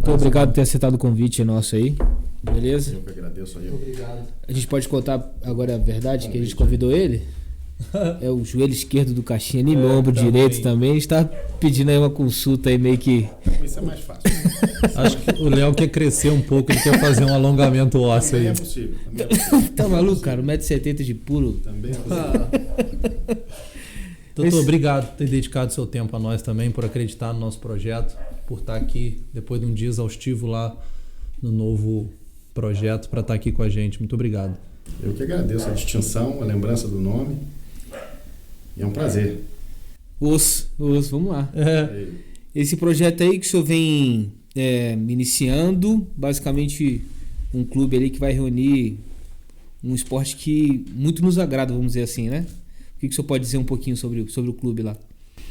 Doutor, obrigado por ter aceitado o convite nosso aí. Beleza? Eu que agradeço aí. Obrigado. A gente pode contar agora a verdade, que a gente convidou ele? É o joelho esquerdo do Caixinha ali, meu ombro também. direito também. A gente tá pedindo aí uma consulta aí meio que... Isso é mais fácil. Acho que o Léo quer crescer um pouco, ele quer fazer um alongamento ósseo Também aí. é possível. Também é possível. Tá maluco, cara? 1,70 m de puro. Também é possível. Doutor, obrigado por ter dedicado seu tempo a nós também, por acreditar no nosso projeto, por estar aqui depois de um dia exaustivo lá no novo projeto, para estar aqui com a gente. Muito obrigado. Eu que agradeço a distinção, a lembrança do nome. E é um prazer. Vamos lá. Esse projeto aí que o senhor vem iniciando, basicamente um clube ali que vai reunir um esporte que muito nos agrada, vamos dizer assim, né? O que o senhor pode dizer um pouquinho sobre o clube lá?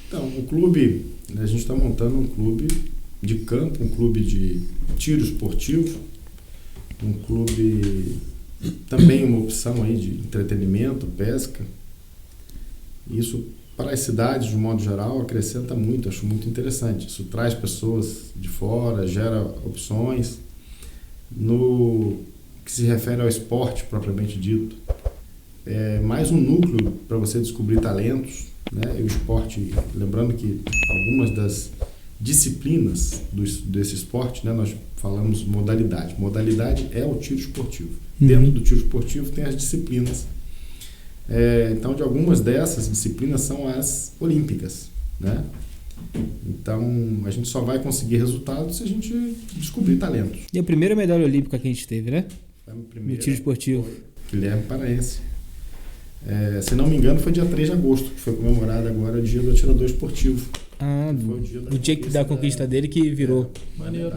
Então, o clube, a gente está montando um clube de campo, um clube de tiro esportivo, um clube também uma opção aí de entretenimento, pesca. Isso para as cidades, de um modo geral, acrescenta muito, acho muito interessante. Isso traz pessoas de fora, gera opções. No que se refere ao esporte propriamente dito, é mais um núcleo para você descobrir talentos, né? E o esporte, lembrando que algumas das disciplinas desse esporte, né? Nós falamos modalidade. Modalidade é o tiro esportivo. Dentro do tiro esportivo tem as disciplinas. Então, de algumas dessas disciplinas são as olímpicas, né? Então, a gente só vai conseguir resultados se a gente descobrir talentos. E a primeira medalha olímpica que a gente teve, né? Foi a primeira, no tiro esportivo. Guilherme Paraense. Se não me engano, foi dia 3 de agosto, que foi comemorado agora o dia do atirador esportivo. O dia da conquista dele que virou. Maneiro.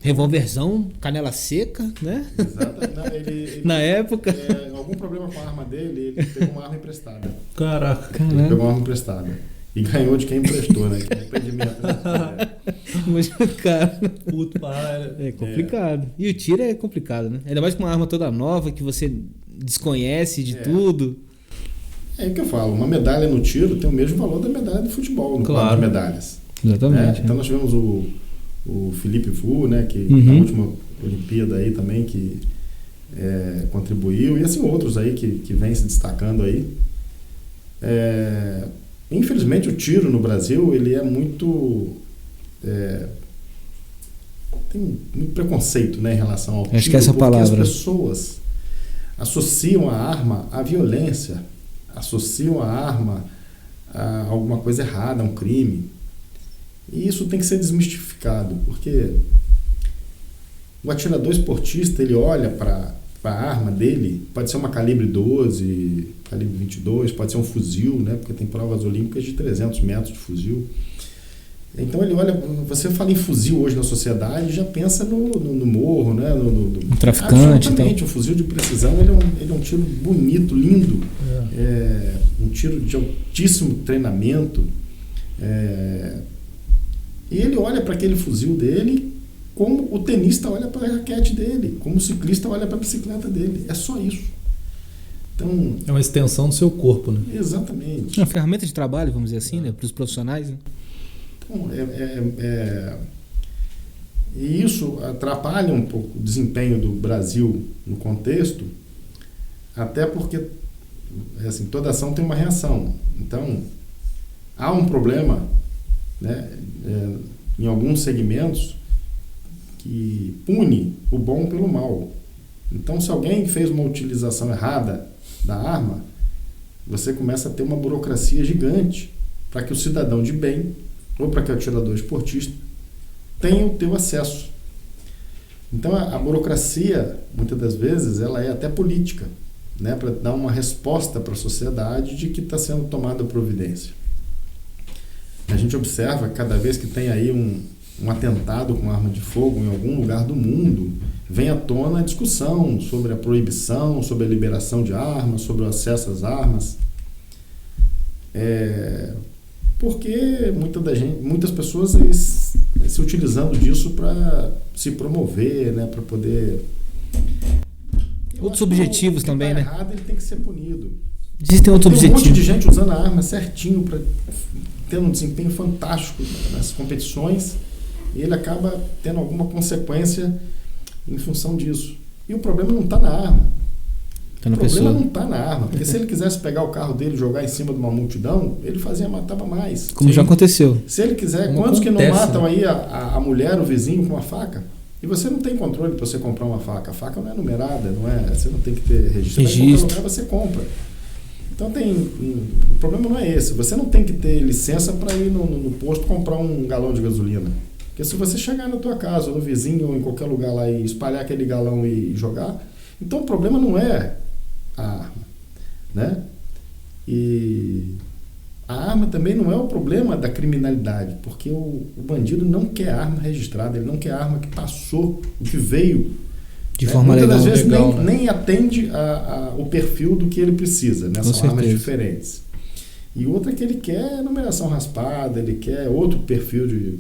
Revolverzão, canela seca, né? Exato. Não, ele Na época. Algum problema com a arma dele, ele pegou uma arma emprestada. Caraca. Ele pegou uma arma emprestada. E ganhou de quem emprestou, né? Que é impedimento, né? Mas, cara, Puto para. é complicado. E o tiro é complicado, né? Ainda mais com uma arma toda nova que você desconhece de tudo. É o que eu falo, uma medalha no tiro tem o mesmo valor da medalha de futebol, no quadro de medalhas. Exatamente. Então nós tivemos o Felipe Fu, né, que na última Olimpíada aí também, que contribuiu, e assim outros aí que vem se destacando aí. Infelizmente o tiro no Brasil, ele é muito... tem muito preconceito, né, em relação ao tiro. Acho que essa porque palavra. as pessoas associam a arma à violência, associam a arma a alguma coisa errada, a um crime. E isso tem que ser desmistificado, porque o atirador esportista, ele olha para a arma dele, pode ser uma calibre 12, calibre 22, pode ser um fuzil, né, porque tem provas olímpicas de 300 metros de fuzil. Então ele olha, você fala em fuzil hoje na sociedade, já pensa no morro, né? No traficante. Absolutamente, Então. o fuzil de precisão ele é um tiro bonito, lindo, um tiro de altíssimo treinamento. E ele olha para aquele fuzil dele como o tenista olha para a raquete dele, como o ciclista olha para a bicicleta dele. É só isso. Então, é uma extensão do seu corpo, né? Exatamente. Uma ferramenta de trabalho, vamos dizer assim, né? Para os profissionais, né? E isso atrapalha um pouco o desempenho do Brasil no contexto, até porque assim, toda ação tem uma reação. Então, há um problema, né, em alguns segmentos que pune o bom pelo mal. Então, se alguém fez uma utilização errada da arma, você começa a ter uma burocracia gigante para que o cidadão de bem ou para que o atirador esportista tenha o teu acesso. Então a burocracia, muitas das vezes, ela é até política, né, para dar uma resposta para a sociedade de que está sendo tomada providência. A gente observa que cada vez que tem aí um atentado com arma de fogo em algum lugar do mundo, vem à tona a discussão sobre a proibição, sobre a liberação de armas, sobre o acesso às armas. Porque muitas pessoas se utilizando disso para se promover, né, para poder... Outros objetivos também, né? Errado, ele tem que ser punido. Existem outros objetivos. Tem um monte de gente usando a arma certinho, tendo um desempenho fantástico nas competições, e ele acaba tendo alguma consequência em função disso. E o problema não está na arma. Tá na o problema pessoa. não está na arma, porque se ele quisesse pegar o carro dele e jogar em cima de uma multidão, ele matava mais. Como já aconteceu. Se ele quiser, Como quantos que não acontece, matam né? aí a mulher, o vizinho com uma faca? E você não tem controle para você comprar uma faca. A faca não é numerada, você não tem que ter registro. Em qualquer lugar você compra. Então o problema não é esse. Você não tem que ter licença para ir no posto comprar um galão de gasolina. Porque se você chegar na tua casa, no vizinho ou em qualquer lugar lá e espalhar aquele galão e jogar, então o problema não é a arma, né? E a arma também não é o problema da criminalidade, porque o bandido não quer arma registrada, ele não quer arma que passou, o que veio De forma muitas legal. das vezes legal, nem atende o perfil do que ele precisa, né? São armas diferentes. E outra é que ele quer numeração raspada, ele quer outro perfil de...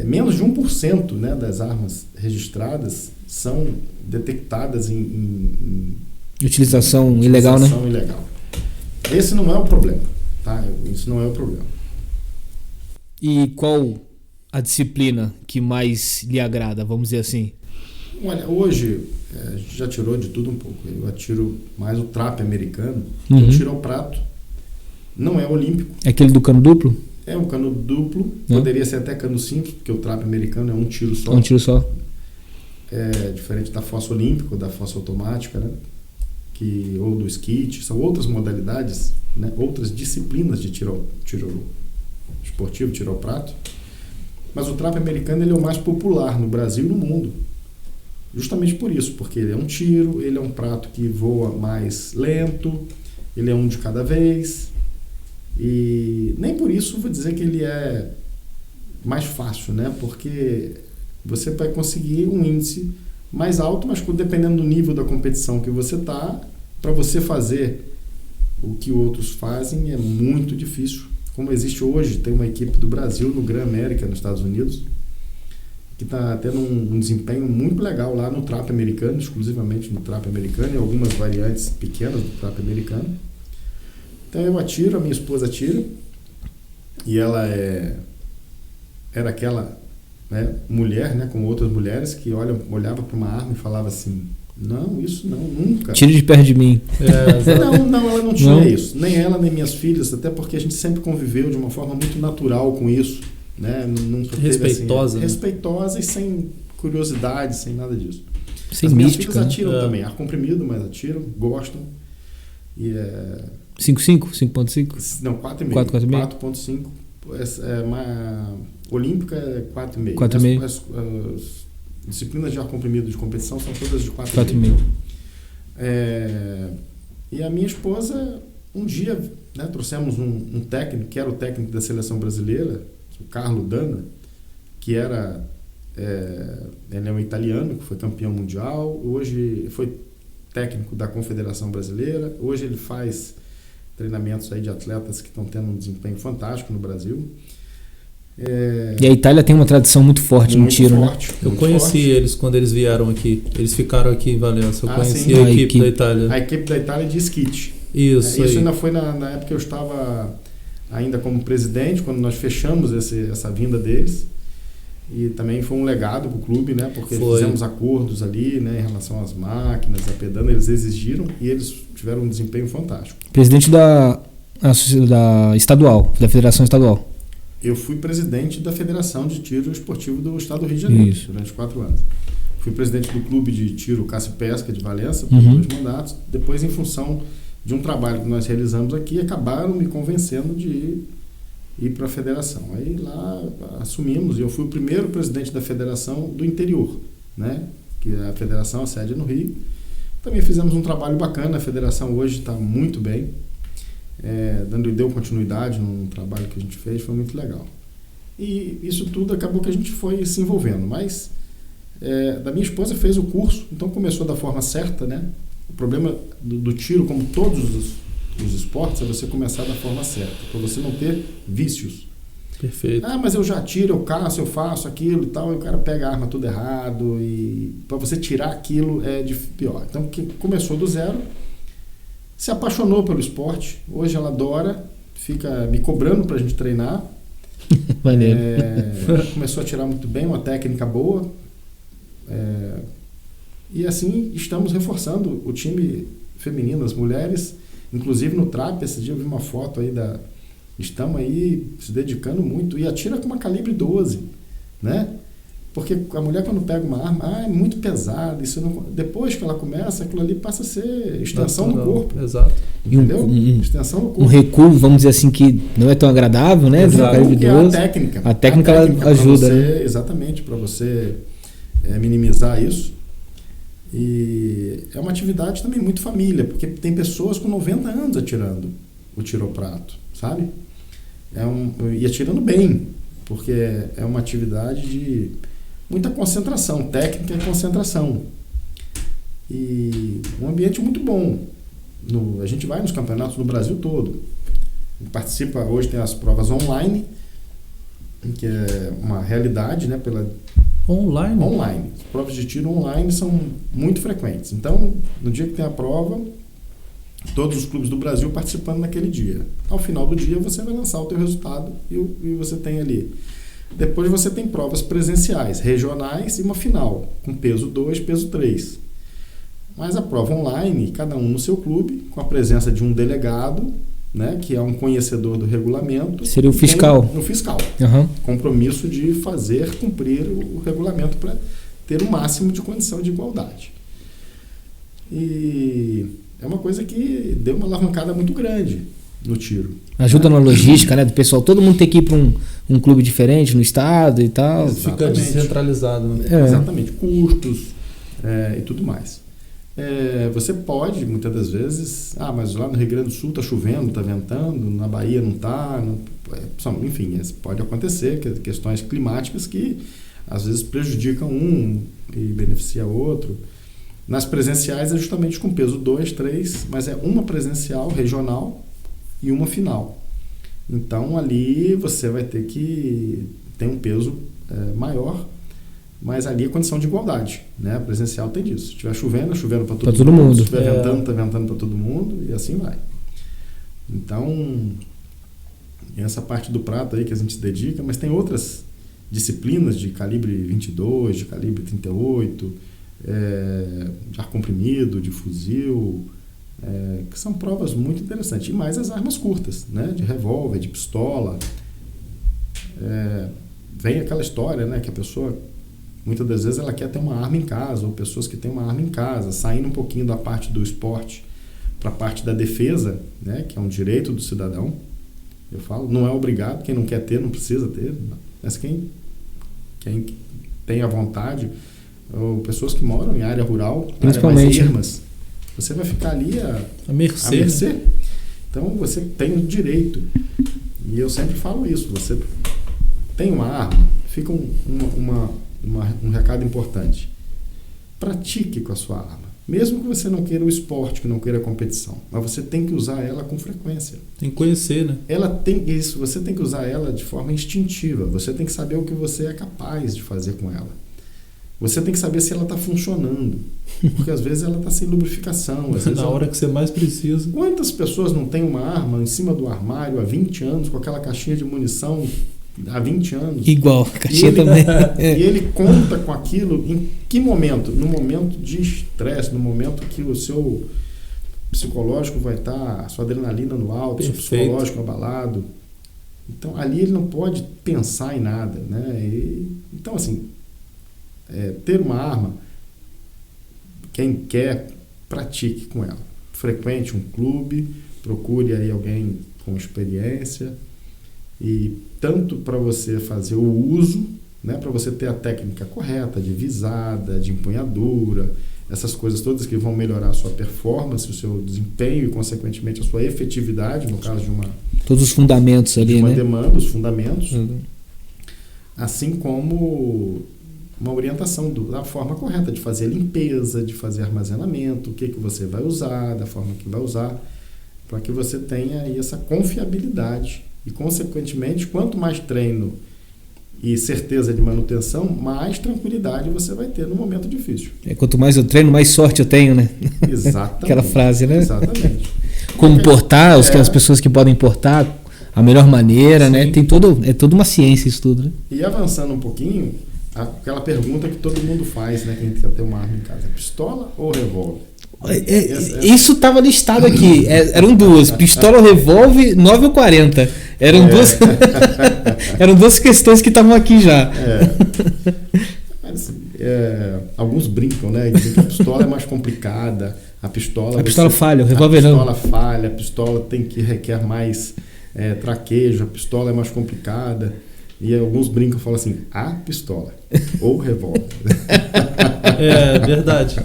menos de 1%, né, das armas registradas são detectadas em Utilização ilegal, né? ilegal. Esse não é o problema, tá? Isso não é o problema. E qual a disciplina que mais lhe agrada, vamos dizer assim? Olha, hoje a gente já tirou de tudo um pouco. Eu atiro mais o trap americano, Uhum. o tiro ao prato. Não é olímpico. É aquele do cano duplo? É um cano duplo, poderia ser até cano simples, porque o trap americano é um tiro só. Um tiro só. É diferente da fossa olímpica, da fossa automática, né? Ou do skit, são outras modalidades, né? Outras disciplinas de tiro esportivo, tiro ao prato. Mas o trap americano ele é o mais popular no Brasil e no mundo. Justamente por isso, porque ele é um tiro, ele é um prato que voa mais lento, ele é um de cada vez. E nem por isso vou dizer que ele é mais fácil, né? Porque você vai conseguir um índice mais alto, mas dependendo do nível da competição que você está, para você fazer o que outros fazem é muito difícil. Como existe hoje, tem uma equipe do Brasil no Gran América, nos Estados Unidos, que está tendo um desempenho muito legal lá no trap americano, exclusivamente no trap americano, e algumas variantes pequenas do trap americano. Então eu atiro, a minha esposa atira, e ela era aquela, né, mulher, né, como outras mulheres, que olhava para uma arma e falava assim, não, isso não, nunca. Tire de perto de mim. Não, ela não tinha isso. Nem ela, nem minhas filhas, até porque a gente sempre conviveu de uma forma muito natural com isso. Né? Nunca respeitosa. Teve, assim, respeitosa e sem curiosidade, sem nada disso. Sem As minhas mística, filhas né? atiram também, ar comprimido, mas atiram, gostam. E 5.5? 5.5? Não, 4,5. 4,5. Olímpica é 4,5. 4,5. As disciplinas de ar comprimido de competição são todas de 4,5. E a minha esposa, um dia, né, trouxemos um técnico, que era o técnico da seleção brasileira, o Carlo Dana, que ele é um italiano, que foi campeão mundial, hoje foi técnico da Confederação Brasileira, hoje ele faz treinamentos aí de atletas que estão tendo um desempenho fantástico no Brasil. E a Itália tem uma tradição muito forte no tiro, forte, né? Eu conheci eles quando eles vieram aqui. Eles ficaram aqui em Valença. Eu conheci sim. a equipe da Itália. A equipe da Itália de skit. Isso ainda foi na época que eu estava ainda como presidente, quando nós fechamos essa vinda deles. E também foi um legado para o clube, né? Porque fizemos acordos ali, né, em relação às máquinas, a pedana, eles exigiram e eles tiveram um desempenho fantástico. Presidente da estadual, da Federação Estadual. Eu fui presidente da Federação de Tiro Esportivo do Estado do Rio de Janeiro durante 4 anos. Fui presidente do Clube de Tiro Caça e Pesca de Valença por 2 mandatos. Depois, em função de um trabalho que nós realizamos aqui, acabaram me convencendo de ir para a federação. Aí lá assumimos, e eu fui o primeiro presidente da federação do interior, né? Que a federação, a sede é no Rio. Também fizemos um trabalho bacana, a federação hoje está muito bem. Deu continuidade num trabalho que a gente fez, foi muito legal. E isso tudo acabou que a gente foi se envolvendo, mas da minha esposa fez o curso, então começou da forma certa, né? O problema do tiro, como todos os esportes, é você começar da forma certa, para você não ter vícios. Perfeito. Mas eu já tiro, eu caço, eu faço aquilo e tal, e o cara pega a arma tudo errado, e para você tirar aquilo é pior. Então, começou do zero, se apaixonou pelo esporte, hoje ela adora, fica me cobrando pra gente treinar, Maneiro. Começou a tirar muito bem, uma técnica boa. E assim estamos reforçando o time feminino, as mulheres, inclusive no trap. Esse dia eu vi uma foto aí estamos aí se dedicando muito e atira com uma calibre 12, né? Porque a mulher, quando pega uma arma, é muito pesada. Isso não, depois que ela começa, aquilo ali passa a ser extensão do corpo. Exato. Entendeu? Extensão do corpo. Um recuo, vamos dizer assim, que não é tão agradável, né? Exato, porque a técnica. A técnica ela ajuda. Você, exatamente, para você minimizar isso. E é uma atividade também muito família, porque tem pessoas com 90 anos atirando o tiro ao prato, sabe? E atirando bem, porque é uma atividade de muita concentração, técnica e concentração. E um ambiente muito bom. A gente vai nos campeonatos no Brasil todo. Participa, hoje tem as provas online, que é uma realidade, né? Online. As provas de tiro online são muito frequentes. Então, no dia que tem a prova, todos os clubes do Brasil participando naquele dia. Ao final do dia, você vai lançar o teu resultado e você tem ali. Depois você tem provas presenciais, regionais e uma final, com peso 2, peso 3. Mas a prova online, cada um no seu clube, com a presença de um delegado, né, que é um conhecedor do regulamento. Seria o fiscal. O fiscal. Uhum. Compromisso de fazer cumprir o regulamento para ter o máximo de condição de igualdade. E é uma coisa que deu uma alavancada muito grande no tiro. Ajuda na logística, né, do pessoal. Todo mundo tem que ir para um clube diferente no estado e tal. Fica descentralizado. Né? Exatamente. Custos e tudo mais. Você pode, muitas das vezes, mas lá no Rio Grande do Sul está chovendo, está ventando, na Bahia não está, enfim, pode acontecer, questões climáticas que às vezes prejudicam um e beneficia outro. Nas presenciais é justamente com peso 2, 3, mas é uma presencial regional e uma final. Então ali você vai ter que ter um peso maior, mas ali é condição de igualdade, né? Presencial tem disso. Se estiver chovendo, é chovendo para todo mundo. Se estiver ventando, está ventando para todo mundo, e assim vai. Então, essa parte do prato aí que a gente se dedica, mas tem outras disciplinas de calibre 22, de calibre 38, de ar comprimido, de fuzil, que são provas muito interessantes. E mais as armas curtas, né? De revólver, de pistola. Vem aquela história, né? Que a pessoa, muitas das vezes, ela quer ter uma arma em casa, ou pessoas que têm uma arma em casa, saindo um pouquinho da parte do esporte para a parte da defesa, né? Que é um direito do cidadão. Eu falo, não é obrigado, quem não quer ter, não precisa ter, mas quem tem a vontade, ou pessoas que moram em área rural, áreas mais ermas, você vai ficar ali a mercê. Né? Então você tem o direito. E eu sempre falo isso, você tem uma arma, fica um recado importante. Pratique com a sua arma. Mesmo que você não queira o esporte, que não queira a competição, mas você tem que usar ela com frequência. Tem que conhecer, né? Ela tem isso, você tem que usar ela de forma instintiva. Você tem que saber o que você é capaz de fazer com ela. Você tem que saber se ela está funcionando. Porque às vezes ela está sem lubrificação. Às vezes na hora que você mais precisa. Quantas pessoas não têm uma arma em cima do armário há 20 anos, com aquela caixinha de munição há 20 anos? Igual, a caixinha também. E ele conta com aquilo em que momento? No momento de estresse, no momento que o seu psicológico vai estar, a sua adrenalina no alto, o seu psicológico abalado. Então, ali ele não pode pensar em nada, né? Então, assim, ter uma arma, quem quer, pratique com ela. Frequente um clube, procure aí alguém com experiência, e tanto para você fazer o uso, né, para você ter a técnica correta de visada, de empunhadura, essas coisas todas que vão melhorar a sua performance, o seu desempenho e, consequentemente, a sua efetividade, no caso de uma... Todos os fundamentos ali, de uma né? demanda, os fundamentos, assim como uma orientação da forma correta de fazer limpeza, de fazer armazenamento, o que você vai usar, da forma que vai usar, para que você tenha aí essa confiabilidade. E, consequentemente, quanto mais treino e certeza de manutenção, mais tranquilidade você vai ter no momento difícil. Quanto mais eu treino, mais sorte eu tenho, né? Exatamente. Aquela frase, né? Exatamente. Como portar, as pessoas que podem portar, a melhor maneira, né? Tem toda uma ciência isso tudo, né? E avançando um pouquinho, aquela pergunta que todo mundo faz, né? Quem quer ter uma arma em casa, pistola ou revólver? Isso estava listado aqui. Eram duas, pistola ou revólver, 9 ou 40. Eram duas questões que estavam aqui já. Mas, alguns brincam, né? Dizem que a pistola é mais complicada. A pistola falha, o revólver não. A pistola falha, a pistola requer mais traquejo, a pistola é mais complicada. E alguns brincam e falam assim, a pistola ou revólver. É verdade.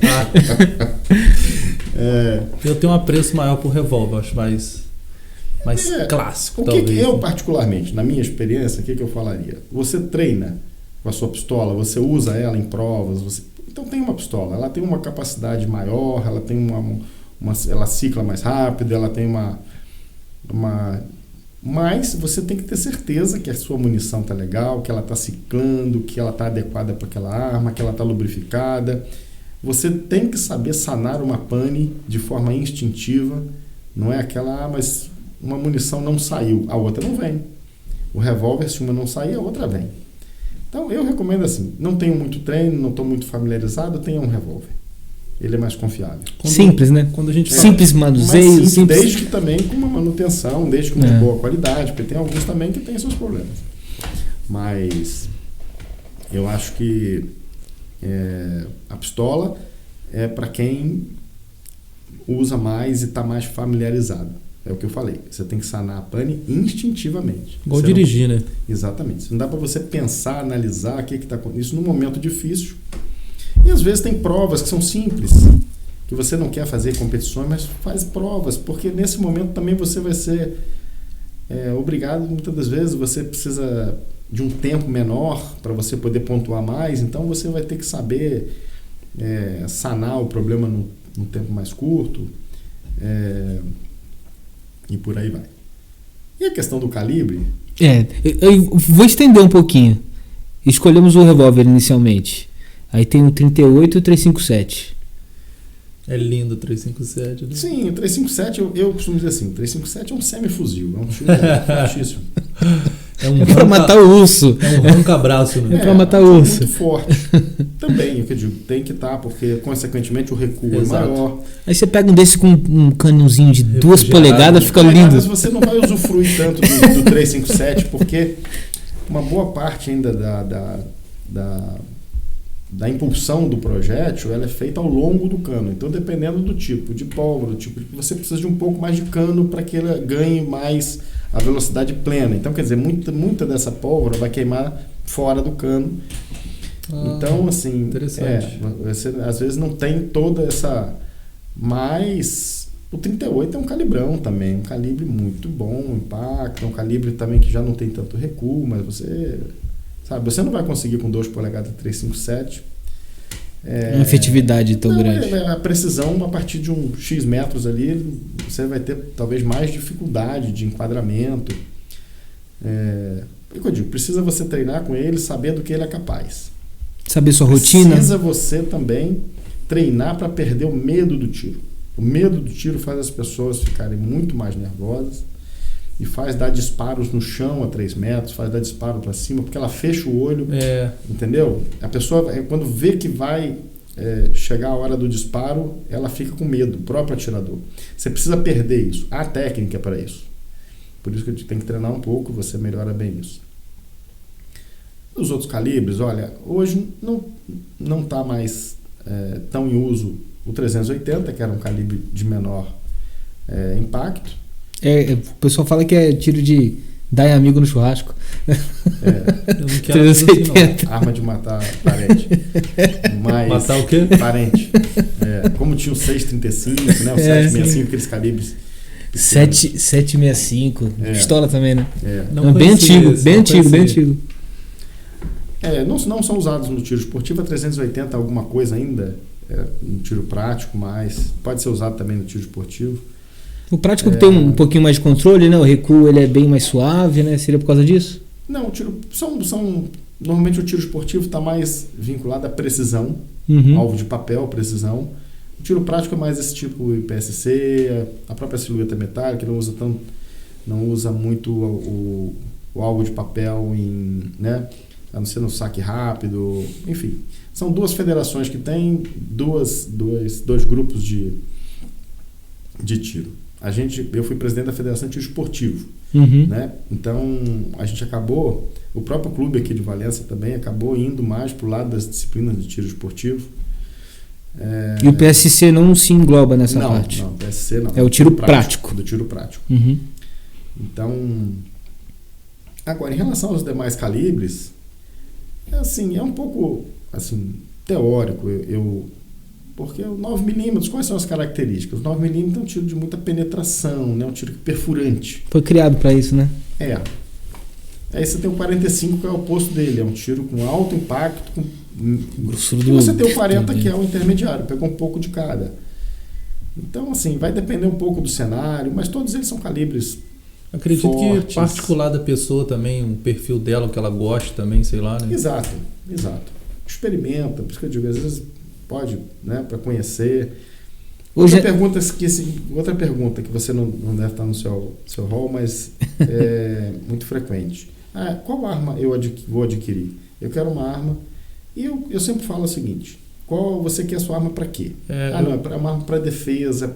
Eu tenho um apreço maior por revólver, acho mais clássico. O que eu, particularmente, na minha experiência, o que eu falaria? Você treina com a sua pistola, você usa ela em provas, então tem uma pistola, ela tem uma capacidade maior, ela tem ela cicla mais rápido, ela tem mas você tem que ter certeza que a sua munição está legal, que ela está ciclando, que ela está adequada para aquela arma, que ela está lubrificada. Você tem que saber sanar uma pane de forma instintiva. Não é aquela, mas uma munição não saiu, a outra não vem. O revólver, se uma não sair, a outra vem. Então eu recomendo assim, não tenho muito treino, não estou muito familiarizado, tenha um revólver. Ele é mais confiável. Simples, né? Quando a gente simples manuseio, simples. Desde que também com uma manutenção, desde com uma boa qualidade, porque tem alguns também que têm seus problemas. Mas eu acho que a pistola é para quem usa mais e está mais familiarizado. É o que eu falei. Você tem que sanar a pane instintivamente. Igual dirigir, né? Exatamente. Não dá para você pensar, analisar o que está acontecendo. Isso num momento difícil. E às vezes tem provas que são simples, que você não quer fazer competições, mas faz provas, porque nesse momento também você vai ser obrigado, muitas das vezes você precisa de um tempo menor para você poder pontuar mais, então você vai ter que saber sanar o problema num tempo mais curto, e por aí vai. E a questão do calibre? Eu vou estender um pouquinho. Escolhemos o revólver inicialmente. Aí tem o 38 e o 357. É lindo o 357, né? Sim, o 357, eu costumo dizer assim, o 357 é um semifuzil, é um tiro fortíssimo. É pra matar o urso. É um arranca-braço, né? É pra matar o urso. Muito forte. Também, eu digo, tem que estar, porque consequentemente o recuo é maior. Aí você pega um desse com um canhãozinho de 2 polegadas, fica lindo. Mas você não vai usufruir tanto do 357, porque uma boa parte ainda da impulsão do projétil, ela é feita ao longo do cano. Então, dependendo do tipo de pólvora, você precisa de um pouco mais de cano para que ela ganhe mais a velocidade plena. Então, quer dizer, muita dessa pólvora vai queimar fora do cano. Então, assim, interessante. Você às vezes não tem toda essa... Mas o 38 é um calibrão também, um calibre muito bom, um impacto, um calibre também que já não tem tanto recuo, mas você não vai conseguir com 2 polegadas 357. Uma efetividade tão grande. A precisão, a partir de um X metros ali, você vai ter talvez mais dificuldade de enquadramento. Eu digo, precisa você treinar com ele, saber do que ele é capaz. Saber sua rotina. Precisa você também treinar para perder o medo do tiro. O medo do tiro faz as pessoas ficarem muito mais nervosas. E faz dar disparos no chão a 3 metros, faz dar disparo para cima, porque ela fecha o olho, entendeu? A pessoa, quando vê que vai chegar a hora do disparo, ela fica com medo, o próprio atirador. Você precisa perder isso. Há técnica para isso. Por isso que a gente tem que treinar um pouco, você melhora bem isso. Os outros calibres, olha, hoje não está mais tão em uso o 380, que era um calibre de menor impacto. O pessoal fala que é tiro de dar em amigo no churrasco. Eu não quero 380. Assim, não. Arma de matar parente. Mas, matar o quê? Parente. Como tinha o 635, né? O 765, aqueles calibres. 765. Pistola também, né? Bem antigo. Não são usados no tiro esportivo. A 380 alguma coisa ainda. No tiro prático, mas pode ser usado também no tiro esportivo. O prático tem um pouquinho mais de controle, né? O recuo ele é bem mais suave, né? Seria por causa disso? Não, o tiro normalmente o tiro esportivo está mais vinculado à precisão, alvo de papel, precisão. O tiro prático é mais esse tipo IPSC, a própria silhueta metálica, não usa não usa muito o alvo de papel né, a não ser no saque rápido, enfim. São 2 federações que tem dois grupos de tiro. Eu fui presidente da Federação de Tiro Esportivo, né? Então a gente acabou, o próprio clube aqui de Valença também acabou indo mais para o lado das disciplinas de tiro esportivo. E o PSC não se engloba nessa parte? Não, o PSC não. É o tiro prático. Do tiro prático. Então, agora, em relação aos demais calibres, é um pouco assim, teórico. Porque o 9mm, quais são as características? O 9mm é um tiro de muita penetração, né? Um tiro perfurante. Foi criado para isso, né? Aí você tem o 45, que é o oposto dele. É um tiro com alto impacto, grossura e você tem o 40, que é o intermediário. Pegou um pouco de cada. Então, assim, vai depender um pouco do cenário, mas todos eles são calibres Acredito fortes. Que particular da pessoa também, o perfil dela, o que ela gosta também, sei lá, né? Exato. Experimenta, por isso que eu digo, às vezes pode, né, para conhecer. Outra pergunta que você não deve estar no seu rol, mas é muito frequente. Qual arma eu vou adquirir? Eu quero uma arma e eu sempre falo o seguinte: você quer a sua arma para quê? Não, é uma arma para defesa,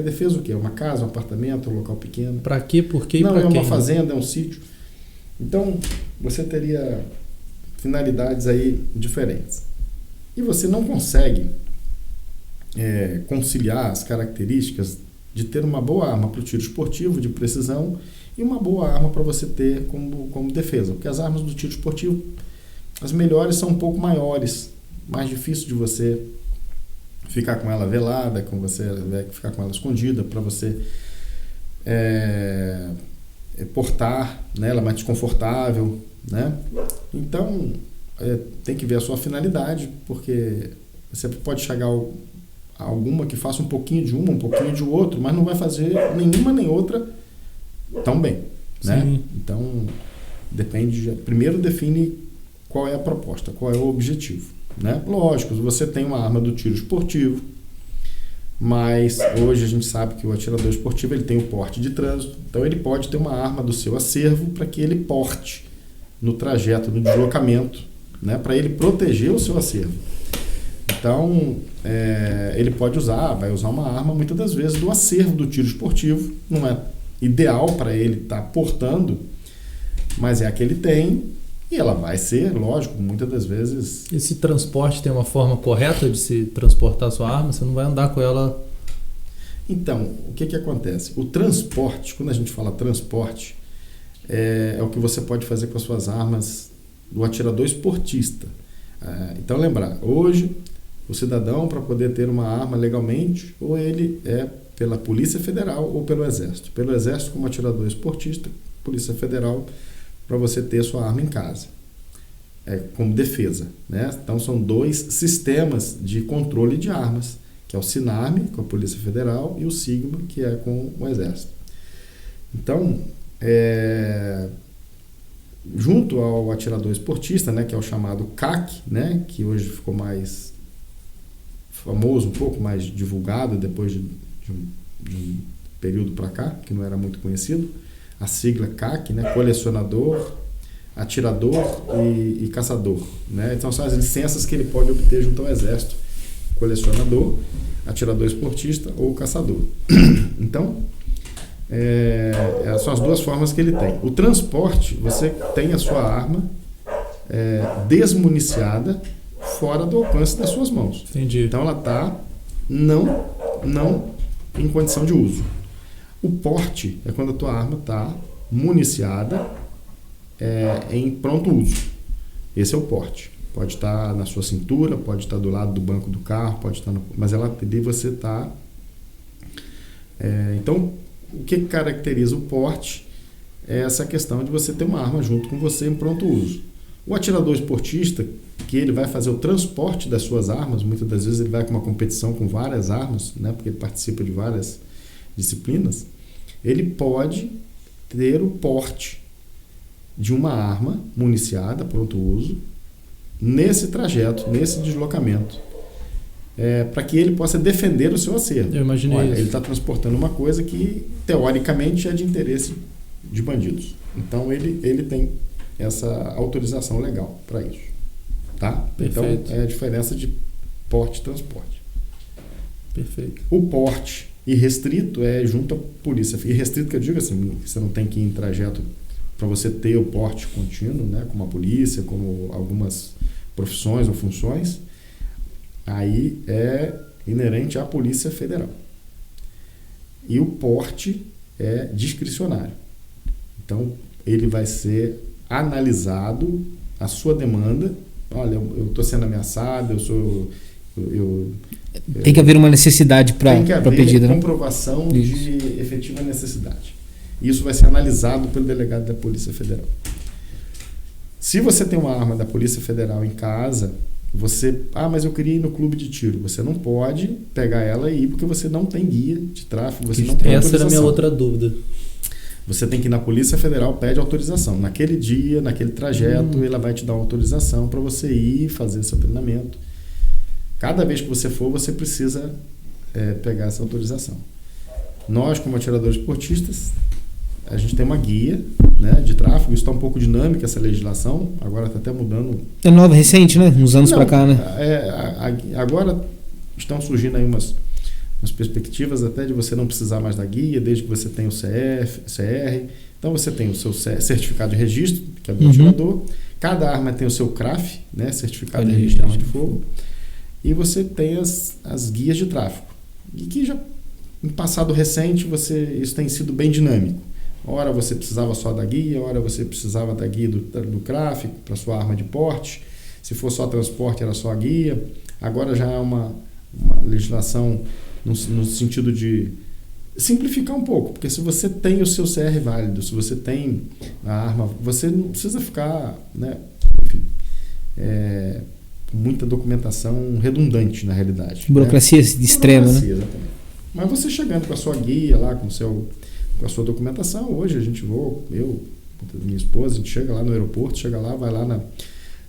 defesa o quê? Uma casa, um apartamento, um local pequeno? Para quê? Por quê? Não, é uma fazenda, é um sítio. Então, você teria finalidades aí diferentes. E você não consegue conciliar as características de ter uma boa arma para o tiro esportivo de precisão e uma boa arma para você ter como defesa. Porque as armas do tiro esportivo, as melhores são um pouco maiores, mais difícil de você ficar com ela velada, ficar com ela escondida, para você portar, né? Ela é mais desconfortável, né? Então, tem que ver a sua finalidade, porque você pode chegar a alguma que faça um pouquinho de uma, um pouquinho de outro, mas não vai fazer nenhuma nem outra tão bem, né? Sim. Então, primeiro define qual é a proposta, qual é o objetivo, né? Lógico, você tem uma arma do tiro esportivo, mas hoje a gente sabe que o atirador esportivo ele tem o porte de trânsito, então ele pode ter uma arma do seu acervo para que ele porte no trajeto, no deslocamento, né? Para ele proteger o seu acervo. Então, ele vai usar uma arma muitas das vezes do acervo do tiro esportivo, não é ideal para ele estar portando, mas é a que ele tem. E ela vai ser, lógico, muitas das vezes... Esse transporte tem uma forma correta de se transportar a sua arma? Você não vai andar com ela... Então, o que acontece? O transporte, quando a gente fala transporte, é o que você pode fazer com as suas armas do atirador esportista. Então, lembrar, hoje, o cidadão, para poder ter uma arma legalmente, ou ele é pela Polícia Federal ou pelo Exército. Pelo Exército, como atirador esportista, Polícia Federal... para você ter sua arma em casa, como defesa, né? Então são 2 sistemas de controle de armas, que é o SINARME, com a Polícia Federal, e o SIGMA, que é com o Exército. Então, junto ao atirador esportista, né, que é o chamado CAC, né, que hoje ficou mais famoso, um pouco mais divulgado depois de um período para cá, que não era muito conhecido, a sigla CAC, né? Colecionador, atirador e caçador, né? Então são as licenças que ele pode obter junto ao Exército: colecionador, atirador esportista ou caçador. Então, são as 2 formas que ele tem. O transporte, você tem a sua arma desmuniciada, fora do alcance das suas mãos. Entendi. Então ela está não em condição de uso. O porte é quando a tua arma está municiada em pronto uso. Esse é o porte. Pode estar na sua cintura, pode estar do lado do banco do carro, pode estar mas ela ali você está... Então, o que caracteriza o porte é essa questão de você ter uma arma junto com você em pronto uso. O atirador esportista, que ele vai fazer o transporte das suas armas, muitas das vezes ele vai com uma competição com várias armas, né, porque ele participa de várias disciplinas, ele pode ter o porte de uma arma municiada, pronto uso, nesse trajeto, nesse deslocamento. para que ele possa defender o seu acervo. Eu imaginei isso. Ele está transportando uma coisa que, teoricamente, é de interesse de bandidos. Então, ele tem essa autorização legal para isso. Tá? Perfeito. Então, é a diferença de porte e transporte. Perfeito. O porte irrestrito é junto à polícia. Irrestrito que eu digo assim, você não tem que ir em trajeto para você ter o porte contínuo, né, como a polícia, como algumas profissões ou funções, aí é inerente à Polícia Federal. E o porte é discricionário. Então, ele vai ser analisado a sua demanda. Olha, eu estou sendo ameaçado, tem que haver uma necessidade para pedida, né? Comprovação de efetiva necessidade. Isso vai ser analisado pelo delegado da Polícia Federal. Se você tem uma arma da Polícia Federal em casa, mas eu queria ir no clube de tiro. Você não pode pegar ela e ir porque você não tem guia de tráfego, você não tem autorização. Essa era a minha outra dúvida. Você tem que ir na Polícia Federal, pede autorização. Naquele dia, naquele trajeto, ela vai te dar uma autorização para você ir fazer seu treinamento. Cada vez que você for, você precisa pegar essa autorização. Nós, como atiradores esportistas, a gente tem uma guia, né, de tráfego. Isso está um pouco dinâmica, essa legislação. Agora está até mudando. É nova, recente, né? Uns anos para cá, né? Agora estão surgindo aí umas perspectivas até de você não precisar mais da guia, desde que você tenha o CR. Então você tem o seu certificado de registro, que é do atirador. Cada arma tem o seu CRAF, né, certificado de registro de arma de fogo. E você tem as guias de tráfego. E que já, em passado recente, isso tem sido bem dinâmico. Ora você precisava só da guia, ora você precisava da guia do CRAF para sua arma de porte. Se for só transporte, era só a guia. Agora já é uma legislação no sentido de simplificar um pouco, porque se você tem o seu CR válido, se você tem a arma, você não precisa ficar, né, enfim, com muita documentação redundante na realidade. Burocracia extrema, né? Exatamente. Mas você chegando com a sua guia lá, com a sua documentação, hoje a gente minha esposa, a gente chega lá no aeroporto, vai lá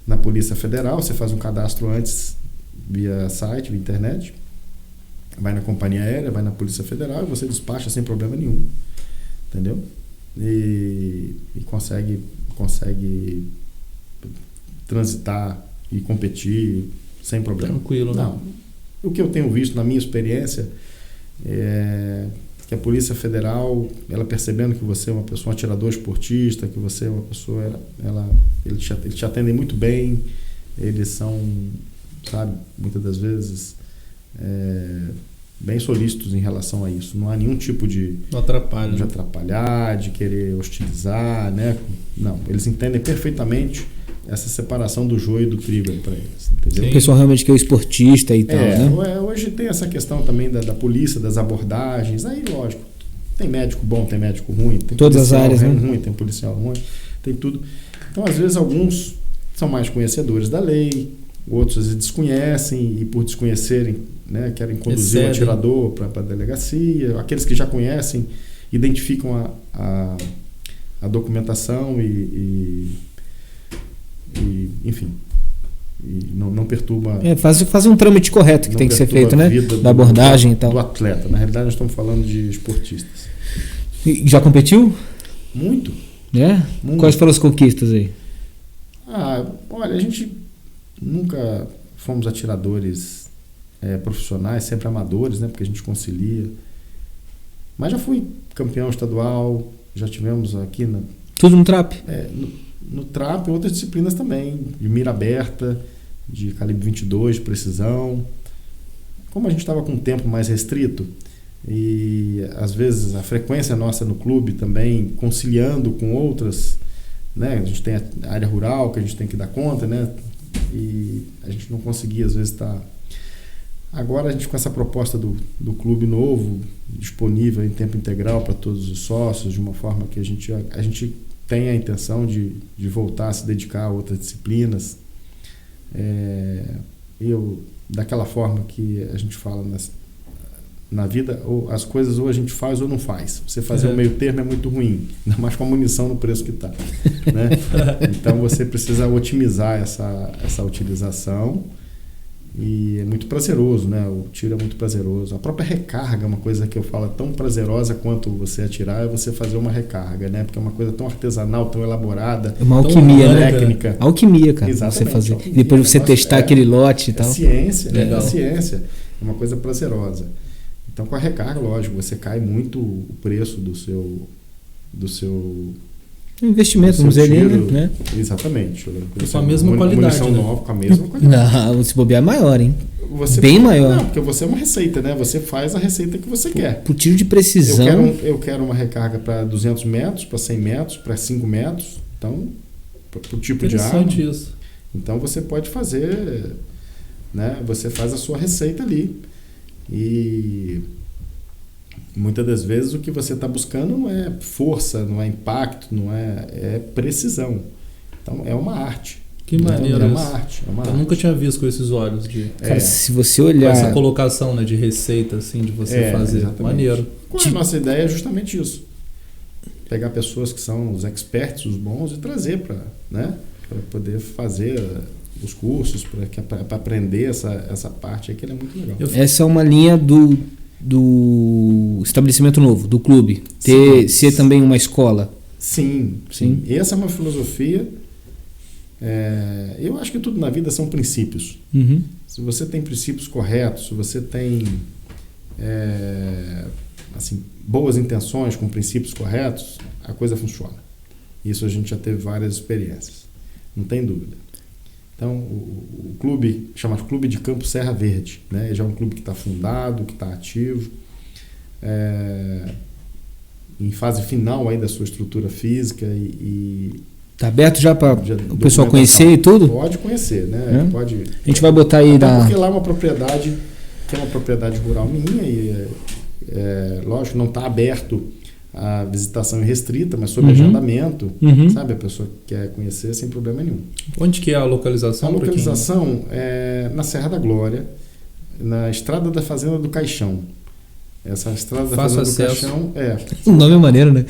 na Polícia Federal, você faz um cadastro antes via site, via internet, vai na companhia aérea, vai na Polícia Federal e você despacha sem problema nenhum, entendeu? E consegue transitar e competir sem problema. Tranquilo, né? Não. O que eu tenho visto na minha experiência é que a Polícia Federal, ela percebendo que você é uma pessoa, um atirador esportista, que você é uma pessoa, eles te atendem muito bem, eles são, sabe, muitas das vezes bem solícitos em relação a isso. Não há nenhum tipo de atrapalhar, de querer hostilizar, né? Não, eles entendem perfeitamente essa separação do joio e do trigo para eles, entendeu? O pessoal realmente que é o esportista e tal, né? Hoje tem essa questão também da polícia, das abordagens. Aí, lógico, tem médico bom, tem médico ruim, tem todas as áreas, né? ruim, tem policial ruim, tem tudo. Então, às vezes, alguns são mais conhecedores da lei, outros às vezes desconhecem e, por desconhecerem, né, querem conduzir o atirador para a delegacia. Aqueles que já conhecem identificam a documentação e enfim, e não perturba. Faz um trâmite correto que tem que ser feito, né? Da abordagem e tal. Do atleta. Na realidade, nós estamos falando de esportistas. E já competiu? Muito. Muito. Quais foram as conquistas aí? Olha, a gente nunca fomos atiradores profissionais, sempre amadores, né? Porque a gente concilia. Mas já fui campeão estadual, já tivemos aqui tudo no trap? No trap, outras disciplinas também, de mira aberta, de calibre 22, de precisão. Como a gente estava com um tempo mais restrito e às vezes a frequência nossa no clube também conciliando com outras, né? A gente tem a área rural que a gente tem que dar conta, né? E a gente não conseguia às vezes estar. Agora a gente com essa proposta do clube novo, disponível em tempo integral para todos os sócios, de uma forma que a gente tem a intenção de voltar a se dedicar a outras disciplinas. Daquela forma que a gente fala na vida, ou as coisas ou a gente faz ou não faz. Você fazer o meio termo é muito ruim, ainda mais com a munição no preço que está. Né? Então você precisa otimizar essa utilização E é muito prazeroso, né? O tiro é muito prazeroso. A própria recarga é uma coisa que eu falo tão prazerosa quanto você atirar, é você fazer uma recarga, né? Porque é uma coisa tão artesanal, tão elaborada. É uma alquimia, né? Técnica. Alquimia, cara. Exatamente, Você fazer. alquimia. Depois você testar aquele lote e tal. Ciência, Legal. É ciência. É uma coisa prazerosa. Então, com a recarga, lógico, você cai muito o preço do seu investimento, vamos dizer ali, né? Exatamente. Com a mesma qualidade, munição né? nova, com a mesma qualidade. Não, se bobear é maior, hein? Você, bem maior. Não, porque você é uma receita, né? Você faz a receita que você quer. Por tiro de precisão. Eu quero uma recarga para 200 metros, para 100 metros, para 5 metros. Então, para o tipo de arma. Interessante isso. Então, você pode fazer, né? Você faz a sua receita ali. E muitas das vezes o que você está buscando não é força, não é impacto, é precisão. Então, é uma arte. Que maneiro É isso. uma arte. Eu nunca tinha visto com esses olhos de Cara, se você com olhar. essa colocação, né, de receita assim de você fazer. Exatamente. Maneiro. A nossa ideia é justamente isso. Pegar pessoas que são os experts, os bons, e trazer para, né, para poder fazer os cursos, para aprender essa parte aí, que é muito legal. Essa é uma linha do estabelecimento novo, do clube. Ser também uma escola. Sim. Essa é uma filosofia. Eu acho que tudo na vida são princípios. Uhum. Se você tem princípios corretos, se você tem assim, boas intenções com princípios corretos, a coisa funciona. Isso a gente já teve várias experiências, não tem dúvida. Então, o clube chama de Clube de Campo Serra Verde, né? Já é um clube que está fundado, que está ativo, em fase final aí da sua estrutura física e tá aberto já para o pessoal conhecer e tudo? Pode conhecer, né? Pode. A gente vai botar aí porque lá é uma propriedade que é uma propriedade rural minha e lógico, não está aberto a visitação restrita, mas sob agendamento, sabe? A pessoa que quer conhecer sem problema nenhum. Onde que é a localização? A localização é na Serra da Glória, na Estrada da Fazenda do Caixão. Essa Estrada da Fazenda do Caixão O nome é maneiro, né?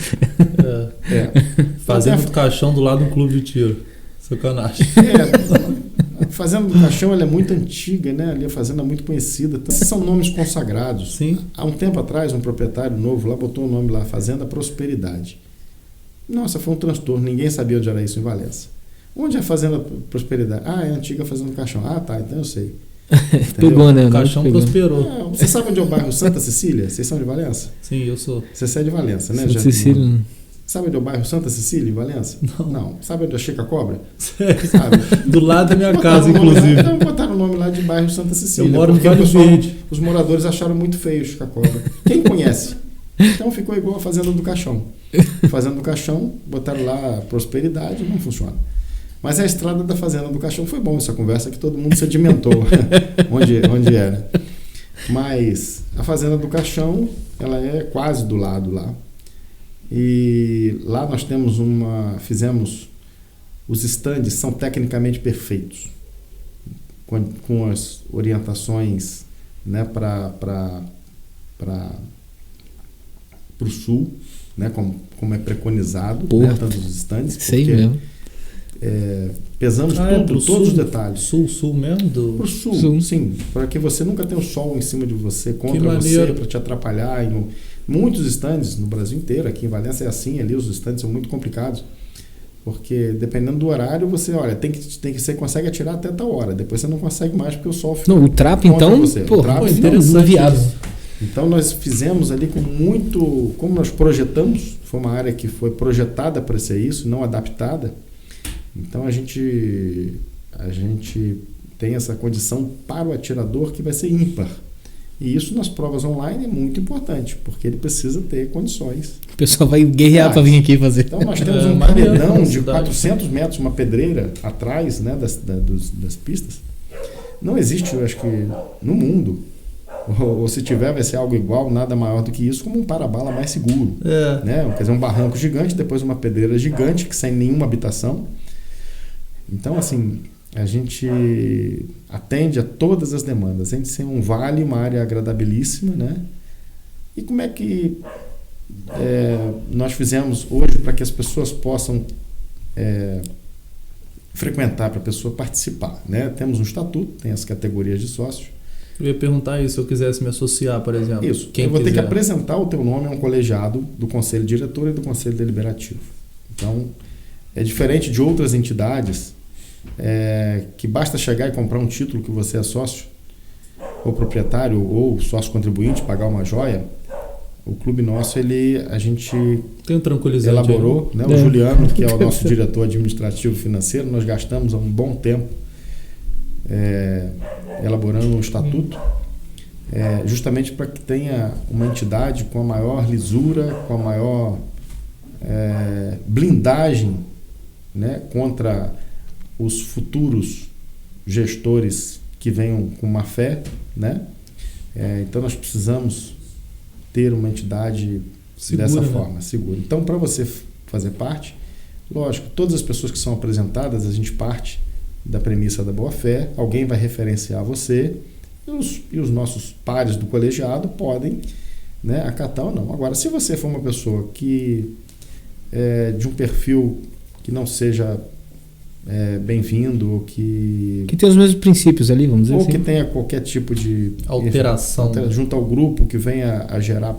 Fazenda do Caixão do lado do clube de tiro. Sacanagem. A Fazenda do Caixão ela é muito antiga, né? Ali a fazenda é muito conhecida. Então, esses são nomes consagrados. Sim. Há um tempo atrás, um proprietário novo lá botou o nome lá, Fazenda Prosperidade. Nossa, foi um transtorno. Ninguém sabia onde era isso em Valença. Onde é a Fazenda Prosperidade? É a antiga Fazenda do Caixão. Tá, então eu sei. Pegou, né? O Caixão prosperou. Você sabe onde é o bairro Santa Cecília? Vocês são de Valença? Sim, eu sou. Você é de Valença, né? Santa Cecília. Sabe onde é o bairro Santa Cecília, em Valença? Não. Sabe onde é a Chica Cobra? Sabe? Do lado da minha casa, inclusive. Então botaram o nome lá de bairro Santa Cecília. Eu moro no Vale Verde. Os moradores acharam muito feio Chica Cobra. Quem conhece? Então ficou igual a Fazenda do Caixão. Fazenda do Caixão, botaram lá Prosperidade, não funciona. Mas a Estrada da Fazenda do Caixão foi bom essa conversa, que todo mundo sedimentou onde era. Mas a Fazenda do Caixão, ela é quase do lado lá. E lá nós fizemos os estandes, são tecnicamente perfeitos, com as orientações, né, para o sul, né, como é preconizado, né, tanto os estandes, sei mesmo. Pesamos todos os detalhes. Sul mesmo? Pro sul, sim, para que você nunca tenha o sol em cima de você, contra você, para te atrapalhar. Muitos estandes no Brasil inteiro, aqui em Valença é assim, ali os estandes são muito complicados, porque dependendo do horário, você consegue atirar até tal hora, depois você não consegue mais porque o sol fica. Não, o trapo então, interessante. Então nós fizemos ali com muito, como nós projetamos, foi uma área que foi projetada para ser isso, não adaptada. Então a gente tem essa condição para o atirador que vai ser ímpar. E isso nas provas online é muito importante, porque ele precisa ter condições. O pessoal vai guerrear para vir aqui fazer. Então nós temos um paredão de 400 metros, uma pedreira atrás, né, das pistas. Não existe, eu acho que, no mundo, ou se tiver vai ser algo igual, nada maior do que isso, como um para-bala mais seguro. Né? Quer dizer, um barranco gigante, depois uma pedreira gigante, que sem nenhuma habitação. Então, assim, a gente atende a todas as demandas. A gente tem um vale, uma área agradabilíssima, né? E como é que nós fizemos hoje para que as pessoas possam frequentar, para a pessoa participar, né? Temos um estatuto, tem as categorias de sócios. Eu ia perguntar isso, se eu quisesse me associar, por exemplo. Isso, eu vou ter que apresentar o teu nome a um colegiado do Conselho Diretor e do Conselho Deliberativo. Então, é diferente de outras entidades que basta chegar e comprar um título que você é sócio, ou proprietário, ou sócio contribuinte, pagar uma joia. O clube nosso, a gente tem um tranquilizante elaborou, né? O Juliano, que é o nosso diretor administrativo financeiro, nós gastamos há um bom tempo elaborando um estatuto, justamente para que tenha uma entidade com a maior lisura, com a maior blindagem, né? Contra os futuros gestores que venham com má fé, né? Então nós precisamos ter uma entidade segura, dessa forma, segura. Então, para você fazer parte, lógico, todas as pessoas que são apresentadas, a gente parte da premissa da boa-fé, alguém vai referenciar você e os nossos pares do colegiado podem, né, acatar ou não. Agora, se você for uma pessoa que de um perfil que não seja bem-vindo, ou que tem os mesmos princípios ali, vamos dizer ou assim. que tenha qualquer tipo de alteração junto ao grupo, que venha a gerar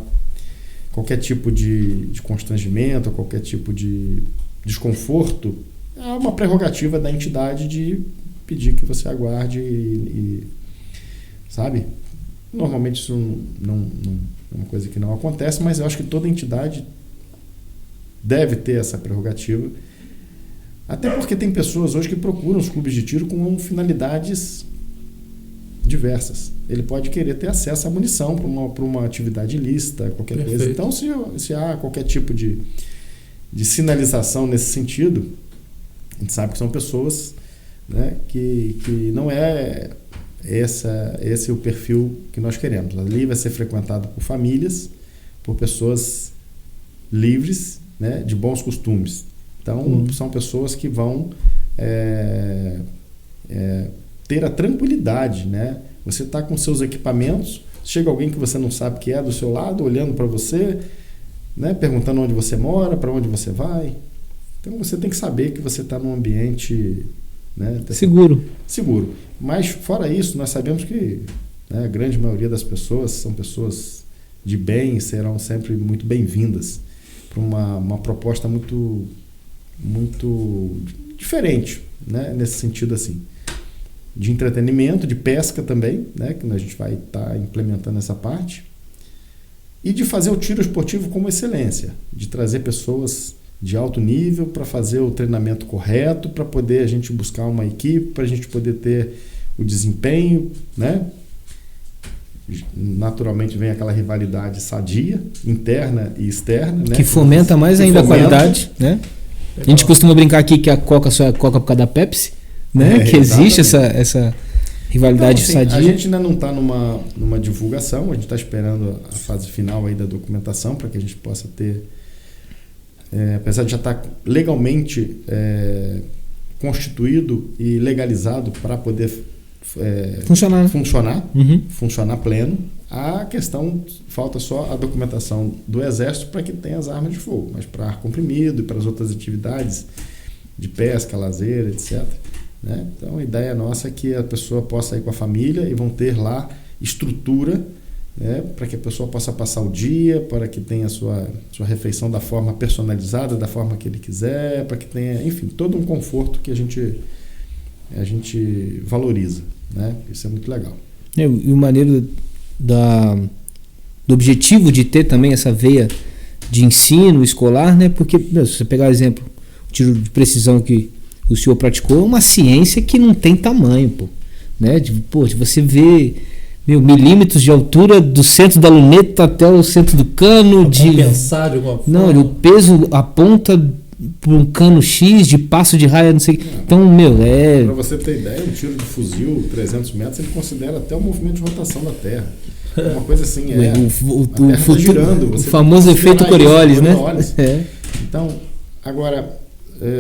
qualquer tipo de constrangimento, qualquer tipo de desconforto, é uma prerrogativa da entidade de pedir que você aguarde sabe? Normalmente isso não é uma coisa que não acontece, mas eu acho que toda entidade deve ter essa prerrogativa. Até porque tem pessoas hoje que procuram os clubes de tiro com finalidades diversas. Ele pode querer ter acesso à munição para uma atividade ilícita, qualquer Perfeito. coisa. Então, se há qualquer tipo de sinalização nesse sentido, a gente sabe que são pessoas, né, que não é esse o perfil que nós queremos. Ali vai ser frequentado por famílias, por pessoas livres, né, de bons costumes. Então, são pessoas que vão ter a tranquilidade, né? Você está com seus equipamentos, chega alguém que você não sabe que é do seu lado, olhando para você, né? Perguntando onde você mora, para onde você vai. Então, você tem que saber que você está num ambiente, né, seguro. Mas, fora isso, nós sabemos que, né, a grande maioria das pessoas são pessoas de bem e serão sempre muito bem-vindas para uma proposta muito diferente, né? Nesse sentido assim, de entretenimento, de pesca também, né? Que a gente vai estar implementando essa parte, e de fazer o tiro esportivo como excelência, de trazer pessoas de alto nível para fazer o treinamento correto, para poder a gente buscar uma equipe, para a gente poder ter o desempenho, né? Naturalmente vem aquela rivalidade sadia, interna e externa, né? Que fomenta mais ainda a qualidade, né? A gente costuma brincar aqui que a Coca só é Coca por causa da Pepsi, né? Que existe essa rivalidade então, assim, sadia. A gente ainda não está numa divulgação, a gente está esperando a fase final aí da documentação para que a gente possa ter, apesar de já estar legalmente constituído e legalizado para poder funcionar pleno. A questão, falta só a documentação do Exército para que tenha as armas de fogo, mas para ar comprimido e para as outras atividades de pesca, lazer, etc. Né? Então, a ideia nossa é que a pessoa possa ir com a família e vão ter lá estrutura, né, para que a pessoa possa passar o dia, para que tenha a sua refeição da forma personalizada, da forma que ele quiser, para que tenha, enfim, todo um conforto que a gente valoriza, né? Isso é muito legal. E o maneiro do objetivo de ter também essa veia de ensino escolar, né? Porque, se você pegar o exemplo, o tiro de precisão que o senhor praticou, é uma ciência que não tem tamanho, pô, né? De você vê milímetros de altura do centro da luneta até o centro do cano, compensar de alguma forma. Não, o peso aponta por um cano X de passo de raia, não sei. Então, Para você ter ideia, um tiro de fuzil 300 metros, ele considera até o movimento de rotação da Terra. Uma coisa assim, o Terra está girando. O famoso efeito Coriolis, né? Então, agora,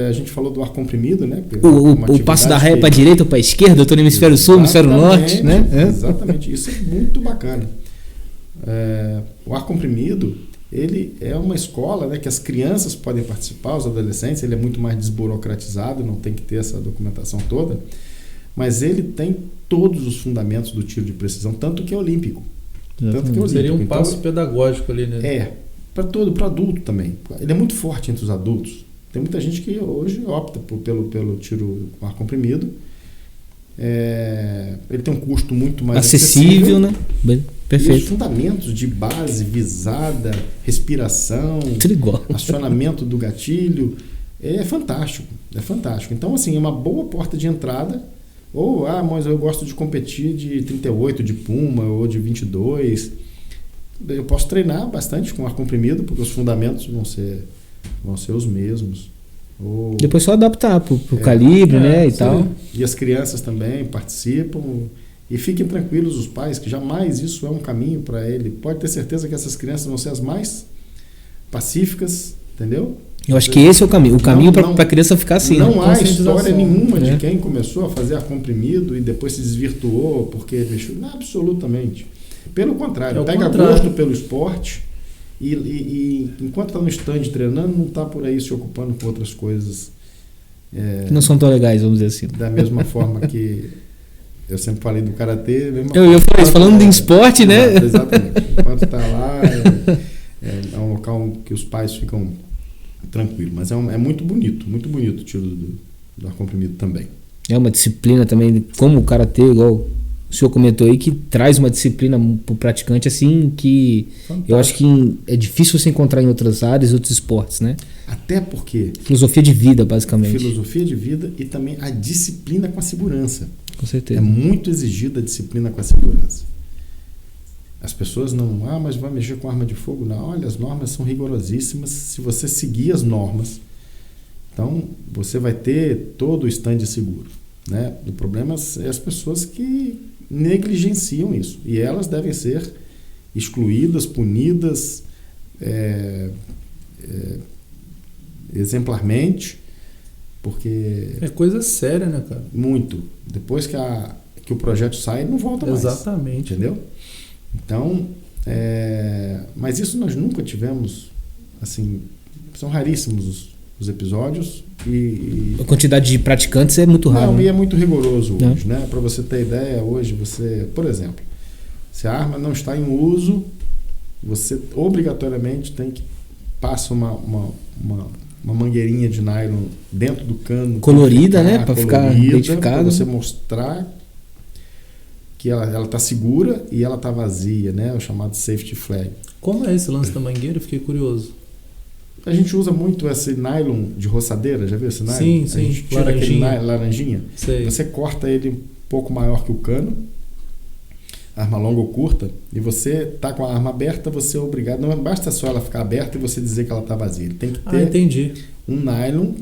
a gente falou do ar comprimido, né? O passo da raia para a direita ou para a esquerda, eu estou no hemisfério sul, no hemisfério norte, né? Exatamente, isso é muito bacana. O ar comprimido, ele é uma escola, né, que as crianças podem participar, os adolescentes, ele é muito mais desburocratizado, não tem que ter essa documentação toda, mas ele tem todos os fundamentos do tiro de precisão, tanto que é olímpico. Tanto que é olímpico. Seria um passo pedagógico ali, né? Para adulto também. Ele é muito forte entre os adultos. Tem muita gente que hoje opta pelo tiro com ar comprimido. Ele tem um custo muito mais acessível, né? Perfeito. E os fundamentos de base, visada, respiração, acionamento do gatilho, é fantástico. É fantástico. Então, assim, é uma boa porta de entrada. Ou, mas eu gosto de competir de 38, de Puma, ou de 22. Eu posso treinar bastante com ar comprimido, porque os fundamentos vão ser os mesmos. Depois só adaptar pro calibre, né, e tal. E as crianças também participam. E fiquem tranquilos os pais, que jamais isso é um caminho para ele. Pode ter certeza que essas crianças vão ser as mais pacíficas, entendeu? Eu acho que esse é o caminho. O caminho para a criança ficar assim. Não há história nenhuma de quem começou a fazer ar comprimido e depois se desvirtuou porque mexeu. Não, absolutamente. Pelo contrário, pega gosto pelo esporte e enquanto está no stand treinando, não está por aí se ocupando com outras coisas. Não são tão legais, vamos dizer assim. Da mesma forma que eu sempre falei do karatê. Eu falei isso, falando de esporte, né? Exatamente. Enquanto está lá, é um local que os pais ficam tranquilos. Mas é muito bonito o tiro do ar comprimido também. É uma disciplina também, como o karatê, igual o senhor comentou aí, que traz uma disciplina para o praticante assim que fantástico. Eu acho que é difícil você encontrar em outras áreas, outros esportes, né? Até porque... Filosofia de vida, basicamente. Filosofia de vida e também a disciplina com a segurança. Com certeza. É muito exigida a disciplina com a segurança. As pessoas não... mas vai mexer com arma de fogo? Não, olha, as normas são rigorosíssimas. Se você seguir as normas, então você vai ter todo o stand seguro, né? O problema é as pessoas que negligenciam isso. E elas devem ser excluídas, punidas exemplarmente, porque... É coisa séria, né, cara? Muito. Depois que o projeto sai, não volta mais. Exatamente. Entendeu? Então, mas isso nós nunca tivemos, assim, são raríssimos os episódios e a quantidade de praticantes é muito rara. Não, e é muito rigoroso hoje, né? Para você ter ideia, hoje você, por exemplo, se a arma não está em uso, você obrigatoriamente tem que passar uma mangueirinha de nylon dentro do cano. Colorida, né? Para ficar identificado. Para você mostrar que ela está segura e ela está vazia, né? O chamado safety flag. Como é esse lance da mangueira? Eu fiquei curioso. A gente usa muito esse nylon de roçadeira, já viu esse nylon? Sim, a gente tira aquele laranjinha. Sei. Você corta ele um pouco maior que o cano, arma longa ou curta, e você tá com a arma aberta, você é obrigado, não basta só ela ficar aberta e você dizer que ela está vazia. Ele tem que ter um nylon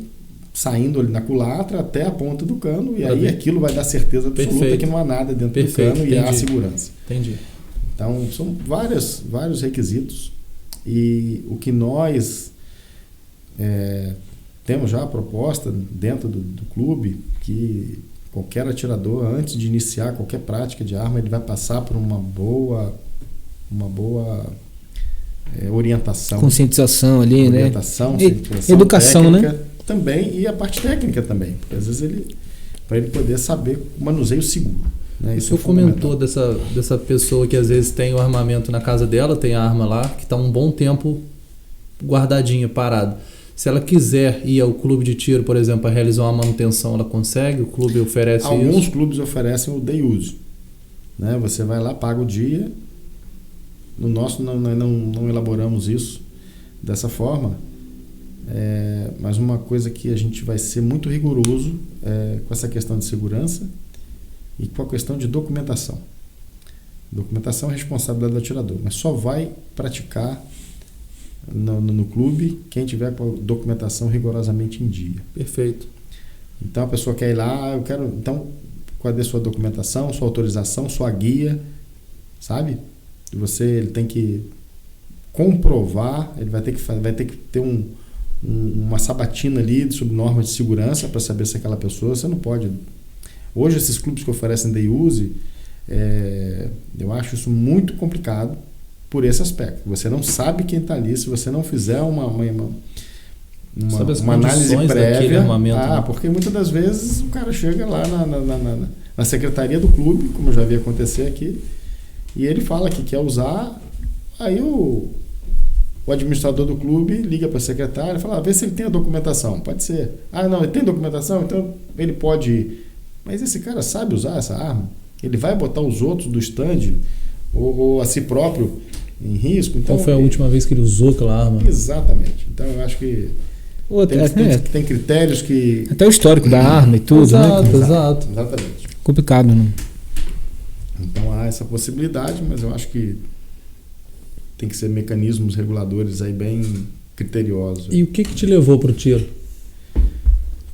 saindo ali na culatra até a ponta do cano, e aí aquilo vai dar certeza absoluta que não há nada dentro do cano e há a segurança. Entendi. Então, são vários requisitos, e o que nós temos já a proposta dentro do clube, que qualquer atirador, antes de iniciar qualquer prática de arma, ele vai passar por uma boa orientação. Conscientização ali, orientação, né? Educação, técnica, né? Também, e a parte técnica também. Porque às vezes para ele poder saber o manuseio seguro. Né? O senhor comentou dessa pessoa que às vezes tem o armamento na casa dela, tem a arma lá, que está um bom tempo guardadinha, parada. Se ela quiser ir ao clube de tiro, por exemplo, para realizar uma manutenção, ela consegue? O clube oferece isso? Alguns clubes oferecem o day use. Né? Você vai lá, paga o dia. No nosso, não elaboramos isso dessa forma. Mas uma coisa que a gente vai ser muito rigoroso com essa questão de segurança e com a questão de documentação. Documentação é responsabilidade do atirador, mas só vai praticar no clube quem tiver com a documentação rigorosamente em dia. Perfeito. Então a pessoa quer ir lá, eu quero. Então, cadê a sua documentação, sua autorização, sua guia, sabe? Ele tem que comprovar, ele vai ter que ter uma sabatina ali sobre normas de segurança para saber se aquela pessoa. Você não pode. Hoje esses clubes que oferecem day use, eu acho isso muito complicado. por esse aspecto. Você não sabe quem está ali se você não fizer uma análise prévia. Porque muitas das vezes o cara chega lá na secretaria do clube, como já vi acontecer aqui, e ele fala que quer usar, aí o administrador do clube liga para a secretária e fala, vê se ele tem a documentação. Pode ser. Não, ele tem documentação, então ele pode ir. Mas esse cara sabe usar essa arma? Ele vai botar os outros do stand ou a si próprio em risco? Então, qual foi a última vez que ele usou aquela arma? Exatamente. Então eu acho que tem critérios que... Até o histórico da arma e tudo, exato, né? Exato. Exatamente. Complicado, né? Então há essa possibilidade, mas eu acho que tem que ser mecanismos reguladores aí bem criteriosos. E o que te levou para o tiro?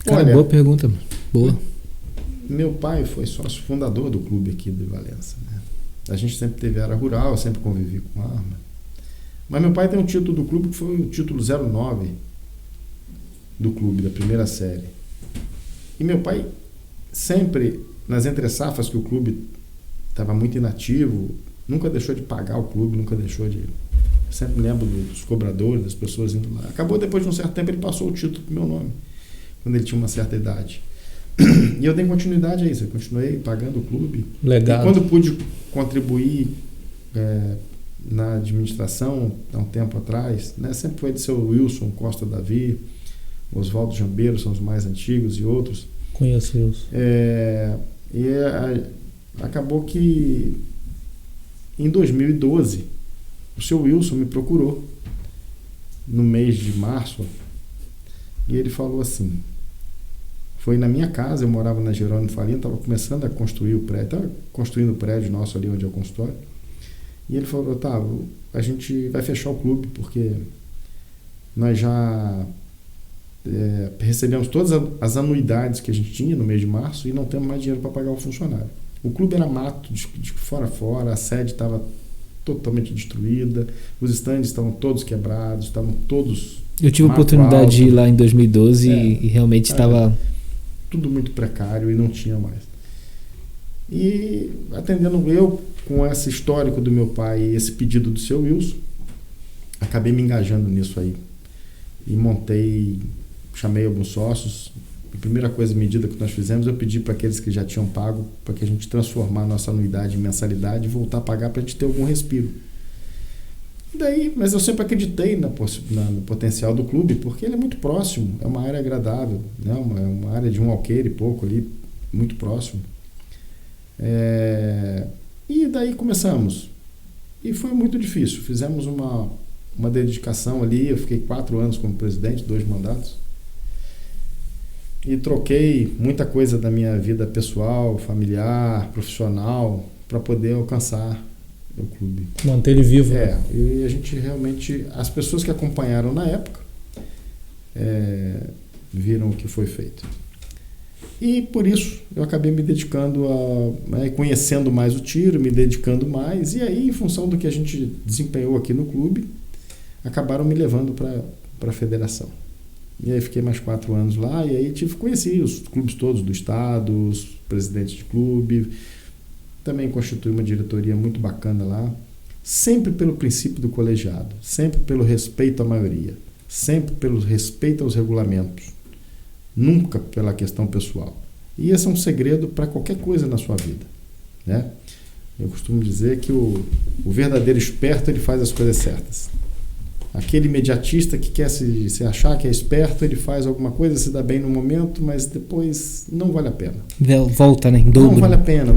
Cara, boa pergunta. Boa. Meu pai foi sócio fundador do clube aqui de Valença, né? A gente sempre teve área rural, eu sempre convivi com arma. Mas meu pai tem um título do clube que foi o título 09 do clube, da primeira série. E meu pai sempre, nas entre-safras que o clube estava muito inativo, nunca deixou de pagar o clube, nunca deixou de... Eu sempre lembro dos cobradores, das pessoas indo lá. Acabou, depois de um certo tempo, ele passou o título pro meu nome, quando ele tinha uma certa idade. E eu dei continuidade a isso, eu continuei pagando o clube. Legal. E quando pude contribuir na administração, há um tempo atrás, né, sempre foi de seu Wilson Costa Davi, Oswaldo Jambeiro, são os mais antigos, e outros. Conheço Wilson. Acabou que em 2012 o seu Wilson me procurou no mês de março e ele falou assim, foi na minha casa, eu morava na Jerônimo Faria, estava começando a construir o prédio, estava construindo o prédio nosso ali onde é o consultório, e ele falou, Otávio, a gente vai fechar o clube porque nós já recebemos todas as anuidades que a gente tinha no mês de março e não temos mais dinheiro para pagar o funcionário. O clube era mato, de fora a fora, a sede estava totalmente destruída, os estandes estavam todos quebrados, estavam todos... Eu tive a oportunidade de ir lá em 2012 e realmente estava... Tudo muito precário e não tinha mais. E atendendo eu, com esse histórico do meu pai e esse pedido do seu Wilson, acabei me engajando nisso aí. E chamei alguns sócios. A primeira medida que nós fizemos, eu pedi para aqueles que já tinham pago, para que a gente transformar a nossa anuidade em mensalidade e voltar a pagar para a gente ter algum respiro. Mas eu sempre acreditei no potencial do clube, porque ele é muito próximo, é uma área agradável, né? uma área de um alqueire e pouco ali, muito próximo. E daí começamos. E foi muito difícil. Fizemos uma dedicação ali, eu fiquei 4 anos como presidente, 2 mandatos. E troquei muita coisa da minha vida pessoal, familiar, profissional, para poder alcançar o clube. Manter ele vivo. E a gente realmente... As pessoas que acompanharam na época viram o que foi feito. E por isso eu acabei me dedicando conhecendo mais o tiro, me dedicando mais. E aí, em função do que a gente desempenhou aqui no clube, acabaram me levando para a federação. E aí fiquei mais 4 anos lá e aí conheci os clubes todos do estado, os presidentes de clube. Também constituí uma diretoria muito bacana lá, sempre pelo princípio do colegiado, sempre pelo respeito à maioria, sempre pelo respeito aos regulamentos, nunca pela questão pessoal. E esse é um segredo para qualquer coisa na sua vida, né? Eu costumo dizer que o verdadeiro esperto, ele faz as coisas certas. Aquele imediatista que quer se achar que é esperto, ele faz alguma coisa, se dá bem no momento, mas depois não vale a pena. Volta, né? Em dobro. Não vale a pena.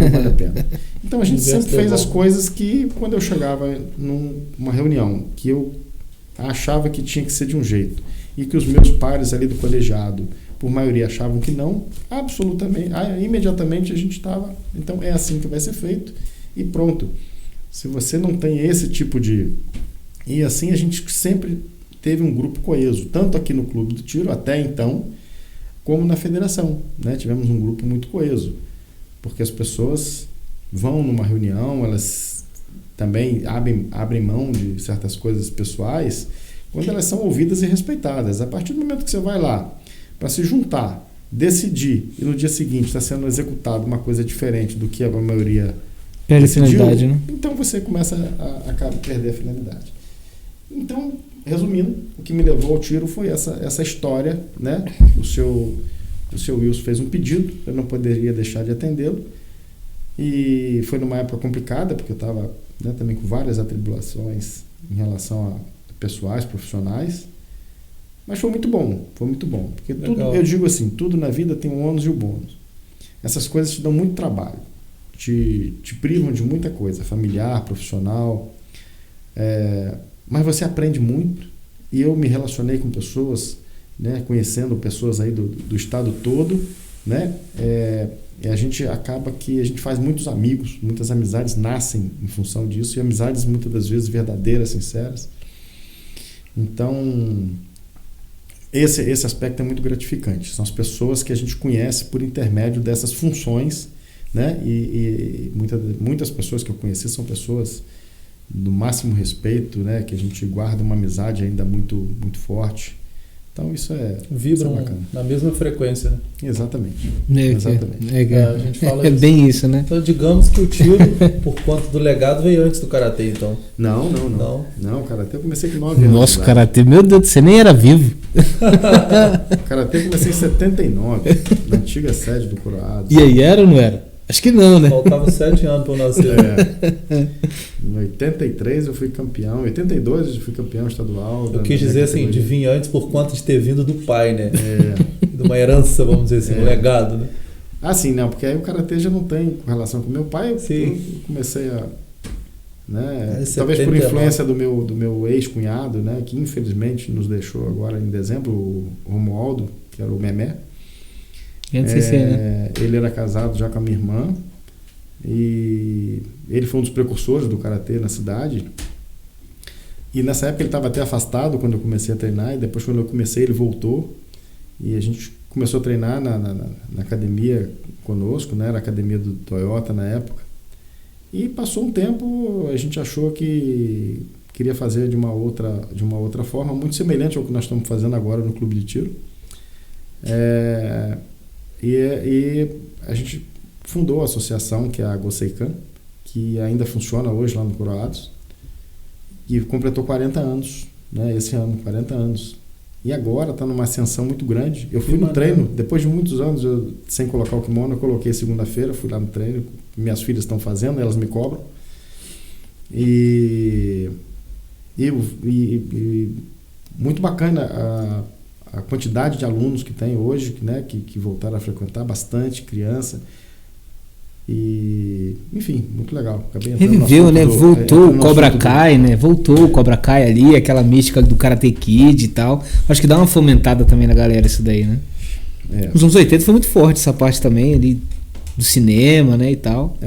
Então a gente sempre fez as coisas que, quando eu chegava numa reunião, que eu achava que tinha que ser de um jeito, e que os meus pares ali do colegiado, por maioria, achavam que não, imediatamente a gente estava, então é assim que vai ser feito, e pronto. Se você não tem esse tipo de... E assim a gente sempre teve um grupo coeso, tanto aqui no Clube do Tiro, até então, como na federação, né? Tivemos um grupo muito coeso, porque as pessoas vão numa reunião, elas também abrem mão de certas coisas pessoais, quando elas são ouvidas e respeitadas. A partir do momento que você vai lá para se juntar, decidir, e no dia seguinte está sendo executada uma coisa diferente do que a maioria Perde a finalidade, né? Então você começa a perder a finalidade. Então, resumindo, o que me levou ao tiro foi essa história, né? O seu Wilson fez um pedido, eu não poderia deixar de atendê-lo. E foi numa época complicada, porque eu estava, né, também com várias atribulações em relação a pessoais, profissionais. Mas foi muito bom. Porque tudo, eu digo assim, tudo na vida tem um ônus e um bônus. Essas coisas te dão muito trabalho, te privam de muita coisa, familiar, profissional. Mas você aprende muito. E eu me relacionei com pessoas, né, conhecendo pessoas aí do estado todo, né? E a gente acaba que a gente faz muitos amigos, muitas amizades nascem em função disso, e amizades muitas das vezes verdadeiras, sinceras. Então, esse aspecto é muito gratificante. São as pessoas que a gente conhece por intermédio dessas funções, né? E muitas pessoas que eu conheci são pessoas do máximo respeito, né? Que a gente guarda uma amizade ainda muito, muito forte. Então isso vibram bacana. Na mesma frequência, né? Exatamente. A gente fala isso. Bem isso, né? Então digamos que o tiro, por conta do legado, veio antes do karatê, então. Não, o karatê eu comecei com 9 anos. Nossa, o karatê, meu Deus, você nem era vivo. O karatê eu comecei em 79, na antiga sede do Coroados. E aí, era ou não era? Acho que não, né? Faltava 7 anos para eu nascer. Em 83 eu fui campeão, em 82 eu fui campeão estadual. Eu quis dizer assim, de vir antes por conta de ter vindo do pai, né? De uma herança, vamos dizer assim, um legado, né? Ah, sim, não, porque aí o karatê já não tem relação com meu pai. Eu comecei a... Né, talvez por influência do meu ex-cunhado, né, que infelizmente nos deixou agora em dezembro, o Romualdo, que era o Memé. Né? Ele era casado já com a minha irmã e ele foi um dos precursores do karatê na cidade. E nessa época ele estava até afastado quando eu comecei a treinar, e depois quando eu comecei ele voltou e a gente começou a treinar na academia conosco, né, era a academia do Toyota na época. E passou um tempo, a gente achou que queria fazer de uma outra forma, muito semelhante ao que nós estamos fazendo agora no Clube de Tiro. E a gente fundou a associação, que é a Goseikan, que ainda funciona hoje lá no Coroados, e completou 40 anos, né, esse ano, 40 anos. E agora está numa ascensão muito grande. Eu fui no treino, depois de muitos anos, sem colocar o kimono, eu coloquei segunda-feira, fui lá no treino, minhas filhas estão fazendo, elas me cobram. E muito bacana a quantidade de alunos que tem hoje, né, que voltaram a frequentar, bastante criança. E, enfim, muito legal. Reviveu, né? Voltou o Cobra Kai, né? Voltou o Cobra Kai ali, aquela mística do Karate Kid e tal. Acho que dá uma fomentada também na galera isso daí, né? Nos anos 80 foi muito forte essa parte também ali do cinema, né, e tal.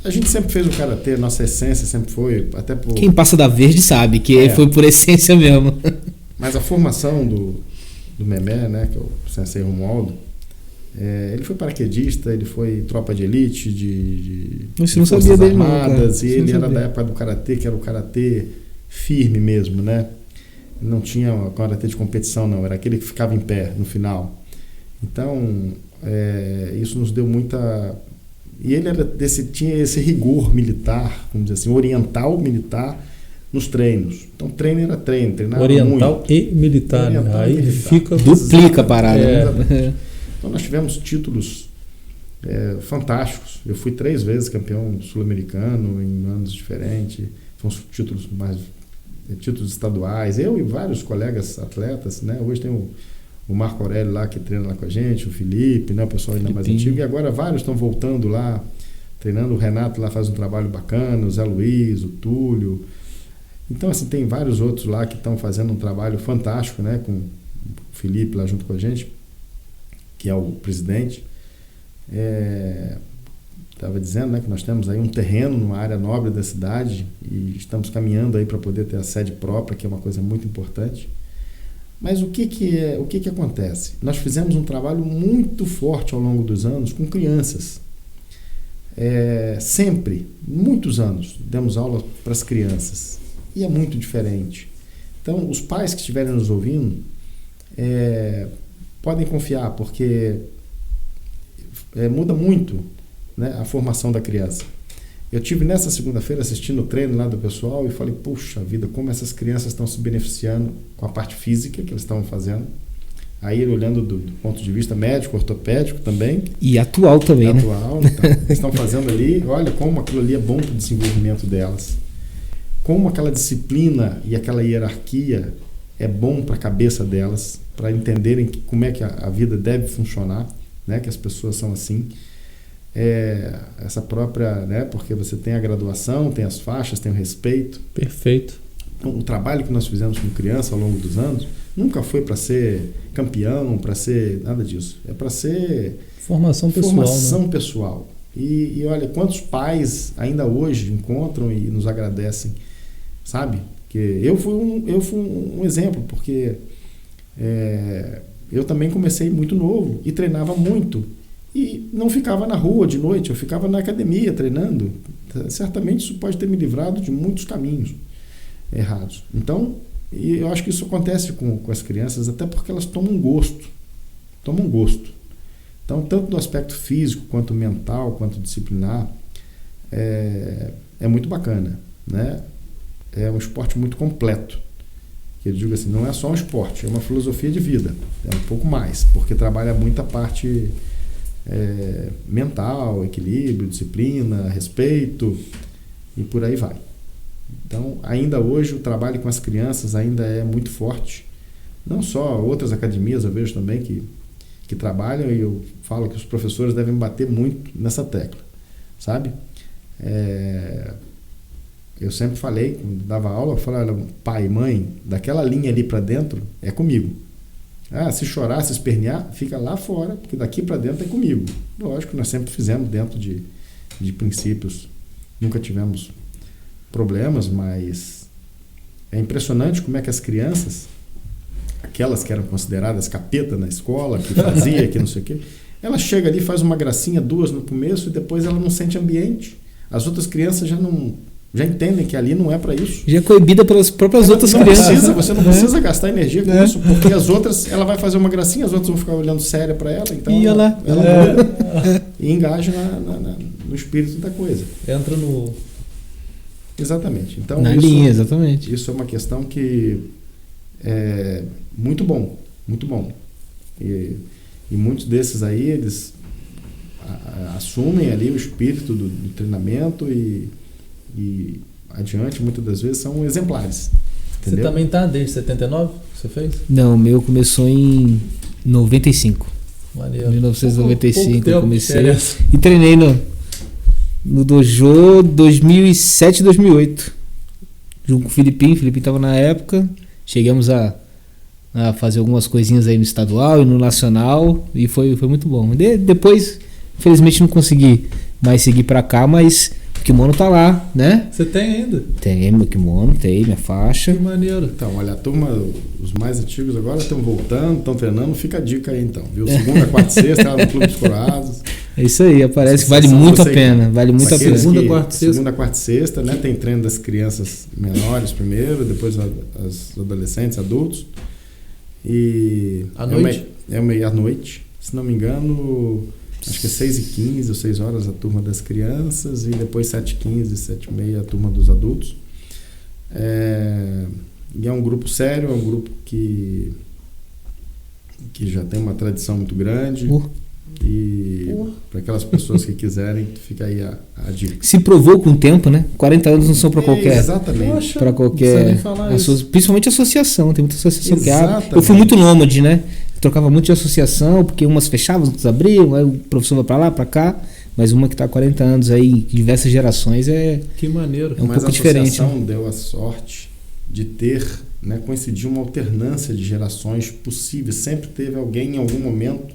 A gente sempre fez o karatê, nossa essência sempre foi, até por... Quem passa da verde sabe que foi por essência mesmo. Mas a formação do Memé, né, que é o Sensei Romualdo, ele foi paraquedista, ele foi tropa de elite, de não sabia dele, armadas, e ele era da época do karatê, que era o karatê firme mesmo, né? Não tinha o karatê de competição, não, era aquele que ficava em pé no final. Então, isso nos deu muita... E ele tinha esse rigor militar, vamos dizer assim, oriental militar nos treinos. Então, treino era treino, treinava oriental muito. E militar, oriental aí militar. Fica... Duplica a parada. Então, nós tivemos títulos fantásticos. Eu fui 3 vezes campeão sul-americano em anos diferentes. Foram títulos estaduais. Eu e vários colegas atletas, né? Hoje tem o Marco Aurélio lá que treina lá com a gente, o Felipe, né? O pessoal ainda mais antigo. E agora vários estão voltando lá, treinando. O Renato lá faz um trabalho bacana, o Zé Luiz, o Túlio. Então, assim, tem vários outros lá que estão fazendo um trabalho fantástico, né? Com o Felipe lá junto com a gente, que é o presidente. Estava dizendo, né, que nós temos aí um terreno numa área nobre da cidade e estamos caminhando aí para poder ter a sede própria, que é uma coisa muito importante. Mas o que acontece? Nós fizemos um trabalho muito forte ao longo dos anos com crianças. Sempre, muitos anos, demos aula para as crianças. E é muito diferente. Então, os pais que estiverem nos ouvindo podem confiar, porque muda muito, né, a formação da criança. Eu tive nessa segunda-feira assistindo o treino lá do pessoal e falei, puxa vida, como essas crianças estão se beneficiando com a parte física que eles estavam fazendo. Aí olhando do ponto de vista médico, ortopédico também. E atual também, né? Atual, então, eles estão fazendo ali, olha como aquilo ali é bom para o desenvolvimento delas. Como aquela disciplina e aquela hierarquia é bom para a cabeça delas, para entenderem como é que a vida deve funcionar, né? Que as pessoas são assim. Essa própria, né? Porque você tem a graduação, tem as faixas, tem o respeito. Perfeito. Então, o trabalho que nós fizemos com criança ao longo dos anos nunca foi para ser campeão, para ser nada disso. É para ser formação pessoal. Né? Pessoal. E olha, quantos pais ainda hoje encontram e nos agradecem, sabe? Que eu fui um exemplo, porque eu também comecei muito novo e treinava muito. E não ficava na rua de noite, eu ficava na academia treinando. Certamente isso pode ter me livrado de muitos caminhos errados. Então, eu acho que isso acontece com as crianças, até porque elas tomam gosto. Então, tanto do aspecto físico, quanto mental, quanto disciplinar, é muito bacana, né? É um esporte muito completo. Que eu digo assim, não é só um esporte, é uma filosofia de vida. É um pouco mais, porque trabalha muita parte mental, equilíbrio, disciplina, respeito e por aí vai. Então, ainda hoje o trabalho com as crianças ainda é muito forte. Não só outras academias eu vejo também que trabalham, e eu falo que os professores devem bater muito nessa tecla, sabe? Eu sempre falei, quando dava aula, eu falava, olha, pai, mãe, daquela linha ali para dentro é comigo. Se chorar, se espernear, fica lá fora, porque daqui para dentro é comigo. Lógico, nós sempre fizemos dentro de princípios, nunca tivemos problemas, mas é impressionante como é que as crianças, aquelas que eram consideradas capeta na escola, que fazia, que não sei o quê, ela chega ali, faz uma gracinha, duas no começo, e depois ela não sente ambiente. As outras crianças já entendem que ali não é para isso. Já é coibida pelas próprias outras crianças. Você não precisa gastar energia com isso, porque as outras, ela vai fazer uma gracinha, as outras vão ficar olhando séria para ela, então ela e engaja no espírito da coisa. Entra no... Exatamente. Então, na linha, exatamente. Isso é uma questão que é muito bom, muito bom. E muitos desses aí, eles assumem ali o espírito do treinamento e adiante, muitas das vezes, são exemplares. Entendeu? Você também tá desde 79 que você fez? Não, o meu começou em 95. Maneiro. 1995 eu comecei. E treinei no dojo 2007 e 2008. Junto com o Filipinho. O Filipinho estava na época. Chegamos a fazer algumas coisinhas aí no estadual e no nacional. E foi muito bom. Depois, infelizmente, não consegui mais seguir para cá, mas o kimono tá lá, né? Você tem ainda? Tem meu kimono, tem minha faixa. Que maneiro. Então, olha, a turma, os mais antigos agora estão voltando, estão treinando, fica a dica aí então, viu? Segunda, quarta e sexta, lá no Clube dos Coroados. É isso aí, aparece, vale muito a pena, vale muito a pena. Segunda, quarta e sexta, né? Tem treino das crianças menores primeiro, depois as adolescentes, adultos. E à noite? À noite, se não me engano, acho que é 6h15 ou 6 horas a turma das crianças e depois 7h15, 7h30 a turma dos adultos. E é um grupo sério, é um grupo que já tem uma tradição muito grande. E para aquelas pessoas que quiserem, fica aí a dica. Se provou com o tempo, né? 40 anos não são para qualquer. Exatamente. Para qualquer. Principalmente associação. Tem muita associação que abre. Eu fui muito nômade, né? Trocava muito de associação, porque umas fechavam, outras abriam, aí o professor vai para lá, para cá. Mas uma que está há 40 anos aí, diversas gerações, que maneiro. É um pouco diferente. A associação deu a sorte de ter, né, coincidir uma alternância de gerações possíveis. Sempre teve alguém em algum momento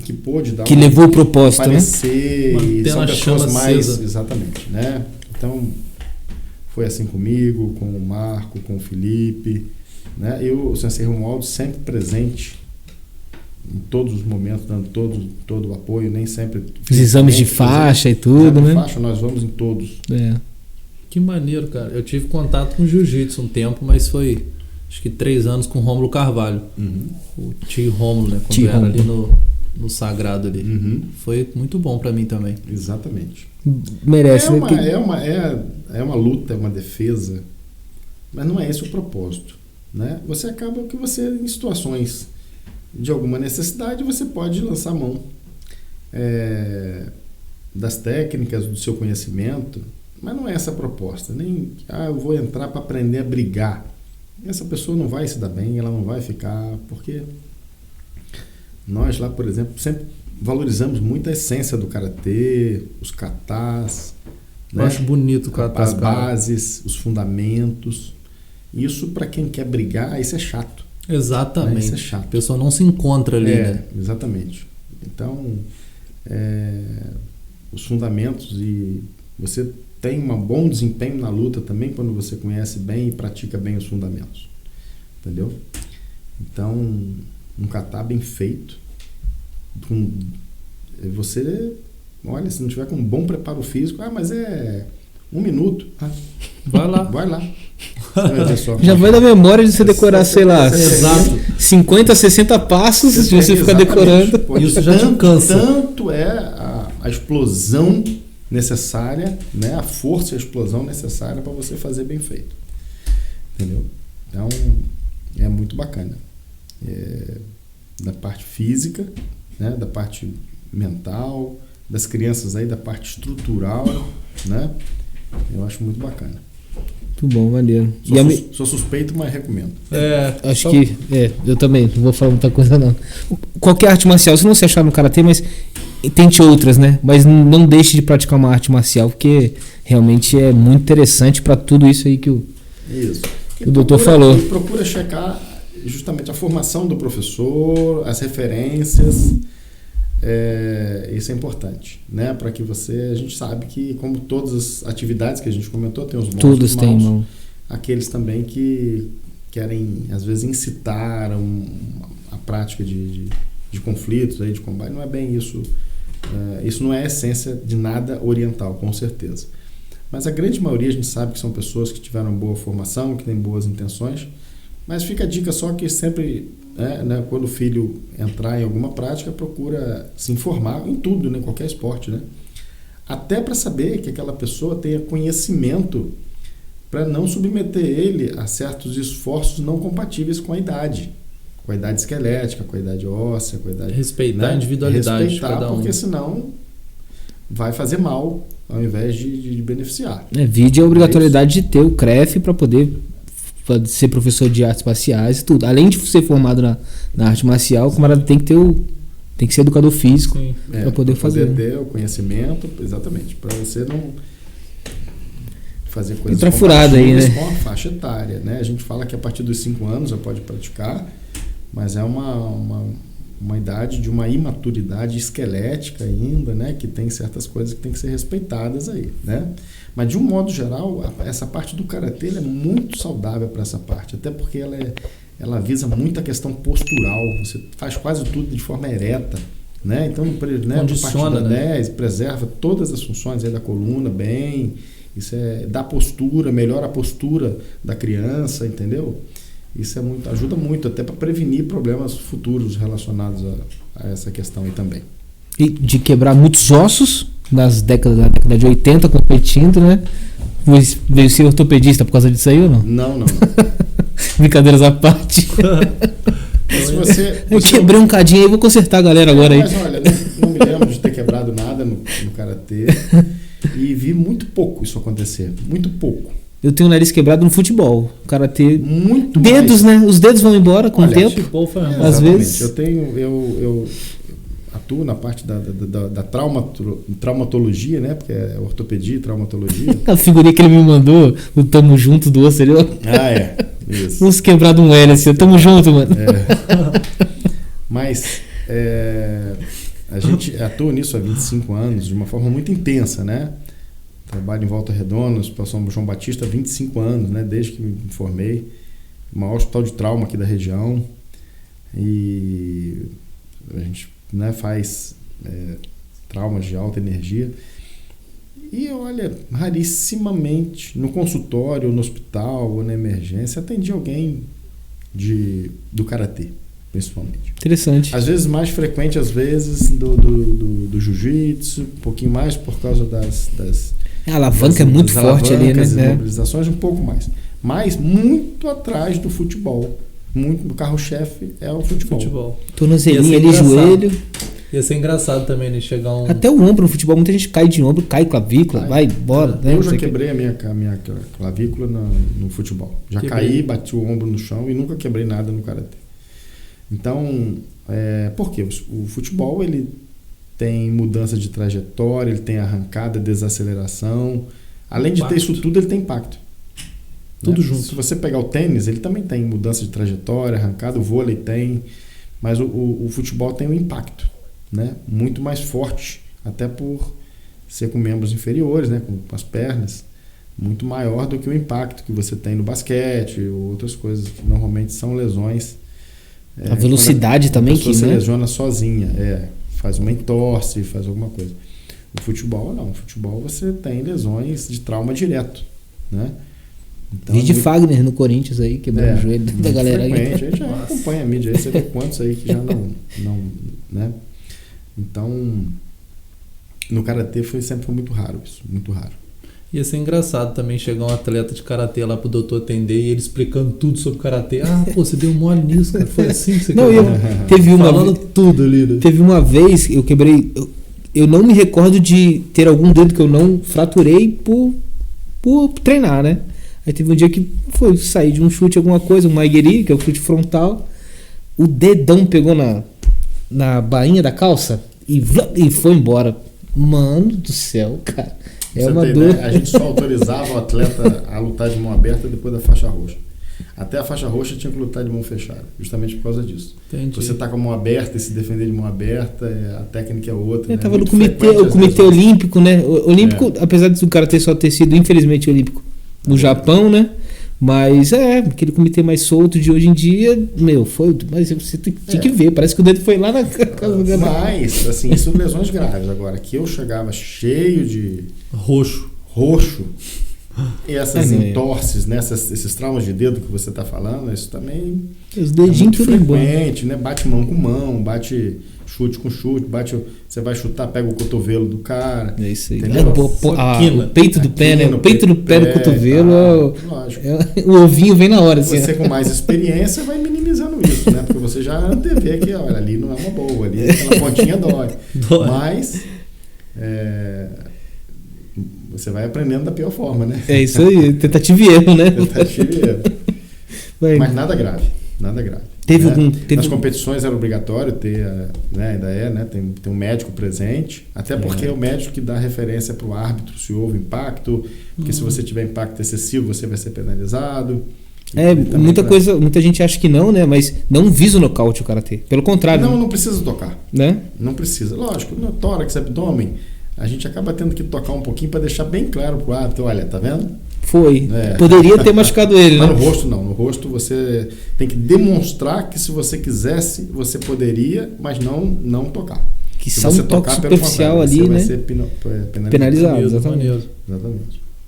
que pôde dar, que levou o propósito, aparecer, né? E são pessoas mais, exatamente, né? Então foi assim comigo, com o Marco, com o Felipe, né? O Sensei Romualdo sempre presente em todos os momentos, dando todo o apoio, nem sempre os exames de faixa e tudo, né? Faixa, nós vamos em todos. Que maneiro, cara. Eu tive contato com jiu-jitsu um tempo, mas foi acho que 3 anos com o Rômulo Carvalho. O tio Rômulo, né? Quando era ali no sagrado ali. Foi muito bom para mim também. Exatamente. Merece. É uma luta, é uma defesa, mas não é esse o propósito, né? Você acaba que você, em situações de alguma necessidade, você pode lançar mão das técnicas, do seu conhecimento, mas não é essa a proposta. Nem, eu vou entrar para aprender a brigar. Essa pessoa não vai se dar bem, ela não vai ficar, porque nós lá, por exemplo, sempre valorizamos muito a essência do karatê, os katas, eu acho bonito o kata, as bases, os fundamentos. Isso, para quem quer brigar, isso é chato. Exatamente. Né? Isso é chato. A pessoa não se encontra ali, né? Exatamente. Então, os fundamentos, e você tem um bom desempenho na luta também quando você conhece bem e pratica bem os fundamentos. Entendeu? Então, um kata bem feito, você, olha, se não tiver com um bom preparo físico, mas é 1 minuto. Vai lá. Já vai da memória de você decorar, sei lá, 50, 60 passos, se você ficar decorando. Isso já te cansa. Tanto é a explosão necessária, né? A força e a explosão necessária para você fazer bem feito. Entendeu? Então, é muito bacana. Da parte física, né? Da parte mental, das crianças aí, da parte estrutural, né? Eu acho muito bacana. Muito bom, maneiro. Sou suspeito, mas recomendo. Acho que eu também, não vou falar muita coisa não. Qualquer arte marcial, se não se achar no karatê, mas tente outras, né? Mas não deixe de praticar uma arte marcial, porque realmente é muito interessante para tudo isso aí que o doutor falou. Procura checar justamente a formação do professor, as referências. Isso é importante, né? Para que a gente sabe que, como todas as atividades que a gente comentou, tem os bons e os maus, aqueles também que querem às vezes incitar a prática de conflitos, aí, de combate. Não é bem isso. Isso não é a essência de nada oriental, com certeza. Mas a grande maioria a gente sabe que são pessoas que tiveram boa formação, que têm boas intenções. Mas fica a dica só que sempre, né, quando o filho entrar em alguma prática, procura se informar em tudo, né, qualquer esporte, né? Até para saber que aquela pessoa tenha conhecimento para não submeter ele a certos esforços não compatíveis com a idade esquelética, com a idade óssea, com a idade... Respeitar a individualidade de cada um. Porque senão vai fazer mal ao invés de beneficiar. Vide a obrigatoriedade de ter o CREF para poder ser professor de artes marciais e tudo. Além de ser formado na arte marcial, o camarada tem que ser educador físico para poder fazer. Ter o conhecimento, exatamente, para você não fazer coisas furada aí, né? Com a faixa etária, né? A gente fala que a partir dos 5 anos já pode praticar, mas é uma idade de uma imaturidade esquelética ainda, né? Que tem certas coisas que tem que ser respeitadas aí, né? Mas, de um modo geral, essa parte do karatê é muito saudável para essa parte, até porque ela visa muito a questão postural. Você faz quase tudo de forma ereta, né? Então, condiciona, né? Preserva todas as funções aí da coluna bem. Isso dá postura, melhora a postura da criança, entendeu? Isso ajuda muito até para prevenir problemas futuros relacionados a essa questão aí também. E de quebrar muitos ossos da década de 80 competindo, né? Veio ser ortopedista por causa disso aí ou não? Não. Brincadeiras à parte. Eu quebrei um cadinho aí, vou consertar a galera agora aí. Mas olha, não me lembro de ter quebrado nada no karatê e vi muito pouco isso acontecer, muito pouco. Eu tenho o nariz quebrado no futebol. O karatê. Muito dedos, mais. Né? Os dedos vão embora com o tempo. Às vezes. Eu atuo na parte da traumatologia, né? Porque é ortopedia e traumatologia. A figurinha que ele me mandou, o Tamo Junto do osso, Isso. Vamos quebrar um L assim, tamo junto, mano. Mas a gente atua nisso há 25 anos de uma forma muito intensa, né? Trabalho em Volta Redonda, no São João Batista há 25 anos, né? Desde que me formei. O maior hospital de trauma aqui da região. E a gente, né, faz traumas de alta energia. E olha, rarissimamente no consultório, no hospital ou na emergência atendi alguém do karatê. principalmente. Interessante. Às vezes mais frequente, às vezes, do jiu-jitsu, um pouquinho mais por causa das A alavanca é muito forte ali, né? As mobilizações, um pouco mais. Mas muito atrás do futebol. O carro-chefe é o futebol. Tornozelinho ali, joelho. Ia ser engraçado também, né? Chegar Até o ombro no futebol, muita gente cai de ombro, cai clavícula, vai embora. Eu já quebrei a minha clavícula no futebol. Já caí, bati o ombro no chão e nunca quebrei nada no karatê. Então, por quê? O futebol, ele tem mudança de trajetória, ele tem arrancada, desaceleração. Além de ter isso tudo, ele tem impacto. Tudo junto. Se você pegar o tênis, ele também tem mudança de trajetória, arrancada, o vôlei tem, mas o futebol tem um impacto, né? Muito mais forte, até por ser com membros inferiores, né? Com as pernas, muito maior do que o impacto que você tem no basquete ou outras coisas que normalmente são lesões. A velocidade também, que você né? lesiona sozinha, faz uma entorse, faz alguma coisa. O futebol não, o futebol você tem lesões de trauma direto, né? Então, de Fagner no Corinthians aí, quebrando o joelho da galera aí. A gente já acompanha a mídia aí, você vê quantos aí que já não, né? Então, no karatê sempre foi muito raro isso, muito raro. Ia ser engraçado também chegar um atleta de karatê lá pro doutor atender e ele explicando tudo sobre karatê. Você deu mole nisso, cara. Foi assim que você quebrou. Falando tudo ali, né? Teve uma vez eu quebrei. Eu não me recordo de ter algum dedo que eu não fraturei por treinar, né? Aí teve um dia que foi sair de um chute, alguma coisa, um maigueri, que é o chute frontal. O dedão pegou na bainha da calça e foi embora. Mano do céu, cara. Uma dor. A gente só autorizava o atleta a lutar de mão aberta depois da faixa roxa. Até a faixa roxa tinha que lutar de mão fechada, justamente por causa disso. Entendi. Você tá com a mão aberta e se defender de mão aberta, a técnica é outra. Né? Tava no comitê olímpico, né? O olímpico, apesar do karatê só ter sido, infelizmente, olímpico no Japão, né? Mas aquele comitê mais solto de hoje em dia, mas você tem que ver, parece que o dedo foi lá na casa do cara. Mas, assim, isso lesões graves. Agora, que eu chegava cheio de roxo, e essas entorses, né? Esses traumas de dedo que você está falando, isso também os dedinhos é muito frequente, né? Bate mão com mão, bate chute com chute, você vai chutar, pega o cotovelo do cara. É isso aí. O peito do pé, né? O peito do pé do cotovelo, o ovinho vem na hora. Você com mais experiência vai minimizando isso, né? Porque você já antevê que, olha, ali não é uma boa, ali aquela pontinha dói. Mas você vai aprendendo da pior forma, né? É isso aí, tentativa e erro, né? Tentativa e erro. Mas nada grave. Nas competições era obrigatório ter, né, ainda né, tem um médico presente, até porque é o médico que dá referência para o árbitro se houve impacto, porque se você tiver impacto excessivo você vai ser penalizado. Muita gente acha que não, né? Mas não visa o nocaute o karatê. Pelo contrário. Não precisa tocar. Né? Não precisa. Lógico, no tórax, abdômen, a gente acaba tendo que tocar um pouquinho para deixar bem claro pro árbitro, olha, tá vendo? Foi. Poderia ter machucado ele, mas né? No rosto não. No rosto você tem que demonstrar que se você quisesse, você poderia, mas não tocar. Que só um toque superficial ali, né? Vai ser penalizado. Exatamente.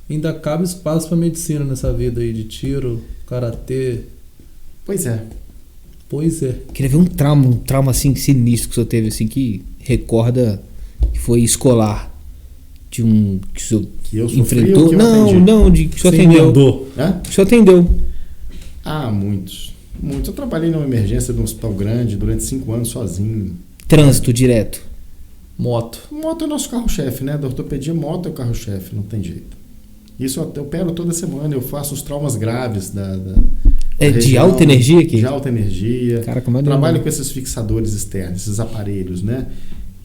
Ainda cabe espaço para medicina nessa vida aí de tiro, karatê. Pois é. Queria ver um trauma assim sinistro que o senhor teve, assim, que recorda que foi escolar. De um que o senhor enfrentou? Que que o senhor atendeu. Que o senhor atendeu. Muitos. Eu trabalhei numa emergência de um hospital grande durante 5 anos sozinho. Trânsito direto. Moto é o nosso carro-chefe, né? Da ortopedia, moto é o carro-chefe, não tem jeito. Isso eu opero toda semana, eu faço os traumas graves da região, de alta energia aqui? De alta energia. Cara, como trabalho com esses fixadores externos, esses aparelhos, né?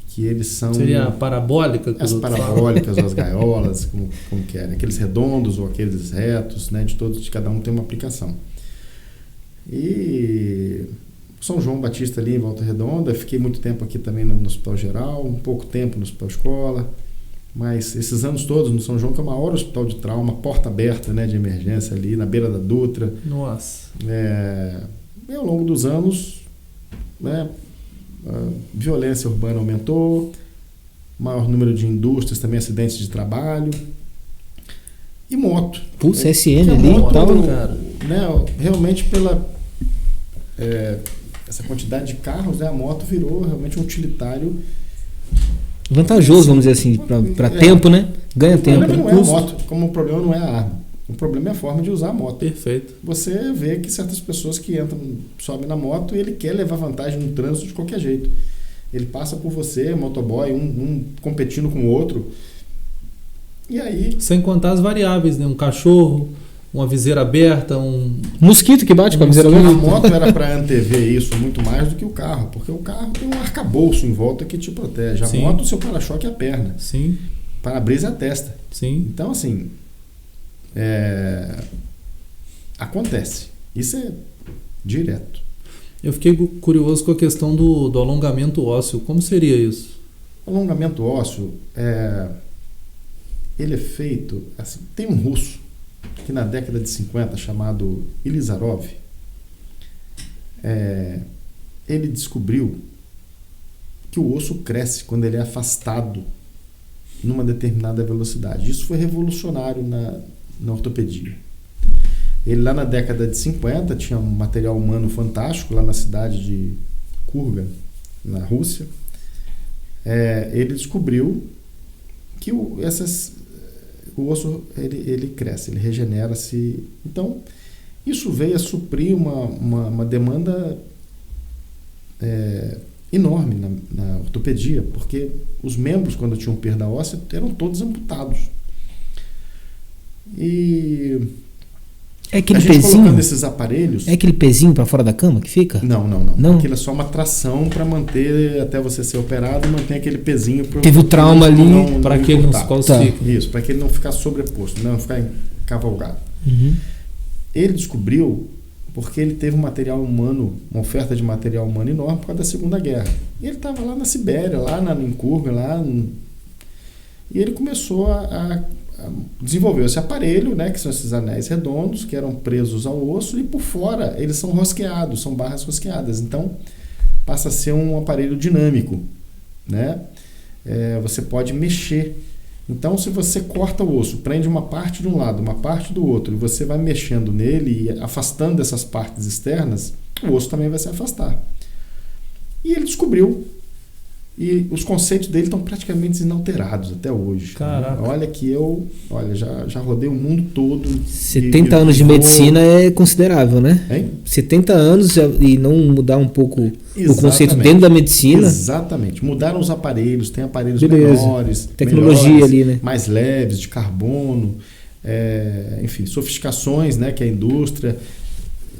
Que eles são... Seria a parabólica? As parabólicas, ou as gaiolas, como querem. Aqueles redondos ou aqueles retos, né? De cada um tem uma aplicação. E São João Batista ali em Volta Redonda, fiquei muito tempo aqui também no Hospital Geral, um pouco tempo no Hospital Escola, mas esses anos todos no São João, que é o maior hospital de trauma, porta aberta, né, de emergência ali, na beira da Dutra. Nossa! E ao longo dos anos, né, a violência urbana aumentou, maior número de indústrias, também acidentes de trabalho e moto. Pulsa SN ali e tal, cara. Né, realmente pela essa quantidade de carros, né, a moto virou realmente um utilitário vantajoso, vamos dizer assim, para tempo, né? Ganha tempo. O problema não é a moto, como o problema não é a arma. O problema é a forma de usar a moto. Perfeito. Você vê que certas pessoas que entram, sobem na moto e ele quer levar vantagem no trânsito de qualquer jeito. Ele passa por você, motoboy, um competindo com o outro. E aí... Sem contar as variáveis, né? Um cachorro, uma viseira aberta, um mosquito que bate com a viseira aberta. A moto era para antever isso muito mais do que o carro, porque o carro tem um arcabouço em volta que te protege. A moto, o seu para-choque é a perna. Sim. Para-brisa é a testa. Sim. Então, assim, acontece. Isso é direto. Eu fiquei curioso com a questão do alongamento ósseo. Como seria isso? O alongamento ósseo, ele é feito... Assim, tem um russo que na década de 50, chamado Ilizarov, ele descobriu que o osso cresce quando ele é afastado numa determinada velocidade. Isso foi revolucionário na ortopedia. Ele lá na década de 50 tinha um material humano fantástico lá na cidade de Kurgan, na Rússia. Ele descobriu que o osso ele cresce, ele regenera-se. Então, isso veio a suprir uma demanda enorme na ortopedia, porque os membros, quando tinham perda óssea, eram todos amputados. E é aquele a gente pezinho, colocando esses aparelhos... É aquele pezinho para fora da cama que fica? Não. Aquilo é só uma tração para manter até você ser operado e manter aquele pezinho. Teve o trauma ali para que ele não se calcifique. Isso, para que ele não ficar sobreposto, não ficar encavalgado. Uhum. Ele descobriu porque ele teve um material humano, uma oferta de material humano enorme por causa da Segunda Guerra. E ele estava lá na Sibéria, lá em Kurgan, e ele começou a desenvolver esse aparelho, né, que são esses anéis redondos que eram presos ao osso, e por fora eles são rosqueados, são barras rosqueadas. Então passa a ser um aparelho dinâmico, né? Você pode mexer. Então, se você corta o osso, prende uma parte de um lado, uma parte do outro, e você vai mexendo nele e afastando essas partes externas, o osso também vai se afastar. E ele descobriu. E os conceitos dele estão praticamente inalterados até hoje. Caraca. Olha que já rodei o mundo todo. 70 anos de medicina é considerável, né? Hein? 70 anos e não mudar um pouco o conceito Exatamente. Dentro da medicina. Exatamente. Mudaram os aparelhos, tem aparelhos Beleza. menores, tecnologia melhores, ali, né? mais leves, de carbono, enfim, sofisticações, né, que a indústria,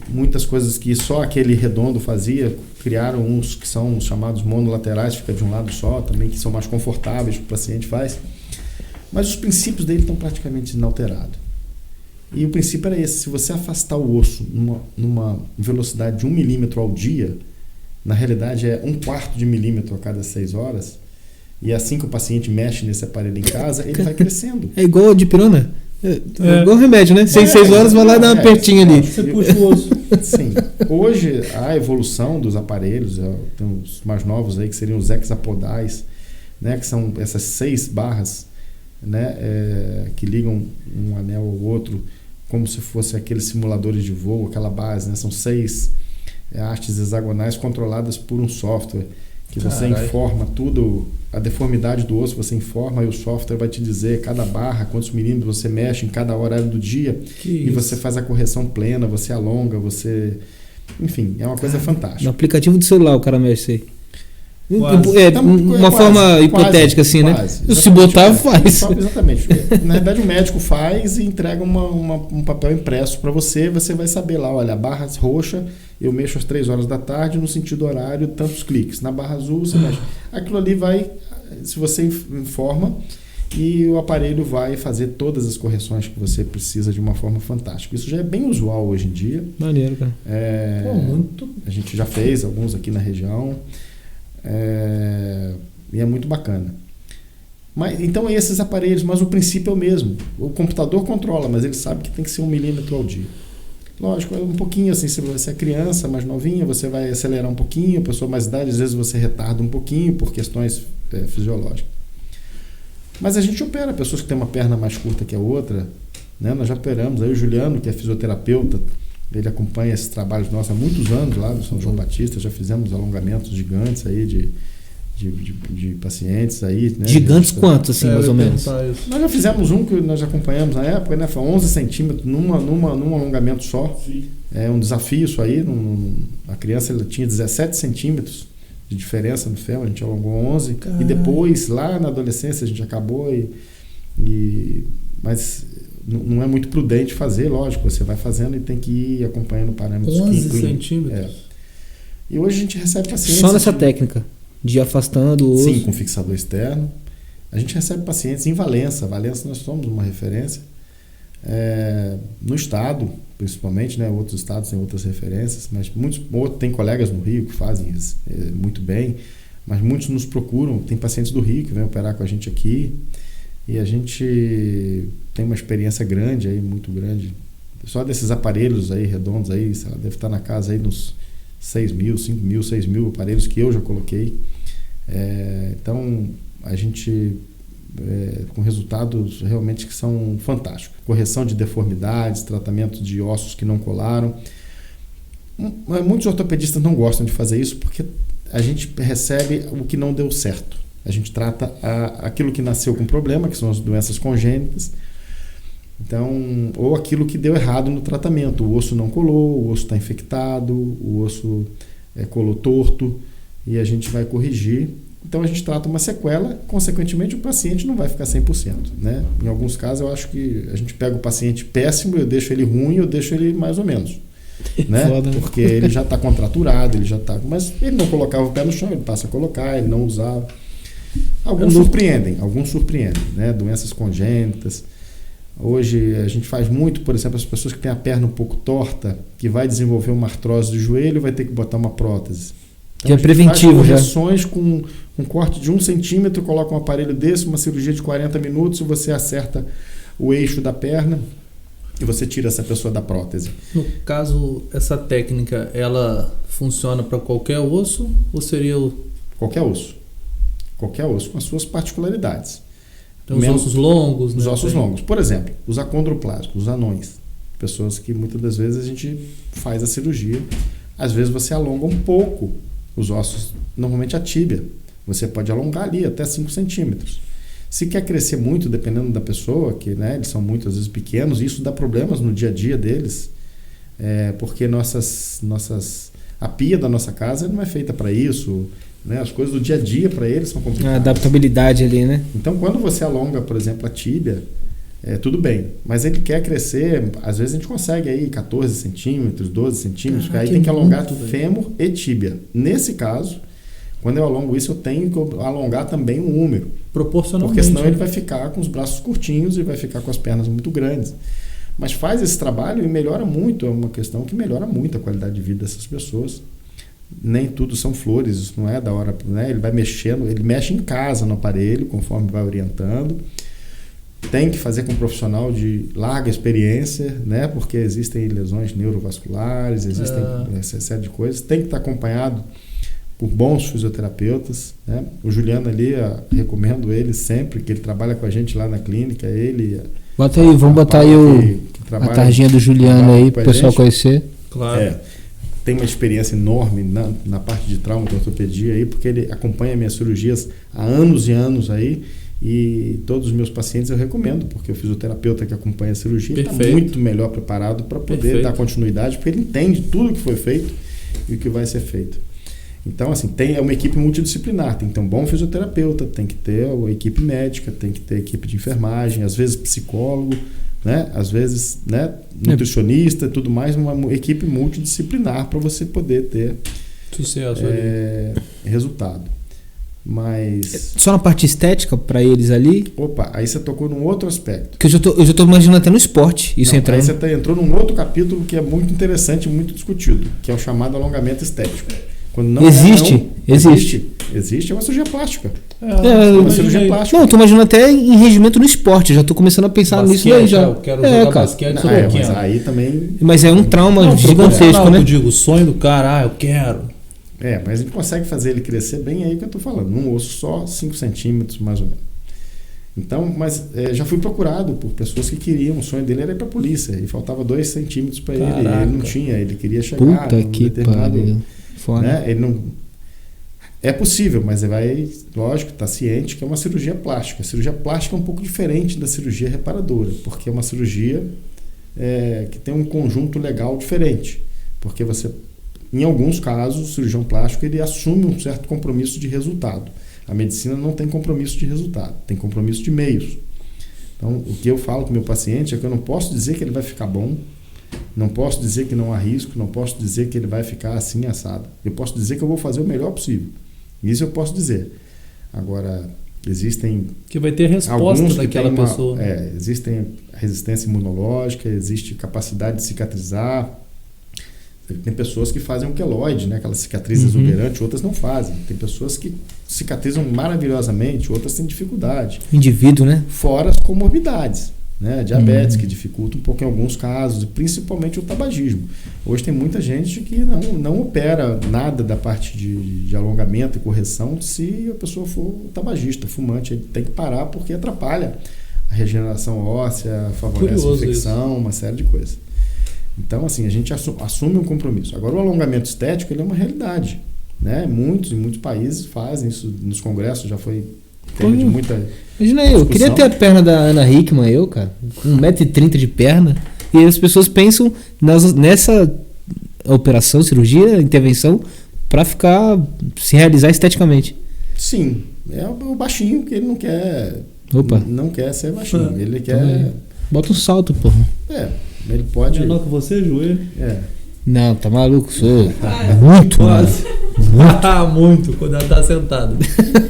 muitas coisas que só aquele redondo fazia, criaram uns que são chamados monolaterais, fica de um lado só, também que são mais confortáveis para o paciente faz. Mas os princípios dele estão praticamente inalterados. E o princípio era esse: se você afastar o osso numa velocidade de 1 milímetro ao dia, na realidade é 1/4 de milímetro a cada 6 horas, e assim que o paciente mexe nesse aparelho em casa, ele vai crescendo. É igual a dipirona? É igual remédio, né? 6 horas vai lá e dá uma apertinha ali. Você puxa o osso. Sim. Hoje, a evolução dos aparelhos, tem os mais novos aí, que seriam os hexapodais, né, que são essas 6 barras, né, que ligam um anel ao outro, como se fosse aqueles simuladores de voo, aquela base, né? São 6 hastes hexagonais controladas por um software, que você informa tudo, a deformidade do osso, você informa e o software vai te dizer cada barra, quantos milímetros você mexe em cada horário do dia, e você faz a correção plena, você alonga, você... Enfim, é uma coisa fantástica. No aplicativo do celular o cara mexe aí. Uma Quase, forma hipotética, assim, quase, né? Se botar, faz. Exatamente. Na verdade, o médico faz e entrega um papel impresso para você. Você vai saber lá, olha, a barra roxa, eu mexo às 3 horas da tarde no sentido horário, tantos cliques. Na barra azul, você mexe. Aquilo ali vai, se você informa, e o aparelho vai fazer todas as correções que você precisa de uma forma fantástica. Isso já é bem usual hoje em dia. Maneiro, cara. A gente já fez alguns aqui na região. E é muito bacana. Então esses aparelhos, mas o princípio é o mesmo. O computador controla, mas ele sabe que tem que ser 1 milímetro ao dia. Lógico, é um pouquinho assim, se você é criança mais novinha, você vai acelerar um pouquinho, pessoa mais idade, às vezes você retarda um pouquinho por questões fisiológicas. Mas a gente opera pessoas que têm uma perna mais curta que a outra, né? Nós já operamos, aí o Juliano, que é fisioterapeuta, Ele acompanha esses trabalhos nossos há muitos anos lá do São João Batista. Já fizemos alongamentos gigantes aí de pacientes aí, né? Gigantes quantos, assim, mais ou menos? Nós já fizemos um que nós acompanhamos na época, né? Foi 11 centímetros num alongamento só. Sim. É um desafio isso aí. A criança ela tinha 17 centímetros de diferença no fêmur, a gente alongou 11. Caramba. E depois, lá na adolescência, a gente acabou mas não é muito prudente fazer, lógico. Você vai fazendo e tem que ir acompanhando parâmetros. 11 centímetros? É. E hoje a gente recebe pacientes... Só nessa técnica? De ir afastando o osso? Sim, com fixador externo. A gente recebe pacientes em Valença. Valença nós somos uma referência. No estado, principalmente, né? Outros estados têm outras referências, mas tem colegas no Rio que fazem muito bem, mas muitos nos procuram. Tem pacientes do Rio que vêm operar com a gente aqui e a gente tem uma experiência grande aí, muito grande. Só desses aparelhos aí redondos aí, deve estar na casa aí nos 6 mil, 5 mil, 6 mil aparelhos que eu já coloquei. Então a gente com resultados realmente que são fantásticos. Correção de deformidades, tratamento de ossos que não colaram. Muitos ortopedistas não gostam de fazer isso porque a gente recebe o que não deu certo. A gente trata aquilo que nasceu com problema, que são as doenças congênitas. Então, ou aquilo que deu errado no tratamento. O osso não colou, o osso está infectado, o osso colou torto e a gente vai corrigir. Então a gente trata uma sequela, consequentemente o paciente não vai ficar 100%, né? Em alguns casos eu acho que a gente pega o paciente péssimo, eu deixo ele ruim, eu deixo ele mais ou menos, né? Porque ele já está contraturado, mas ele não colocava o pé no chão, ele passa a colocar, ele não usava. Alguns surpreendem, né? Doenças congênitas. Hoje a gente faz muito, por exemplo, as pessoas que têm a perna um pouco torta, que vai desenvolver uma artrose do joelho, vai ter que botar uma prótese. Então, que é preventivo já. Correções com um corte de 1 centímetro, coloca um aparelho desse, uma cirurgia de 40 minutos, e você acerta o eixo da perna e você tira essa pessoa da prótese. No caso, essa técnica, ela funciona para qualquer osso ou seria Qualquer osso. Qualquer osso, com as suas particularidades. Então, os ossos longos, né? Os ossos longos. Por exemplo, os acondroplásicos, os anões. Pessoas que muitas das vezes a gente faz a cirurgia. Às vezes você alonga um pouco os ossos, normalmente a tíbia. Você pode alongar ali até 5 centímetros. Se quer crescer muito, dependendo da pessoa, que né, eles são muitas vezes pequenos, isso dá problemas no dia a dia deles, porque a pia da nossa casa não é feita para isso, né? As coisas do dia a dia para eles são complicadas. A adaptabilidade ali, né? Então, quando você alonga, por exemplo, a tíbia, tudo bem, mas ele quer crescer, às vezes a gente consegue aí 14 centímetros, 12 centímetros, aí tem que alongar fêmur e tíbia. Nesse caso, quando eu alongo isso, eu tenho que alongar também o húmero. Proporcionalmente. Porque senão ele vai ficar com os braços curtinhos e vai ficar com as pernas muito grandes. Mas faz esse trabalho e melhora muito, é uma questão que melhora muito a qualidade de vida dessas pessoas. Nem tudo são flores, isso não é da hora, né? Ele vai mexendo, ele mexe em casa no aparelho, conforme vai orientando. Tem que fazer com um profissional de larga experiência, né? Porque existem lesões neurovasculares, existem essa série de coisas. Tem que estar acompanhado por bons fisioterapeutas, né? O Juliano ali, recomendo ele sempre, que ele trabalha com a gente lá na clínica. Bota aí, vamos botar aí a tarjinha do Juliano aí para o pessoal conhecer. Claro. Tem uma experiência enorme na parte de trauma de ortopedia aí, porque ele acompanha minhas cirurgias há anos e anos aí. E todos os meus pacientes eu recomendo, porque o fisioterapeuta que acompanha a cirurgia está muito melhor preparado para poder dar continuidade, porque ele entende tudo o que foi feito e o que vai ser feito. Então, assim, é uma equipe multidisciplinar, tem que ter um bom fisioterapeuta, tem que ter a equipe médica, tem que ter a equipe de enfermagem, às vezes psicólogo, né? Às vezes, né, nutricionista e tudo mais, uma equipe multidisciplinar para você poder ter sucesso resultado. Mas... Só na parte estética para eles ali? Opa, aí você tocou num outro aspecto. Que eu já tô imaginando até no esporte. Isso entrando. Aí você entrou num outro capítulo que é muito interessante e muito discutido, que é o chamado alongamento estético. Quando não existe. Existe, é uma cirurgia plástica. Uma cirurgia plástica. Não, eu tô imaginando até em regimento no esporte. Eu já tô começando a pensar nisso aí já. Eu quero jogar basquete, mas aí também... Mas é um trauma gigantesco, né? Eu digo, o sonho do cara, eu quero... mas a gente consegue fazer ele crescer bem aí que eu estou falando. Num osso só, 5 centímetros mais ou menos. Então, mas já fui procurado por pessoas que queriam, o sonho dele era ir para a polícia, e faltava 2 centímetros para ele não tinha, ele queria chegar Puta que pariu. Né? Ele não... É possível, mas ele vai, lógico, está ciente que é uma cirurgia plástica. A cirurgia plástica é um pouco diferente da cirurgia reparadora, porque é uma cirurgia que tem um conjunto legal diferente, porque você, em alguns casos, o cirurgião plástico ele assume um certo compromisso de resultado. A medicina não tem compromisso de resultado, tem compromisso de meios. Então, o que eu falo com o meu paciente é que eu não posso dizer que ele vai ficar bom, não posso dizer que não há risco, não posso dizer que ele vai ficar assim assado. Eu posso dizer que eu vou fazer o melhor possível. Isso eu posso dizer. Agora, existem... Que vai ter resposta daquela pessoa. Existem resistência imunológica, existe capacidade de cicatrizar. Tem pessoas que fazem um queloide, né? Aquela cicatriz exuberante, outras não fazem. Tem pessoas que cicatrizam maravilhosamente, outras têm dificuldade. Indivíduo, né? Fora as comorbidades, né? Diabetes, que dificulta um pouco em alguns casos, e principalmente o tabagismo. Hoje tem muita gente que não opera nada da parte de alongamento e correção se a pessoa for tabagista, fumante. Ele tem que parar porque atrapalha a regeneração óssea, favorece a infecção, uma série de coisas. Então, assim, a gente assume um compromisso. Agora, o alongamento estético ele é uma realidade, né? Em muitos países fazem isso, nos congressos já foi tema de muita Imagina eu queria ter a perna da Ana Hickman, cara, com 1,30 m de perna, e as pessoas pensam nessa operação, cirurgia, intervenção, para se realizar esteticamente. Sim, é o baixinho que ele não quer. Não quer ser baixinho, ele quer... Também. Bota um salto, porra. Ele pode... Menor que você, joelho? Não, tá maluco, sou muito quase. Muito, quando ela tá sentada.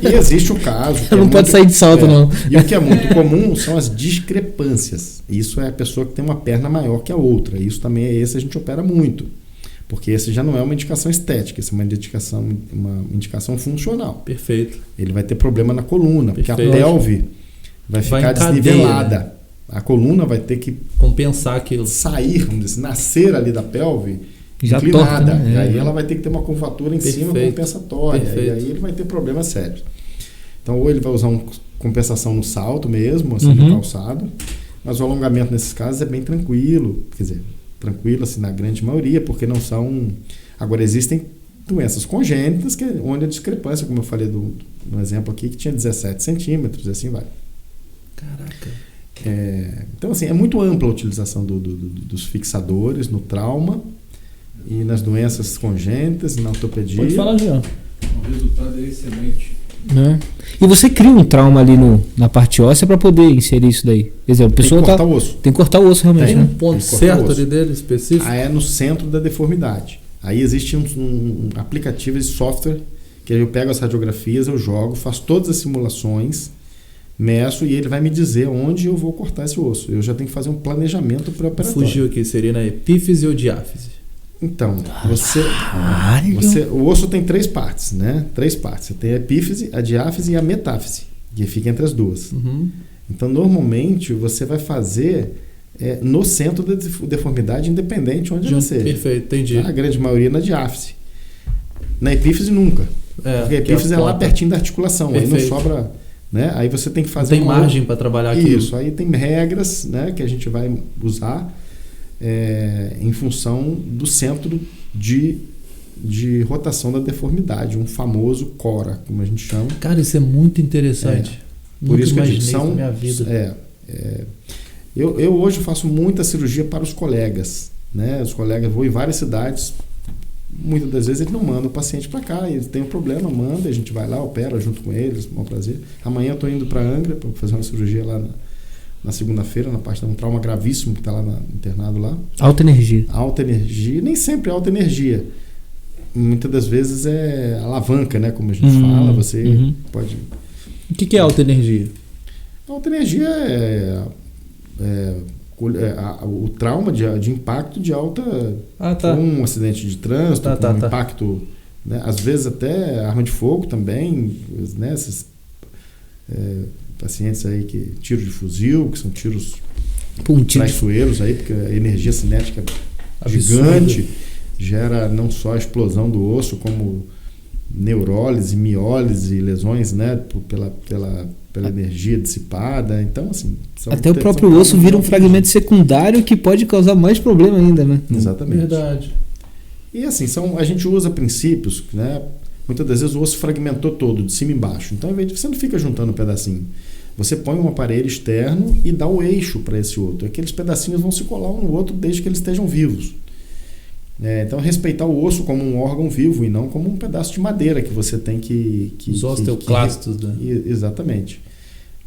E existe o caso... Não pode sair de salto, não. E o que é muito comum são as discrepâncias. Isso é a pessoa que tem uma perna maior que a outra. Isso também esse a gente opera muito. Porque esse já não é uma indicação estética, esse é uma indicação funcional. Perfeito. Ele vai ter problema na coluna, porque a pelve vai ficar desnivelada. Né? A coluna vai ter que compensar aquilo. Sair, vamos dizer assim, nascer ali da pelve já inclinada. Torta, né? E aí ela vai ter que ter uma curvatura em cima compensatória. E aí ele vai ter problemas sérios. Então, ou ele vai usar uma compensação no salto mesmo, assim, no calçado. Mas o alongamento nesses casos é bem tranquilo. Quer dizer, tranquilo assim, na grande maioria, porque não são... Agora, existem doenças congênitas, onde a discrepância, como eu falei no exemplo aqui, que tinha 17 centímetros, e assim vai. Caraca. Então, assim, é muito ampla a utilização dos fixadores no trauma e nas doenças congênitas, na ortopedia. Pode falar, Jean. O resultado é excelente. Né? E você cria um trauma ali na parte óssea para poder inserir isso daí. Por exemplo, a pessoa tem que cortar o osso. Tem que cortar o osso realmente. Tem um ponto certo ali dele, específico? É no centro da deformidade. Aí existe um aplicativo de software que eu pego as radiografias, eu jogo, faço todas as simulações, meço e ele vai me dizer onde eu vou cortar esse osso. Eu já tenho que fazer um planejamento pré-operatório. Fugiu aqui, seria na epífise ou diáfise? Então, o osso tem 3 partes, né? 3 partes. Você tem a epífise, a diáfise e a metáfise, que fica entre as duas. Então, normalmente, você vai fazer no centro da deformidade, independente onde ela seja. Perfeito, entendi. A grande maioria na diáfise. Na epífise, nunca. Porque a epífise é lá pertinho da articulação. Perfeito. Aí não sobra... Né? Aí você tem que fazer... Tem margem para trabalhar aquilo. Isso. Aí tem regras, né, que a gente vai usar em função do centro de rotação da deformidade, um famoso CORA, como a gente chama. Cara, isso é muito interessante. Por isso que a gente na minha vida. Eu hoje faço muita cirurgia para os colegas, né? Os colegas vão em várias cidades, muitas das vezes ele não manda o paciente para cá, ele tem um problema, manda, a gente vai lá, opera junto com eles, com o maior prazer. Amanhã eu estou indo para Angra para fazer uma cirurgia lá na segunda-feira, na parte de um trauma gravíssimo que está lá internado lá. Alta energia. Alta energia, nem sempre é alta energia. Muitas das vezes é alavanca, né? Como a gente fala, você pode... O que é alta energia? Alta energia o trauma de impacto de alta... Um acidente de trânsito, um impacto... Né? Às vezes até arma de fogo também, né? Esses pacientes aí que... Tiro de fuzil, que são tiros traiçoeiros aí, porque a energia cinética é gigante, gera não só a explosão do osso, como neurólise, miólise, lesões, né? pela energia dissipada. Então, assim... Até o próprio osso vira um fragmento secundário que pode causar mais problema ainda, né? Exatamente. Verdade. E assim, a gente usa princípios, né? Muitas das vezes o osso fragmentou todo, de cima e embaixo. Então, ao invés de você não fica juntando um pedacinho. Você põe um aparelho externo e dá o eixo para esse outro. Aqueles pedacinhos vão se colar um no outro desde que eles estejam vivos. Então, respeitar o osso como um órgão vivo e não como um pedaço de madeira que você tem que os osteoclastos, né? Exatamente.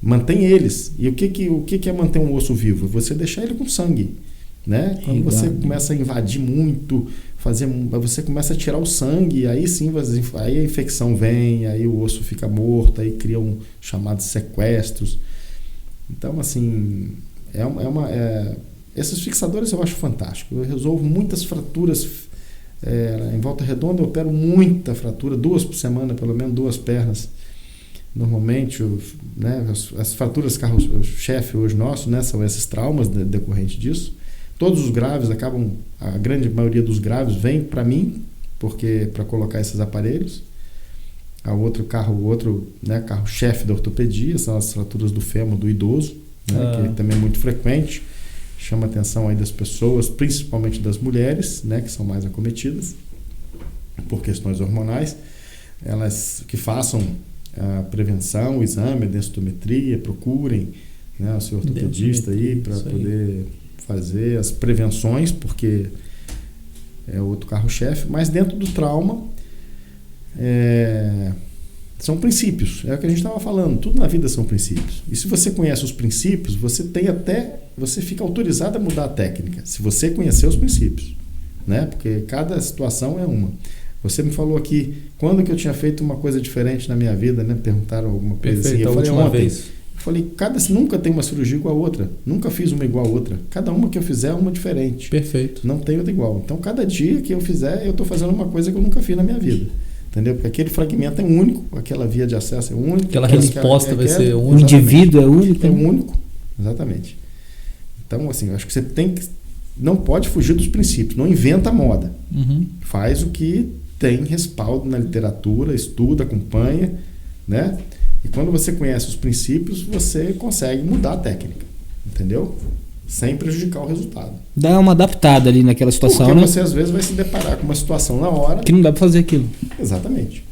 Mantém eles. E o que é manter um osso vivo? Você deixar ele com sangue. Né? Quando você começa a invadir muito, você começa a tirar o sangue, aí sim aí a infecção vem, aí o osso fica morto, aí criam chamados sequestros. Então, assim, esses fixadores eu acho fantástico. Eu resolvo muitas fraturas. Em Volta Redonda eu opero muita fratura, 2 por semana, pelo menos 2 pernas. Normalmente, né, as fraturas carro-chefe hoje nosso, né, são esses traumas decorrentes disso. Todos os graves a grande maioria dos graves vem para mim, porque para colocar esses aparelhos. O outro carro-chefe da ortopedia são as fraturas do fêmur do idoso, né, que também é muito frequente, chama a atenção aí das pessoas, principalmente das mulheres, né, que são mais acometidas por questões hormonais, elas que façam a prevenção, o exame, a densitometria, procurem, né, o seu ortopedista aí para poder fazer as prevenções, porque é outro carro-chefe, mas dentro do trauma são princípios, é o que a gente estava falando, tudo na vida são princípios, e se você conhece os princípios, você fica autorizado a mudar a técnica, se você conhecer os princípios, né? Porque cada situação é uma. Você me falou aqui, quando que eu tinha feito uma coisa diferente na minha vida, né? Perguntaram alguma coisa. Perfeito, assim, eu falei última ontem, vez. eu falei, nunca tem uma cirurgia igual a outra. Nunca fiz uma igual a outra. Cada uma que eu fizer é uma diferente. Perfeito. Não tem outra igual. Então, cada dia que eu fizer, eu estou fazendo uma coisa que eu nunca fiz na minha vida. Entendeu? Porque aquele fragmento é único, aquela via de acesso é única. Aquela resposta vai ser única. O indivíduo é único. É único. Exatamente. Então, assim, eu acho que você não pode fugir dos princípios. Não inventa moda. Faz o que tem respaldo na literatura, estuda, acompanha, né? E quando você conhece os princípios, você consegue mudar a técnica, entendeu? Sem prejudicar o resultado. Dá uma adaptada ali naquela situação, porque né? você às vezes vai se deparar com uma situação na hora que não dá para fazer aquilo. Exatamente.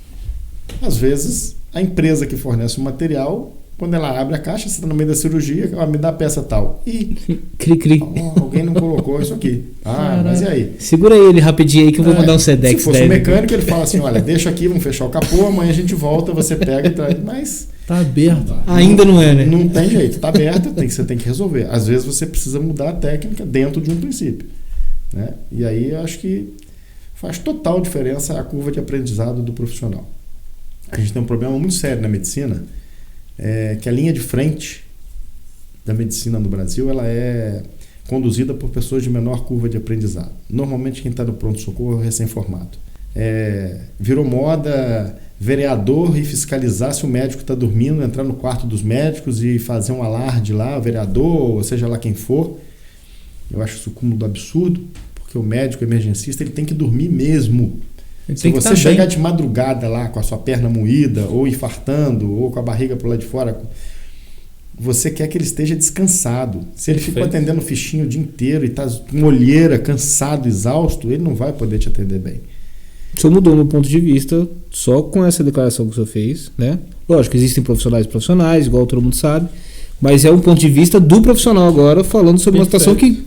Às vezes, a empresa que fornece o material, quando ela abre a caixa, você está no meio da cirurgia, me dá a peça tal. E cri. Alguém não colocou isso aqui. Mas e aí? Segura ele rapidinho aí que eu vou mandar um Sedex. Se fosse um mecânico, ele fala assim, olha, deixa aqui, vamos fechar o capô, amanhã a gente volta, você pega e traz. Mas tá aberto. Ainda não é, né? Não tem jeito, tá aberto, você tem que resolver. Às vezes você precisa mudar a técnica dentro de um princípio, né? E aí eu acho que faz total diferença a curva de aprendizado do profissional. A gente tem um problema muito sério na medicina, que a linha de frente da medicina no Brasil ela é conduzida por pessoas de menor curva de aprendizado. Normalmente quem está no pronto-socorro é recém-formado. Virou moda vereador e fiscalizar se o médico está dormindo, entrar no quarto dos médicos e fazer um alarde lá, vereador, ou seja lá quem for. Eu acho isso o cúmulo do absurdo, porque o médico emergencista ele tem que dormir mesmo. Se você chegar de madrugada lá com a sua perna moída, ou infartando, ou com a barriga para o lado de fora, você quer que ele esteja descansado. Se ele ficou atendendo fichinho o dia inteiro e está com olheira, cansado, exausto, ele não vai poder te atender bem. O senhor mudou meu ponto de vista só com essa declaração que o senhor fez, né? Lógico, existem profissionais, igual todo mundo sabe, mas é um ponto de vista do profissional agora falando sobre uma situação que,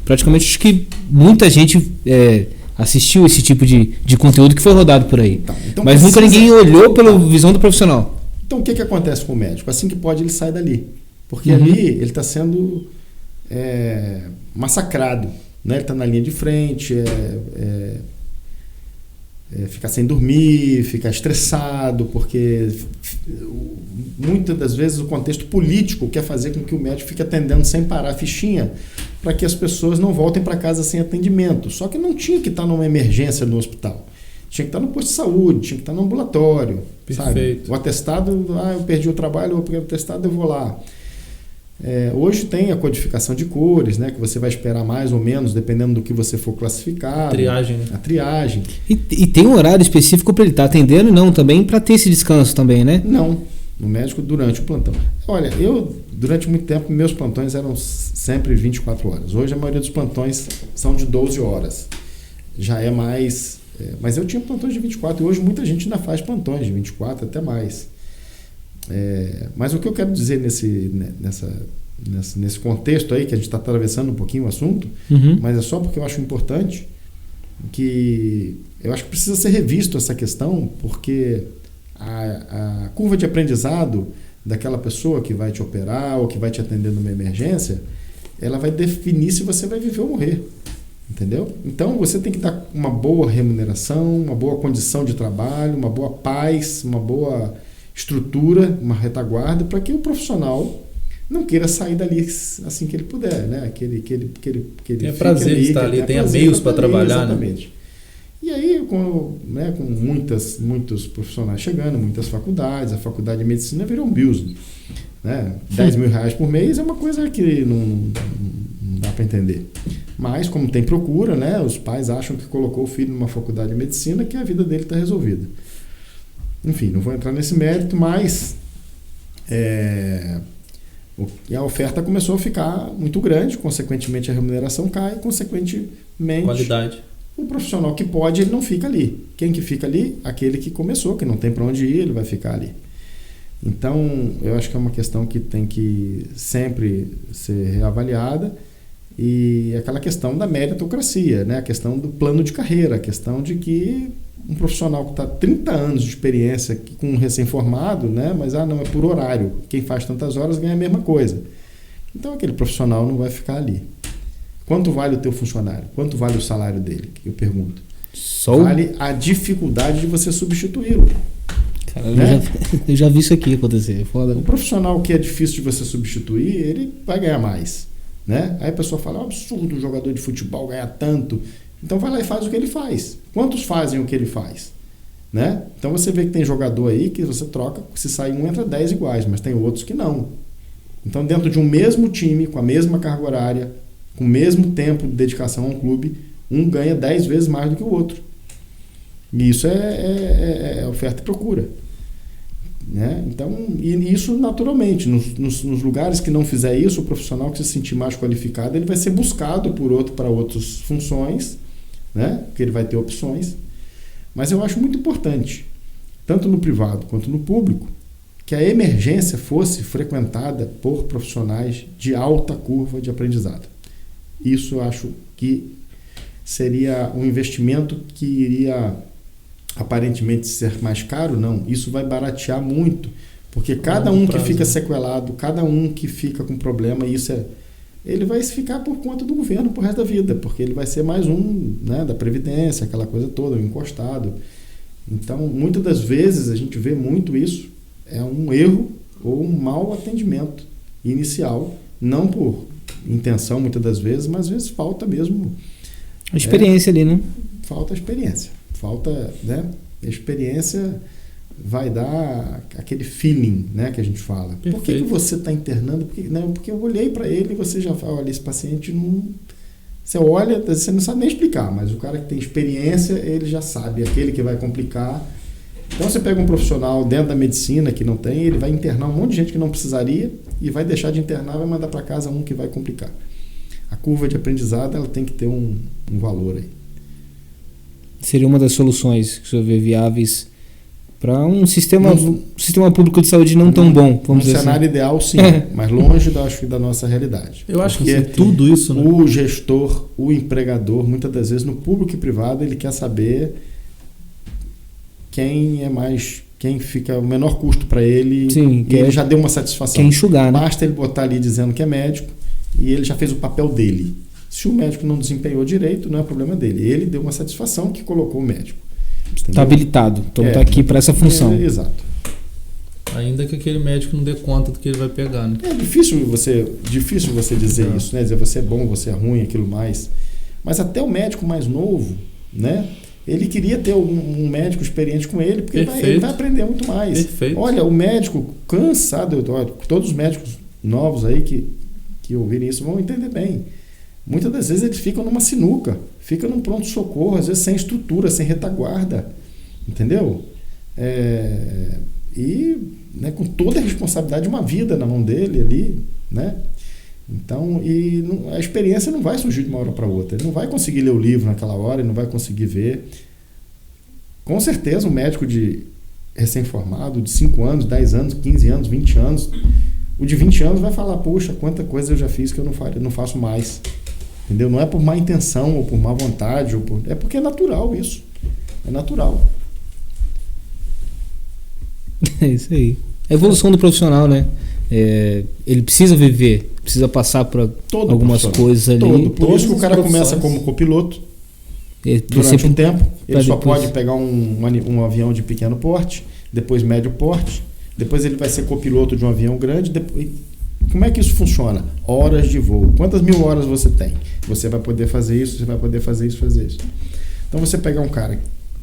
praticamente acho que muita gente assistiu esse tipo de conteúdo que foi rodado por aí. Então mas nunca ninguém olhou pela visão do profissional. Então o que acontece com o médico? Assim que pode, ele sai dali. Porque ali ele está sendo massacrado. Né? Ele está na linha de frente, fica sem dormir, fica estressado, porque muitas das vezes o contexto político quer fazer com que o médico fique atendendo sem parar a fichinha para que as pessoas não voltem para casa sem atendimento. Só que não tinha que estar numa emergência no hospital. Tinha que estar no posto de saúde, tinha que estar no ambulatório. Perfeito. Sabe? O atestado, eu perdi o trabalho, eu vou pegar o atestado, eu vou lá. Hoje tem a codificação de cores, né, que você vai esperar mais ou menos, dependendo do que você for classificado. Triagem, né? A triagem. E tem um horário específico para ele estar atendendo, não, também para ter esse descanso também, né? Não. no médico durante o plantão. Olha, durante muito tempo, meus plantões eram sempre 24 horas. Hoje, a maioria dos plantões são de 12 horas. Já é mais... mas eu tinha plantões de 24 e hoje muita gente ainda faz plantões de 24, até mais. Mas o que eu quero dizer nesse contexto aí, que a gente está atravessando um pouquinho o assunto, mas é só porque eu acho importante, que eu acho que precisa ser revisto essa questão, porque a curva de aprendizado daquela pessoa que vai te operar ou que vai te atender numa emergência, ela vai definir se você vai viver ou morrer. Entendeu? Então você tem que dar uma boa remuneração, uma boa condição de trabalho, uma boa paz, uma boa estrutura, uma retaguarda, para que o profissional não queira sair dali assim que ele puder, né? Que ele tenha prazer de estar ali, tenha meios para trabalhar. Exatamente. Né? E aí, com muitos profissionais chegando, muitas faculdades, a faculdade de medicina virou um business. Né? 10 mil reais por mês é uma coisa que não dá para entender. Mas, como tem procura, né, os pais acham que colocou o filho numa faculdade de medicina, que a vida dele está resolvida. Enfim, não vou entrar nesse mérito, mas a oferta começou a ficar muito grande, consequentemente a remuneração cai, consequentemente qualidade. O profissional que pode, ele não fica ali. Quem que fica ali? Aquele que começou, que não tem para onde ir, ele vai ficar ali. Então, eu acho que é uma questão que tem que sempre ser reavaliada, e aquela questão da meritocracia, né? A questão do plano de carreira, a questão de que um profissional que está 30 anos de experiência com um recém-formado, né? Mas não, é por horário, quem faz tantas horas ganha a mesma coisa. Então aquele profissional não vai ficar ali. Quanto vale o teu funcionário? Quanto vale o salário dele? Eu pergunto. Vale a dificuldade de você substituí-lo. Cara, né? eu já vi isso aqui acontecer. Foda. O profissional que é difícil de você substituir, ele vai ganhar mais. Né? Aí a pessoa fala, é um absurdo um jogador de futebol ganhar tanto. Então vai lá e faz o que ele faz. Quantos fazem o que ele faz? Né? Então você vê que tem jogador aí que você troca, se sai um, entra 10 iguais, mas tem outros que não. Então dentro de um mesmo time, com a mesma carga horária, com o mesmo tempo de dedicação a um clube, um ganha 10 vezes mais do que o outro. E isso é oferta e procura. Né? Então, e isso naturalmente, nos lugares que não fizer isso, o profissional que se sentir mais qualificado, ele vai ser buscado para outras funções, né? Porque ele vai ter opções. Mas eu acho muito importante, tanto no privado quanto no público, que a emergência fosse frequentada por profissionais de alta curva de aprendizado. Isso eu acho que seria um investimento que iria aparentemente ser mais caro. Não, isso vai baratear muito, porque cada um que fica sequelado, cada um que fica com problema, ele vai ficar por conta do governo pro resto da vida, porque ele vai ser mais um, né, da Previdência, aquela coisa toda, um encostado. Então, muitas das vezes a gente vê muito isso, é um erro ou um mau atendimento inicial, não por intenção muitas das vezes, mas às vezes falta mesmo a experiência ali, né? Falta experiência. Falta, né? A experiência vai dar aquele feeling, né, que a gente fala. Perfeito. Por que você está internando? Porque eu olhei para ele e você já fala, olha, esse paciente não... Você olha, você não sabe nem explicar, mas o cara que tem experiência, ele já sabe, aquele que vai complicar. Então você pega um profissional dentro da medicina que não tem, ele vai internar um monte de gente que não precisaria e vai deixar de internar e vai mandar para casa um que vai complicar. A curva de aprendizado, ela tem que ter um valor aí. Seria uma das soluções que o senhor vê viáveis para um sistema público de saúde não tão bom, vamos dizer assim. No cenário ideal, sim, mas longe da nossa realidade. Eu acho que tudo isso, né? O gestor, o empregador, muitas das vezes no público e privado, ele quer saber quem fica o menor custo para ele. Sim, e ele já deu uma satisfação. Quem enxugar, né? Basta ele botar ali dizendo que é médico e ele já fez o papel dele. Se o médico não desempenhou direito, não é problema dele. Ele deu uma satisfação que colocou o médico. Está habilitado. Então está aqui para essa função. Exato. Ainda que aquele médico não dê conta do que ele vai pegar, né? É difícil você dizer isso, né? Dizer você é bom, você é ruim, aquilo mais. Mas até o médico mais novo, né? Ele queria ter um médico experiente com ele, porque ele vai aprender muito mais. Perfeito. Olha, o médico cansado, todos os médicos novos aí que ouvirem isso vão entender bem. Muitas das vezes eles ficam numa sinuca, ficam num pronto-socorro, às vezes sem estrutura, sem retaguarda, entendeu? E né, com toda a responsabilidade de uma vida na mão dele ali, né? Então, a experiência não vai surgir de uma hora para outra. Ele não vai conseguir ler o livro naquela hora, ele não vai conseguir ver. Com certeza, um médico de recém-formado, de 5 anos, 10 anos, 15 anos, 20 anos, o de 20 anos vai falar, poxa, quanta coisa eu já fiz que eu não faço mais. Entendeu? Não é por má intenção, ou por má vontade, é porque é natural isso. É natural. É isso aí. A evolução do profissional, né? Ele precisa viver, precisa passar por algumas coisas ali. Por isso que o cara começa como copiloto. Durante um tempo, ele só pode pegar um avião de pequeno porte, depois médio porte, depois ele vai ser copiloto de um avião grande. Como é que isso funciona? Horas de voo. Quantas 1000 horas você tem? Você vai poder fazer isso, você vai poder fazer isso, fazer isso. Então você pegar um cara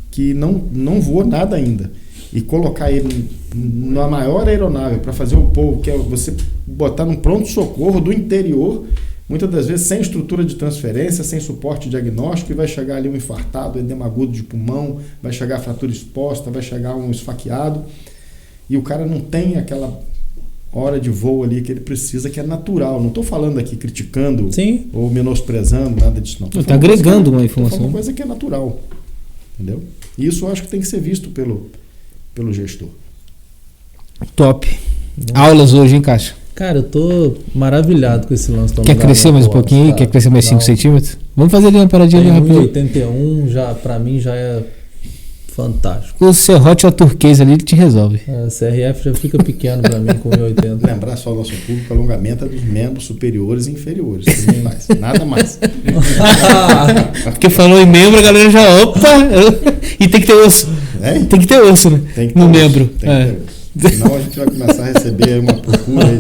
que não voou nada ainda e colocar ele na maior aeronave para fazer o povo, que é você botar num pronto-socorro do interior, muitas das vezes sem estrutura de transferência, sem suporte diagnóstico, e vai chegar ali um infartado, edema agudo de pulmão, vai chegar a fratura exposta, vai chegar um esfaqueado, e o cara não tem aquela hora de voo ali que ele precisa, que é natural. Não estou falando aqui criticando Sim. ou menosprezando, nada disso não. Está agregando uma informação. Uma coisa que é natural. Entendeu? E isso eu acho que tem que ser visto pelo gestor. Top. Aulas hoje, hein, Cássio? Cara, eu tô maravilhado com esse lance. Quer crescer mais um pouquinho? Quer crescer mais 5 centímetros? Vamos fazer ali uma paradinha ali rapidinho. 1,81 pra mim já é fantástico. O serrote ou a turquesa ali, ele te resolve. CRF já fica pequeno pra mim com 1,80. Lembrar só o nosso público, alongamento é dos membros superiores e inferiores. Nada mais. Porque falou em membro, a galera já, opa! E tem que ter osso. Tem que ter osso, né? Tem que ter no osso, membro. Tem que ter osso. Senão a gente vai começar a receber uma procura aí.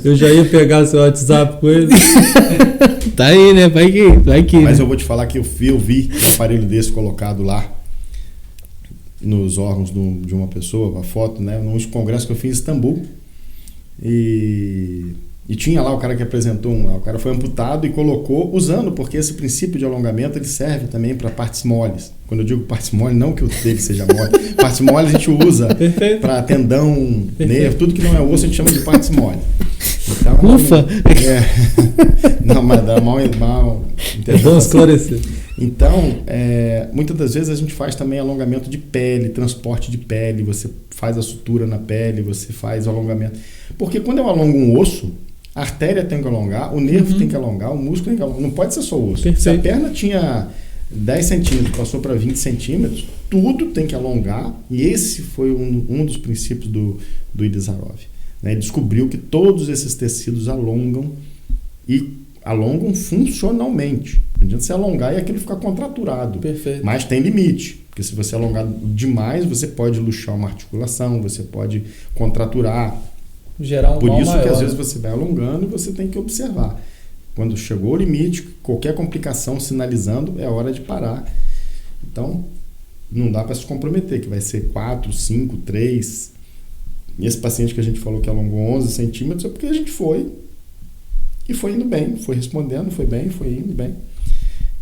Eu já ia pegar seu WhatsApp com ele. Tá aí, né? Vai que. Mas né? eu vou te falar que eu vi um aparelho desse colocado lá nos órgãos de uma pessoa, uma foto, né? Num congresso que eu fiz em Istambul. E tinha lá o cara que apresentou o cara foi amputado e colocou, usando, porque esse princípio de alongamento ele serve também para partes moles. Quando eu digo partes moles, não que o dele seja mole. Partes moles a gente usa para tendão, nervo, tudo que não é osso a gente chama de partes moles. Então, Ufa! Não, mas dá mal Vamos esclarecer. Então, muitas das vezes a gente faz também alongamento de pele, transporte de pele, você faz a sutura na pele, você faz o alongamento. Porque quando eu alongo um osso, a artéria tem que alongar, o nervo tem que alongar, o músculo tem que alongar. Não pode ser só o osso. Perfeito. Se a perna tinha 10 centímetros, passou para 20 centímetros, tudo tem que alongar. E esse foi um dos princípios do Ilizarov. Né? Ele descobriu que todos esses tecidos alongam e alongam funcionalmente. Não adianta você alongar e aquilo ficar contraturado. Perfeito. Mas tem limite. Porque se você alongar demais, você pode luxar uma articulação, você pode contraturar. Gerar um Por mal isso maior, que às né? vezes você vai alongando e você tem que observar. Quando chegou o limite, qualquer complicação sinalizando, é hora de parar. Então, não dá para se comprometer, que vai ser 4, 5, 3. E esse paciente que a gente falou que alongou 11 centímetros é porque a gente foi e foi indo bem, foi respondendo, foi bem, foi indo bem.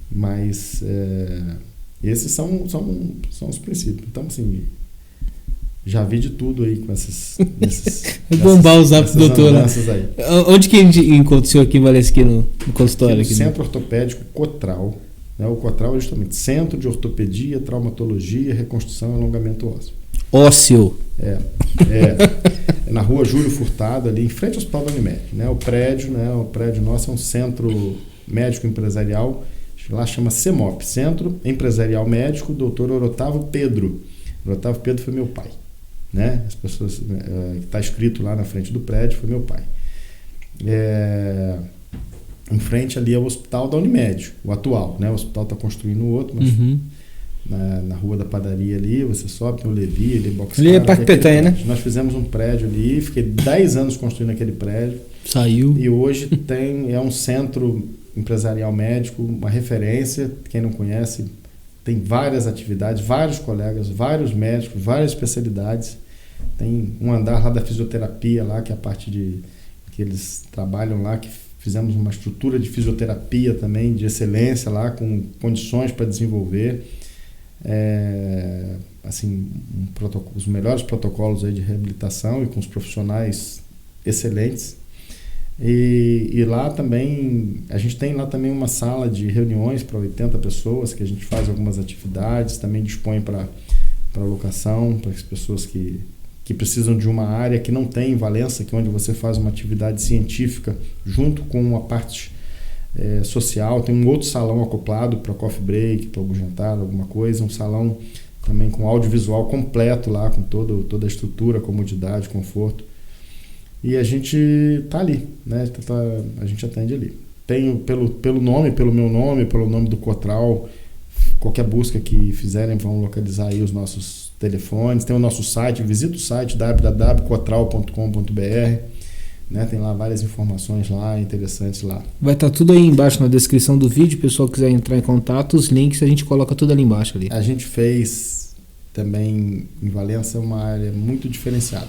Mas esses são os princípios. Então, assim, já vi de tudo aí com esses Bombar os hábitos, doutor. Aí. Onde que a gente encontra o senhor aqui em Valesqui no consultório? No aqui, Centro Ortopédico Cotral. Né? O Cotral é justamente Centro de Ortopedia, Traumatologia, Reconstrução e Alongamento Ósseo. Ósseo. É na rua Júlio Furtado, ali em frente ao Hospital da Unimed. Né? O prédio nosso é um centro médico empresarial, lá chama CEMOP, Centro Empresarial Médico Dr. Orotávio Pedro. Orotávio Pedro foi meu pai. Né? As pessoas que está escrito lá na frente do prédio foi meu pai. Em frente ali é o Hospital da Unimed, o atual. Né? O hospital está construindo outro, mas na Rua da Padaria ali, você sobe, tem o Levi, ali, Boxcar. Ali é Parque Petanha, né? Nós fizemos um prédio ali, fiquei 10 anos construindo aquele prédio. Saiu. E hoje é um centro empresarial médico, uma referência, quem não conhece, tem várias atividades, vários colegas, vários médicos, várias especialidades. Tem um andar lá da fisioterapia, lá, que é a parte que eles trabalham lá, que fizemos uma estrutura de fisioterapia também, de excelência lá, com condições para desenvolver. assim, os melhores protocolos aí de reabilitação e com os profissionais excelentes. E lá também, a gente tem lá também uma sala de reuniões para 80 pessoas, que a gente faz algumas atividades, também dispõe para locação, para as pessoas que precisam de uma área que não tem em Valença, que é onde você faz uma atividade científica junto com a parte social. Tem um outro salão acoplado para coffee break, para algum jantar, alguma coisa, um salão também com audiovisual completo lá, com toda a estrutura, comodidade, conforto. E a gente tá ali, né? A gente atende ali. Tem pelo meu nome, pelo nome do Cotral, qualquer busca que fizerem vão localizar aí os nossos telefones. Tem o nosso site, visita o site www.cotral.com.br, né? Tem lá várias informações lá interessantes lá. Vai estar tudo aí embaixo na descrição do vídeo, o pessoal quiser entrar em contato, os links a gente coloca tudo ali embaixo ali. A gente fez também em Valença uma área muito diferenciada.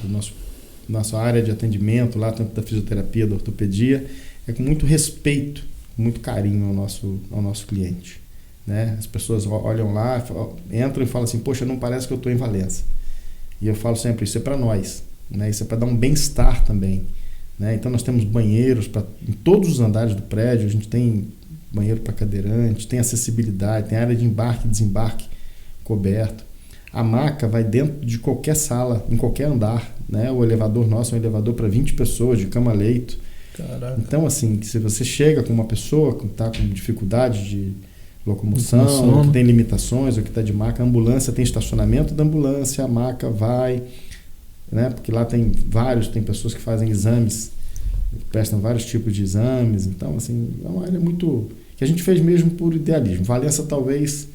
Nossa área de atendimento lá, tanto da fisioterapia, da ortopedia, é com muito respeito, com muito carinho ao nosso cliente, né? As pessoas olham lá, entram e falam assim, poxa, não parece que eu estou em Valença. E eu falo sempre, isso é para nós, né? Isso é para dar um bem-estar também, né? Então nós temos banheiros em todos os andares do prédio, a gente tem banheiro para cadeirante, tem acessibilidade, tem área de embarque e desembarque coberto. A maca vai dentro de qualquer sala, em qualquer andar, né? O elevador nosso é um elevador para 20 pessoas, de cama-leito. Caraca. Então, assim, se você chega com uma pessoa que está com dificuldade de locomoção, ou que tem limitações, ou que está de maca, a ambulância tem estacionamento da ambulância, a maca vai, né? Porque lá tem pessoas que fazem exames, prestam vários tipos de exames. Então, assim, é uma área muito... que a gente fez mesmo por idealismo. Valença talvez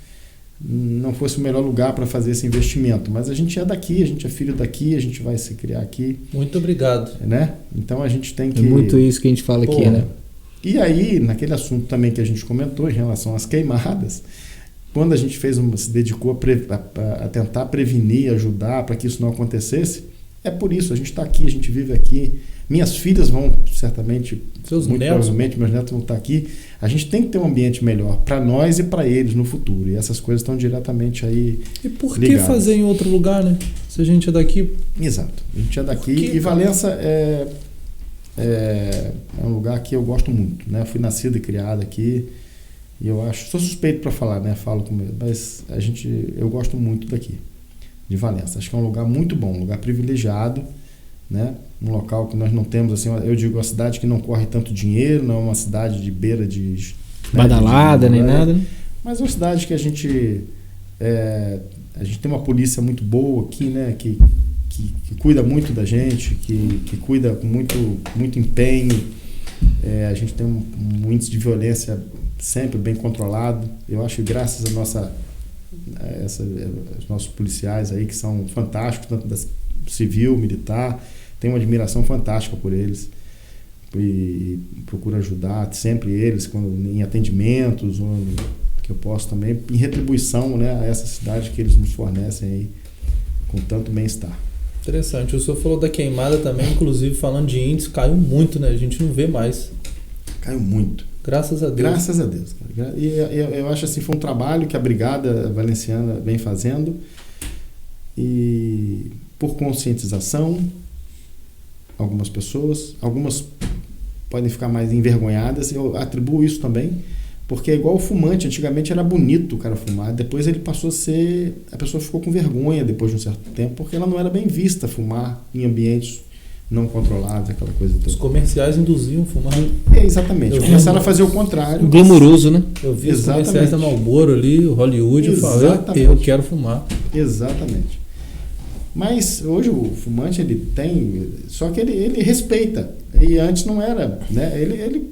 não fosse o melhor lugar para fazer esse investimento, mas a gente é daqui, a gente é filho daqui, a gente vai se criar aqui. Muito obrigado. Né? Então a gente tem que... É muito isso que a gente fala aqui, né? E aí, naquele assunto também que a gente comentou em relação às queimadas, quando a gente se dedicou a tentar prevenir, ajudar para que isso não acontecesse, é por isso, a gente está aqui, a gente vive aqui. Minhas filhas vão certamente, provavelmente meus netos vão estar aqui. A gente tem que ter um ambiente melhor para nós e para eles no futuro. E essas coisas estão diretamente aí E por ligadas. que fazer em outro lugar, né? Se a gente é daqui... Exato. A gente é daqui. E Valença é um lugar que eu gosto muito, né? Eu fui nascido e criado aqui. E eu sou suspeito para falar, né? Falo com medo. Mas eu gosto muito daqui, de Valença. Acho que é um lugar muito bom, um lugar privilegiado, né? Um local que nós não temos, assim, eu digo, uma cidade que não corre tanto dinheiro, não é uma cidade de beira de... badalada, nem nada, né? Mas é uma cidade que a gente tem uma polícia muito boa aqui, né? Que cuida muito da gente, que cuida com muito empenho. A gente tem um índice de violência sempre bem controlado. Eu acho que graças aos nossos policiais aí, que são fantásticos, tanto da civil, militar, tenho uma admiração fantástica por eles e procuro ajudar sempre eles em atendimentos, onde que eu posso também, em retribuição, né, a essa cidade que eles nos fornecem aí com tanto bem-estar. Interessante. O senhor falou da queimada também, inclusive falando de índice, caiu muito, né? A gente não vê mais. Caiu muito. Graças a Deus. Graças a Deus. Cara. E eu acho assim, foi um trabalho que a Brigada Valenciana vem fazendo e por conscientização, algumas podem ficar mais envergonhadas. Eu atribuo isso também, porque é igual o fumante. Antigamente era bonito o cara fumar, depois ele passou a ser... A pessoa ficou com vergonha depois de um certo tempo, porque ela não era bem vista fumar em ambientes não controlados, aquela coisa toda. Os comerciais induziam fumar. Exatamente. Começaram a fazer o contrário. Glamouroso, né? Eu vi os comerciais da Marlboro ali, o Hollywood, eu falei, eu quero fumar. Exatamente. Mas hoje o fumante, ele tem... Só que ele respeita. E antes não era, né? Ele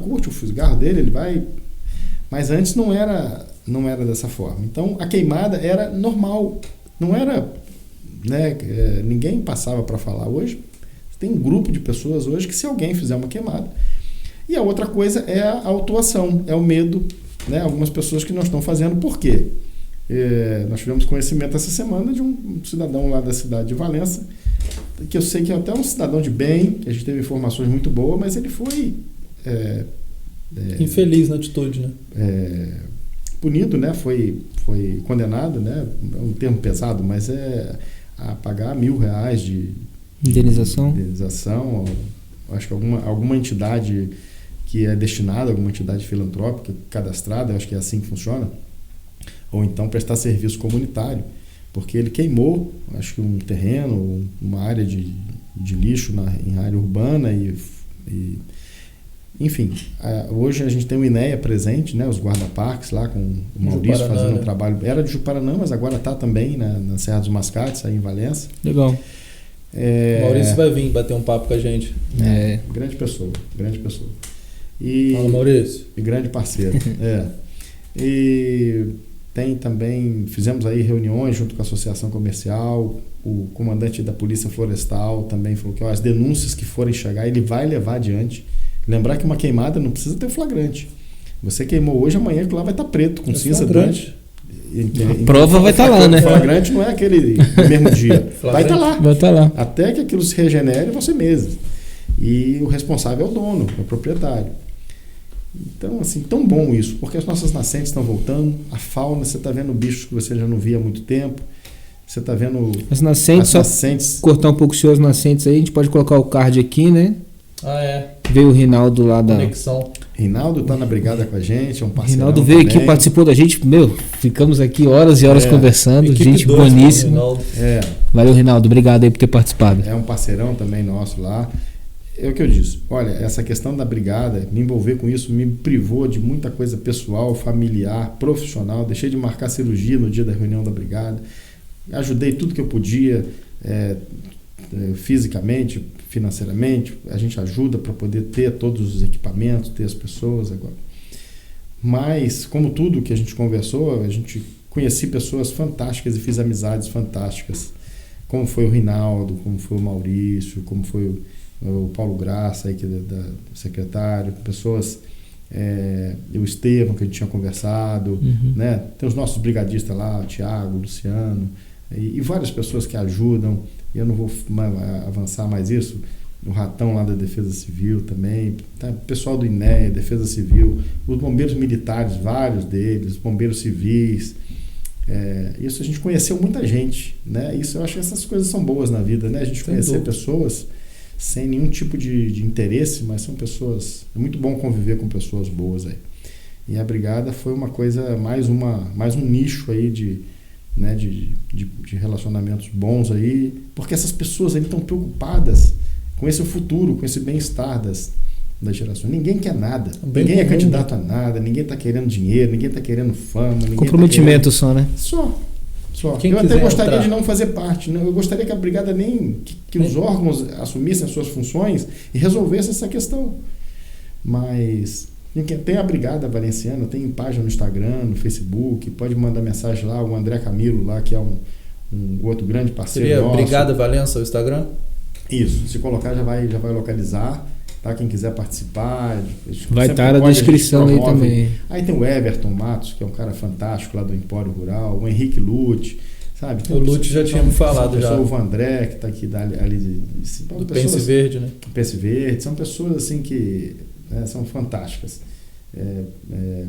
curte o cigarro dele, ele vai... Mas antes não era dessa forma. Então, a queimada era normal. Não era... Né? Ninguém passava para falar. Hoje, tem um grupo de pessoas hoje que se alguém fizer uma queimada... E a outra coisa é a autuação, é o medo, né? Algumas pessoas que não estão fazendo. Por quê? Nós tivemos conhecimento essa semana de um cidadão lá da cidade de Valença, que eu sei que é até um cidadão de bem, que a gente teve informações muito boas, mas ele foi... infeliz na atitude, né? punido, né? Foi condenado, né? É um termo pesado, mas a pagar R$1.000 de indenização. Acho que alguma entidade que é destinada, alguma entidade filantrópica cadastrada, acho que é assim que funciona, ou então prestar serviço comunitário, porque ele queimou, acho que um terreno, uma área de lixo em área urbana enfim, hoje a gente tem o INEA presente, né, os guarda-parques lá com o Maurício fazendo um trabalho, era de Juparanã, mas agora está também na Serra dos Mascates, aí em Valença. Legal. O Maurício vai vir bater um papo com a gente. Grande pessoa. Fala, Maurício. E grande parceiro. E tem também, fizemos aí reuniões junto com a Associação Comercial, o comandante da Polícia Florestal também falou que as denúncias que forem chegar, ele vai levar adiante. Lembrar que uma queimada não precisa ter flagrante. Você queimou hoje, amanhã que lá vai estar preto, com cinza durante. A prova vai estar lá, né? O flagrante não é aquele no mesmo dia. Vai estar lá. Vai estar lá. Até que aquilo se regenere, vão ser meses. E o responsável é o dono, é o proprietário. Então, assim, tão bom isso, porque as nossas nascentes estão voltando, a fauna, você está vendo bichos que você já não via há muito tempo, você está vendo as nascentes. Cortar um pouco os seus nascentes aí, a gente pode colocar o card aqui, né? Veio o Rinaldo lá da Conexão. Rinaldo tá na brigada com a gente, é um parceiro. Rinaldo veio também aqui, participou da gente, ficamos aqui horas e horas conversando, gente boníssima. Valeu, Rinaldo, obrigado aí por ter participado. É um parceirão também nosso lá. É o que eu disse, olha, essa questão da brigada, me envolver com isso me privou de muita coisa pessoal, familiar, profissional, deixei de marcar cirurgia no dia da reunião da brigada, ajudei tudo que eu podia, fisicamente, financeiramente, a gente ajuda para poder ter todos os equipamentos, ter as pessoas agora. Mas, como tudo que a gente conversou, a gente conheci pessoas fantásticas e fiz amizades fantásticas, como foi o Rinaldo, como foi o Maurício, como foi o Paulo Graça, aí, que da secretário, pessoas, o Estevam, que a gente tinha conversado, né? Tem os nossos brigadistas lá, o Thiago, o Luciano, e várias pessoas que ajudam. Eu não vou avançar mais isso. O Ratão lá da Defesa Civil também, tá? Pessoal do INEA, Defesa Civil, os bombeiros militares, vários deles, bombeiros civis. Isso a gente conheceu muita gente, né? Isso, eu acho que essas coisas são boas na vida, né? A gente conhecer pessoas sem nenhum tipo de interesse, mas são pessoas... É muito bom conviver com pessoas boas aí. E a brigada foi uma coisa, mais um nicho aí de relacionamentos bons aí, porque essas pessoas aí estão preocupadas com esse futuro, com esse bem-estar das gerações. Ninguém quer nada, ninguém é candidato a nada, ninguém está querendo dinheiro, ninguém está querendo fama. Comprometimento só, né? Só. Quem eu até gostaria entrar de não fazer parte, né? Eu gostaria que a brigada que os órgãos assumissem as suas funções e resolvessem essa questão. Mas tem a Brigada Valenciana, tem página no Instagram, no Facebook, pode mandar mensagem lá, o André Camilo lá, que é um outro grande parceiro Seria nosso. Brigada Valença o Instagram? Isso, se colocar já vai localizar, tá? Quem quiser participar, vai estar na descrição aí também. Aí tem o Everton Matos, que é um cara fantástico lá do Empório Rural, o Henrique Lute, sabe? O Lute já tinha me falado já. O Vandré, que está aqui do Pense Verde, né? Pense Verde, são pessoas assim que são fantásticas.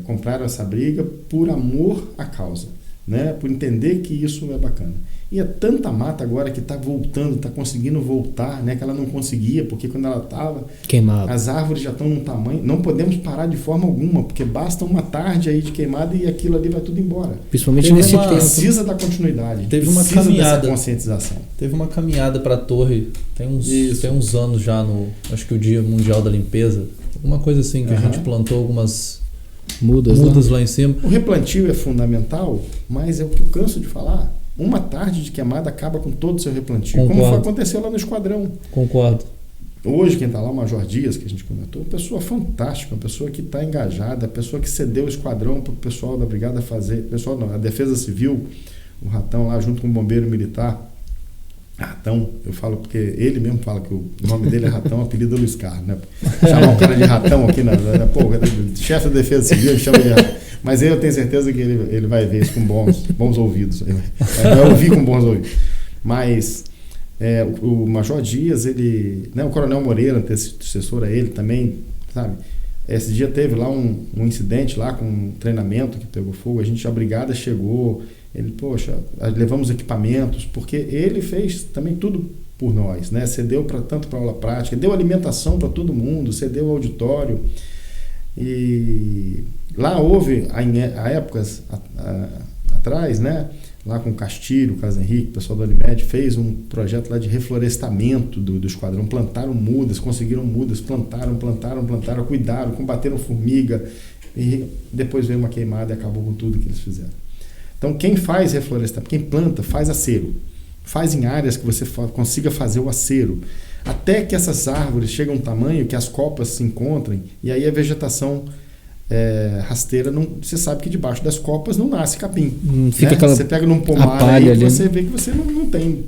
Compraram essa briga por amor à causa, né? Por entender que isso é bacana. E é tanta mata agora que está voltando, está conseguindo voltar, né? Que ela não conseguia, porque quando ela estava queimada, as árvores já estão num tamanho, não podemos parar de forma alguma, porque basta uma tarde aí de queimada e aquilo ali vai tudo embora. Principalmente nesse tempo. Precisa da continuidade. Teve uma caminhada, dessa conscientização. Teve uma caminhada para a torre, tem uns anos já, acho que o Dia Mundial da Limpeza, alguma coisa assim, que a gente plantou algumas mudas lá em cima. O replantio é fundamental, mas é o que eu canso de falar. Uma tarde de queimada acaba com todo o seu replantio. Concordo. Como aconteceu lá no Esquadrão. Concordo. Hoje, quem está lá, o Major Dias, que a gente comentou, uma pessoa fantástica, uma pessoa que está engajada, uma pessoa que cedeu o esquadrão para o pessoal da Brigada fazer, a Defesa Civil, o Ratão lá junto com o Bombeiro Militar. Ratão, eu falo porque ele mesmo fala que o nome dele é Ratão, o apelido é Luiz Carlos, né? Chamar um cara de Ratão aqui chefe da Defesa Civil, ele chama de Ratão. Mas eu tenho certeza que ele vai ver isso com bons ouvidos. Ele vai ouvir com bons ouvidos. Mas o Major Dias, o Coronel Moreira, antecessor a ele também, sabe? Esse dia teve lá um incidente lá com um treinamento que pegou fogo, a brigada chegou, ele, poxa, levamos equipamentos, porque ele fez também tudo por nós, né? Cedeu tanto para aula prática, deu alimentação para todo mundo, cedeu auditório. E lá houve, há épocas atrás, né? Lá com o Castilho, o Carlos Henrique, o pessoal do Unimed, fez um projeto lá de reflorestamento do esquadrão. Plantaram mudas, conseguiram mudas, plantaram, cuidaram, combateram formiga. E depois veio uma queimada e acabou com tudo que eles fizeram. Então, quem faz reflorestamento, quem planta, faz acero. Faz em áreas que você consiga fazer o acero. Até que essas árvores cheguem a um tamanho que as copas se encontrem, e aí a vegetação rasteira, você sabe que debaixo das copas não nasce capim. Fica né? Você pega num pomar aí, você vê que você não tem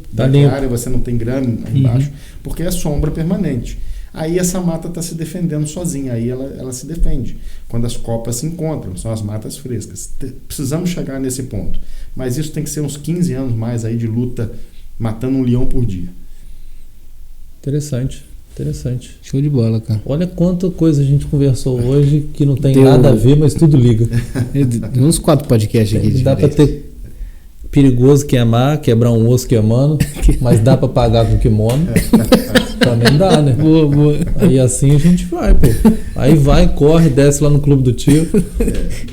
área, você não tem grama aí embaixo, porque é sombra permanente. Aí essa mata está se defendendo sozinha, aí ela se defende. Quando as copas se encontram, são as matas frescas. Precisamos chegar nesse ponto. Mas isso tem que ser uns 15 anos mais aí de luta, matando um leão por dia. Interessante. Show de bola, cara. Olha quanta coisa a gente conversou hoje que não tem nada a ver, mas tudo liga. Tem uns 4 podcasts aqui. Dá pra ter perigoso quebrar um osso queimando, mas dá pra pagar com kimono. Também dá, né? Boa. Aí assim a gente vai, pô. Aí vai, corre, desce lá no Clube do Tiro.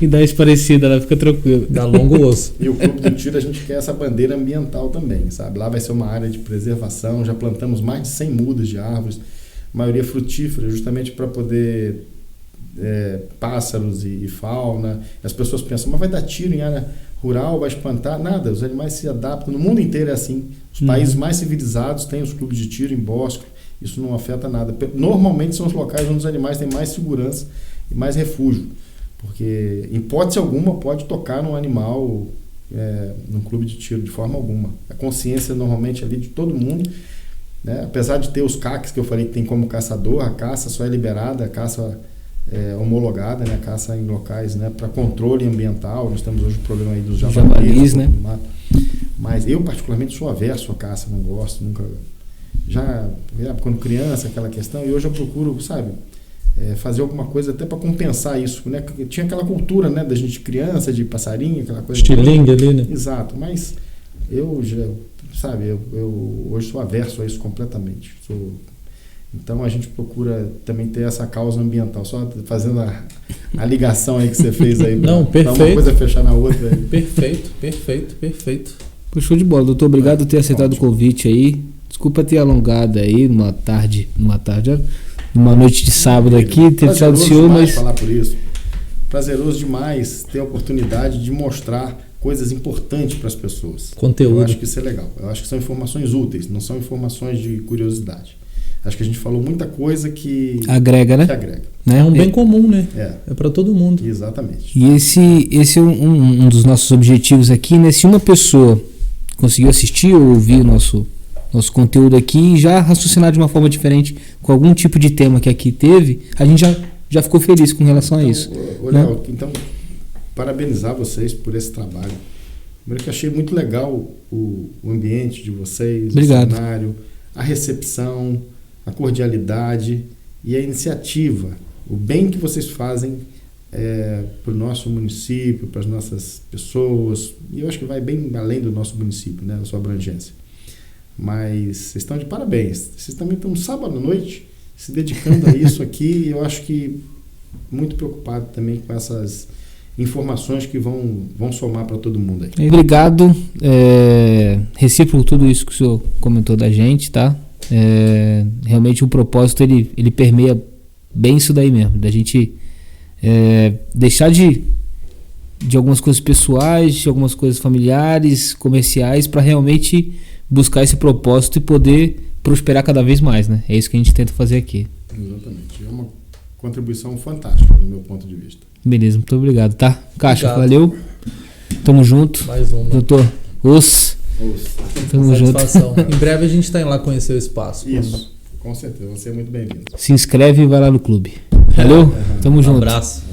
E dá esparecida, ela fica tranquila. Dá longo osso. E o Clube do Tiro a gente quer essa bandeira ambiental também, sabe? Lá vai ser uma área de preservação, já plantamos mais de 100 mudas de árvores, maioria frutífera, justamente para poder pássaros e fauna. As pessoas pensam, mas vai dar tiro em área rural, vai espantar? Nada, os animais se adaptam. No mundo inteiro é assim. Os países mais civilizados têm os clubes de tiro em bosque. Isso não afeta nada. Normalmente são os locais onde os animais têm mais segurança e mais refúgio. Porque, em hipótese alguma, pode tocar num animal num clube de tiro, de forma alguma. A consciência normalmente ali de todo mundo, né? Apesar de ter os CACs que eu falei que tem como caçador, a caça só é liberada, a caça homologada, né? A caça em locais, né? Para controle ambiental. Nós temos hoje o problema aí dos javalis, né? Mas eu particularmente sou averso à caça, não gosto, nunca... Já quando criança, aquela questão, e hoje eu procuro, sabe, fazer alguma coisa até para compensar isso, né? Tinha aquela cultura, né, da gente criança, de passarinho, aquela coisa... Estilingue ali, né? Exato, mas eu já, sabe, eu hoje sou averso a isso completamente. Então a gente procura também ter essa causa ambiental, só fazendo a ligação aí que você fez aí. Não, perfeito. Uma coisa fechar na outra. Aí. Perfeito. Pô, show de bola, doutor. Obrigado por ter aceitado o convite aí. Desculpa ter alongado aí numa noite de sábado aqui, ter tirado o senhor, mas... falar por isso. Prazeroso demais ter a oportunidade de mostrar coisas importantes para as pessoas. Conteúdo. Eu acho que isso é legal. Eu acho que são informações úteis, não são informações de curiosidade. Acho que a gente falou muita coisa que agrega, né? Que agrega. É um bem comum, né? É para todo mundo. Exatamente. E esse é um dos nossos objetivos aqui, né? Se uma pessoa conseguiu assistir ou ouvir nosso conteúdo aqui e já raciocinar de uma forma diferente com algum tipo de tema que aqui teve, a gente já ficou feliz com relação a isso. Léo, então, parabenizar vocês por esse trabalho. Primeiro que eu achei muito legal o ambiente de vocês, Obrigado. O cenário, a recepção, a cordialidade e a iniciativa, o bem que vocês fazem para o nosso município, para as nossas pessoas, e eu acho que vai bem além do nosso município, né, da sua abrangência. Mas vocês estão de parabéns. Vocês também estão sábado à noite se dedicando a isso aqui, e eu acho que muito preocupado também com essas informações que vão somar para todo mundo aí. Obrigado. Recíproco tudo isso que o senhor comentou da gente, tá? Realmente o propósito ele permeia bem isso daí mesmo, da gente deixar de algumas coisas pessoais, de algumas coisas familiares, comerciais, para realmente buscar esse propósito e poder prosperar cada vez mais, né? É isso que a gente tenta fazer aqui. Exatamente. É uma contribuição fantástica do meu ponto de vista. Beleza, muito obrigado, tá? Caixa, obrigado. Valeu. Tamo junto. Mais uma. Doutor, tamo junto. Em breve a gente está indo lá conhecer o espaço. Isso, com certeza. Você é muito bem-vindo. Se inscreve e vai lá no clube. Valeu? Tamo junto. Um abraço.